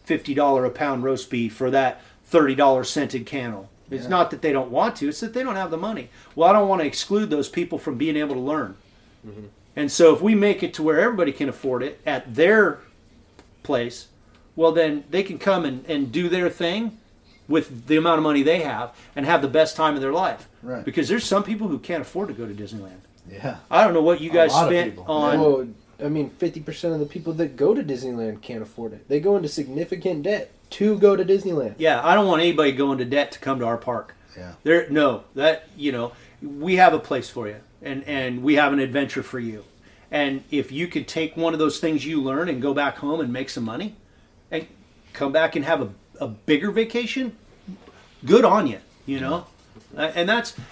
$50 a pound roast beef for that $30 scented candle. It's not that they don't want to, it's that they don't have the money. Well, I don't want to exclude those people from being able to learn. Mm-hmm. And so if we make it to where everybody can afford it at their place, well then they can come and do their thing with the amount of money they have and have the best time of their life. Right. Because there's some people who can't afford to go to Disneyland. Yeah. I don't know what you guys spent on... Well, 50% of the people that go to Disneyland can't afford it. They go into significant debt to go to Disneyland. Yeah, I don't want anybody going to debt to come to our park. Yeah. We have a place for you, and we have an adventure for you. And if you could take one of those things you learn and go back home and make some money, and come back and have a bigger vacation, good on you. And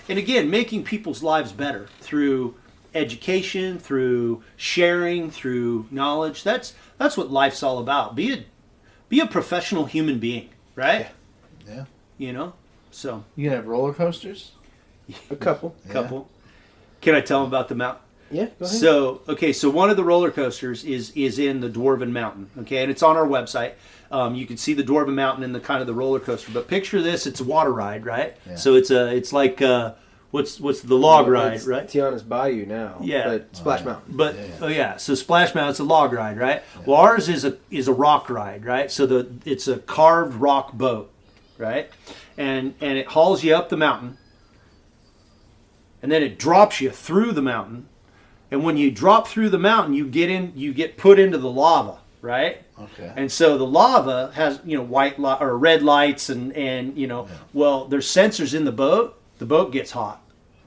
again, making people's lives better through education, through sharing, through knowledge. That's what life's all about. Be be a professional human being, right? Yeah. You know, so You can have roller coasters. A couple. couple. Can I tell them about the mountain? Yeah, go ahead. So one of the roller coasters is in the Dwarven Mountain, okay, and it's on our website. You can see the Dwarven Mountain and the kind of the roller coaster. But picture this: it's a water ride, right? Yeah. So it's like what's the log ride, It's right? Tiana's Bayou now. Yeah. But Splash Mountain. But so Splash Mountain's a log ride, right? Yeah. Well, ours is a rock ride, right? So it's a carved rock boat, right? And it hauls you up the mountain, and then it drops you through the mountain. And when you drop through the mountain, you get put into the lava, right? Okay. And so the lava has, white or red lights and well, there's sensors in the boat. The boat gets hot.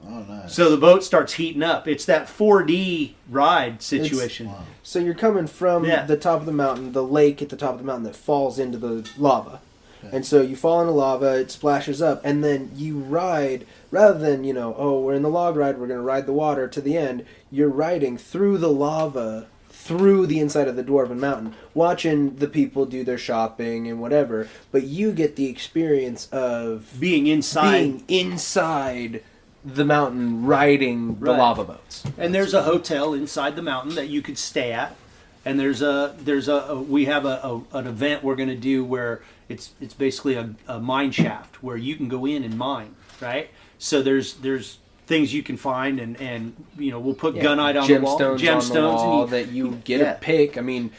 Oh, nice. So the boat starts heating up. It's that 4D ride situation. Wow. So you're coming from Yeah. the top of the mountain, the lake at the top of the mountain that falls into the lava. And so you fall into lava, it splashes up, and then you ride, rather than, we're in the log ride, we're going to ride the water to the end, you're riding through the lava, through the inside of the Dwarven Mountain, watching the people do their shopping and whatever, but you get the experience of Being inside the mountain, riding the Right. lava boats. And there's a hotel inside the mountain that you could stay at. And we have an event we're going to do where it's basically a mine shaft where you can go in and mine, right? So there's things you can find and we'll put gunite on the wall, gemstones on the wall and that you get a pick. I mean,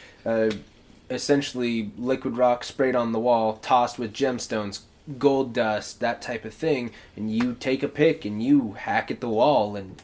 essentially liquid rock sprayed on the wall, tossed with gemstones, gold dust, that type of thing, and you take a pick and you hack at the wall and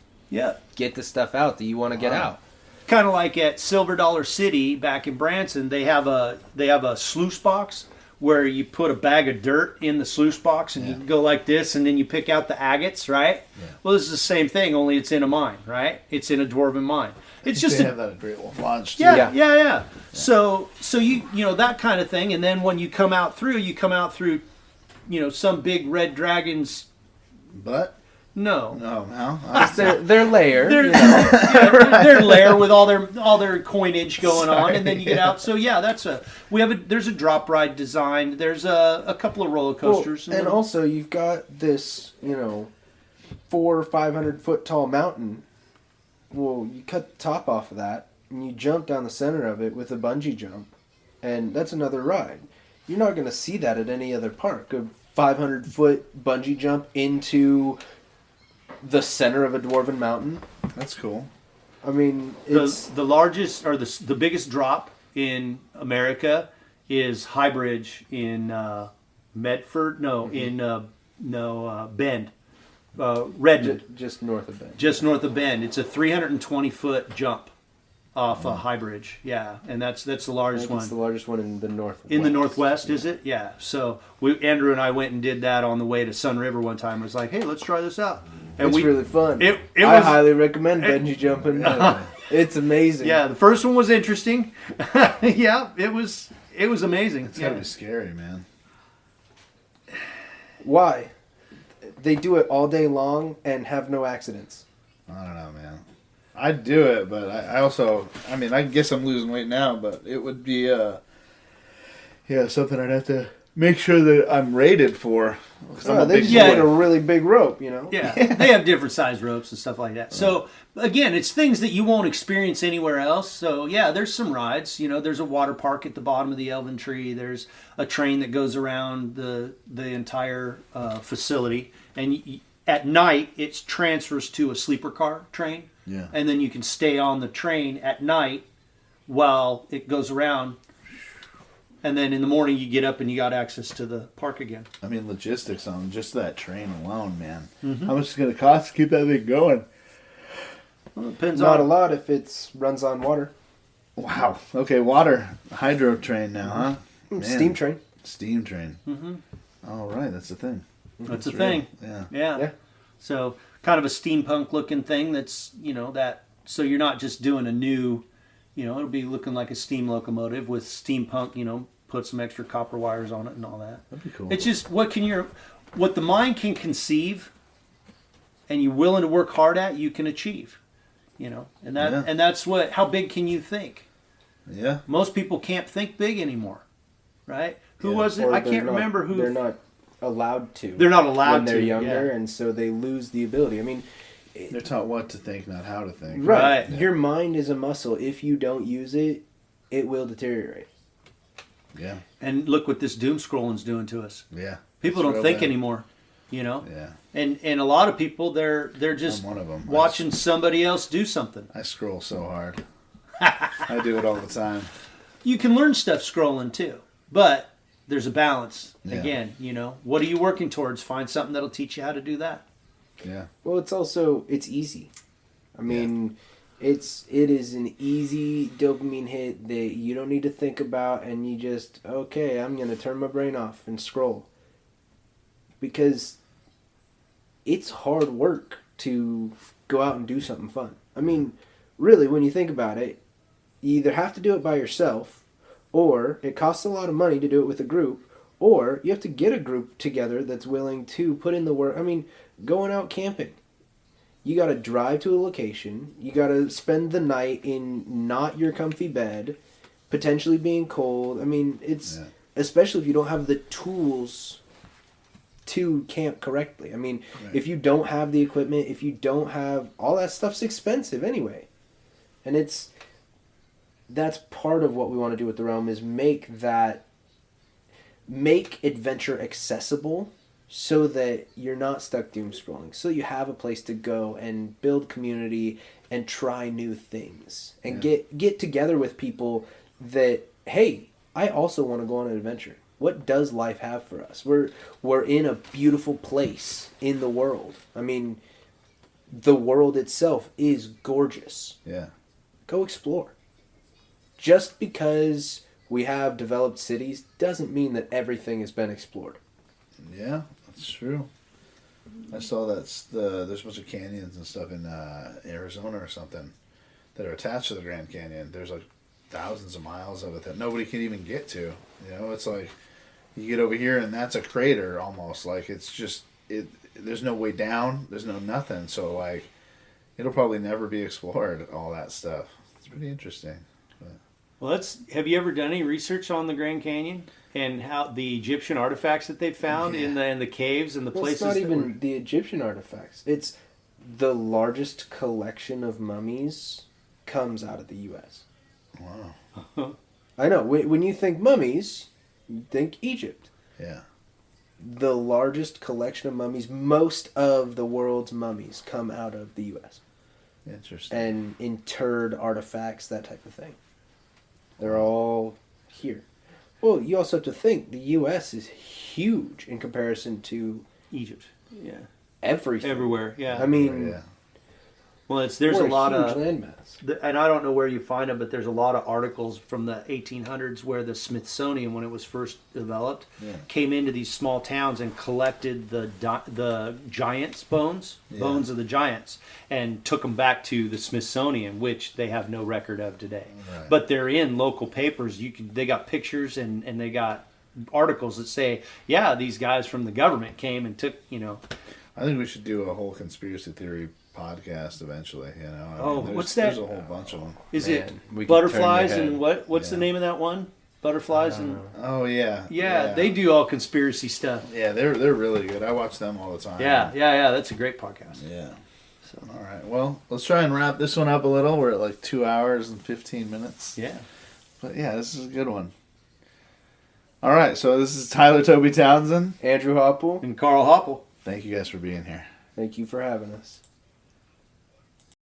get the stuff out that you want to get out. Kind of like at Silver Dollar City back in Branson, they have a sluice box where you put a bag of dirt in the sluice box and you go like this and then you pick out the agates, right? Yeah. Well, this is the same thing, only it's in a mine, right? It's in a Dwarven mine. It's just they have that at Great Wolf Lodge too. Yeah. So you that kind of thing, and then when you come out through, some big red dragon's But no. Their lair. Their lair with all their coinage going on, and then you get out. So yeah, there's a drop ride designed. There's a couple of roller coasters, and also you've got this 400 or 500 foot tall mountain. Well, you cut the top off of that, and you jump down the center of it with a bungee jump, and that's another ride. You're not going to see that at any other park. A 500 foot bungee jump into the center of a Dwarven Mountain. That's cool. I mean, it's the largest or the biggest drop in America is High Bridge in Medford. No, in Bend, Redmond, just north of Bend. Just north of Bend. It's a 320 foot jump off a High Bridge. Yeah, and that's the largest one. It's the largest one in the northwest. In the northwest, is it? Yeah. So Andrew and I went and did that on the way to Sun River one time. I was like, hey, let's try this out. And it's really fun. I highly recommend bungee jumping. It's amazing. Yeah, the first one was interesting. Yeah, it was amazing. It's gotta be scary, man. Why? They do it all day long and have no accidents. I don't know, man. I'd do it, but I also, I guess I'm losing weight now, but it would be, something I'd have to make sure that I'm rated for. They just want a really big rope, Yeah, they have different size ropes and stuff like that. So, again, it's things that you won't experience anywhere else. So, yeah, there's some rides. There's a water park at the bottom of the Elven Tree. There's a train that goes around the entire facility. And at night, it transfers to a sleeper car train. Yeah. And then you can stay on the train at night while it goes around. And then in the morning you get up and you got access to the park again. Logistics on just that train alone, man. Mm-hmm. How much is it going to cost to keep that thing going? Well, it depends Not a lot if it runs on water. Wow. Okay, water. Hydro train now, huh? Man. Steam train. Steam train. Mm-hmm. All right, that's the thing. That's the thing. Yeah. So kind of a steampunk looking thing that's, so you're not just doing a new, it'll be looking like a steam locomotive with steampunk, put some extra copper wires on it and all that. That'd be cool. It's just what the mind can conceive and you're willing to work hard at, you can achieve, and that's how big can you think? Yeah. Most people can't think big anymore. right? Who Yeah. was it? Or I they're can't not- remember who. They're not allowed to. They're not allowed when they're to, younger, yeah. and so they lose the ability. I mean, They're taught what to think, not how to think. Right. Your mind is a muscle. If you don't use it, it will deteriorate. Yeah. And look what this doom scrolling's doing to us. Yeah. People It's don't real think bad. anymore, you know. Yeah. And a lot of people they're just I'm one of them. watching somebody else do something. I scroll so hard. I do it all the time. You can learn stuff scrolling too, but there's a balance. Yeah. Again, you know, what are you working towards? Find something that'll teach you how to do that. Yeah. Well, it's easy. I mean, it is an easy dopamine hit that you don't need to think about, and you just, okay, I'm going to turn my brain off and scroll. Because it's hard work to go out and do something fun. I mean, really, when you think about it, you either have to do it by yourself, or it costs a lot of money to do it with a group, or you have to get a group together that's willing to put in the work. I mean, going out camping. You got to drive to a location. You got to spend the night in not your comfy bed, potentially being cold. I mean, it's especially if you don't have the tools to camp correctly. I mean, if you don't have the equipment, if you don't have all that stuff's expensive anyway. And that's part of what we want to do with the realm is make adventure accessible so that you're not stuck doom scrolling. So you have a place to go and build community and try new things and get together with people that, hey, I also want to go on an adventure. What does life have for us? We're in a beautiful place in the world. I mean, the world itself is gorgeous. Yeah. Go explore. Just because we have developed cities doesn't mean that everything has been explored. Yeah, that's true. I saw there's a bunch of canyons and stuff in Arizona or something that are attached to the Grand Canyon. There's like thousands of miles of it that nobody can even get to. You know, it's like you get over here and that's a crater almost. Like it's just there's no way down. There's no nothing. So like it'll probably never be explored. All that stuff. It's pretty interesting. Well, have you ever done any research on the Grand Canyon and how the Egyptian artifacts that they found in the caves and the places? It's not even the Egyptian artifacts. It's the largest collection of mummies comes out of the U.S. Wow. I know. When you think mummies, you think Egypt. Yeah. The largest collection of mummies, most of the world's mummies come out of the U.S. Interesting. And interred artifacts, that type of thing. They're all here. Well, you also have to think the U.S. is huge in comparison to Egypt. Yeah. everything. Everywhere. Yeah. I mean, well, there's we're a lot huge of landmass. and I don't know where you find them, but there's a lot of articles from the 1800s where the Smithsonian, when it was first developed, came into these small towns and collected the giants' bones of the giants, and took them back to the Smithsonian, which they have no record of today. Right. But they're in local papers. They got pictures and they got articles that say, yeah, these guys from the government came and took, I think we should do a whole conspiracy theory podcast eventually. You know. Oh, what's that? There's a whole bunch of them. Is Man, it we could butterflies turn your and head. what's the name of that one? Butterflies and Oh yeah. yeah, they do all conspiracy stuff. Yeah, they're really good. I watch them all the time. Yeah. That's a great podcast. Yeah. So all right. Well, let's try and wrap this one up a little. We're at like 2 hours and 15 minutes. Yeah. But yeah, this is a good one. All right. So this is Tyler Toby Townsend. Andrew Hopple, And Carl Hopple. Thank you guys for being here. thank you for having us.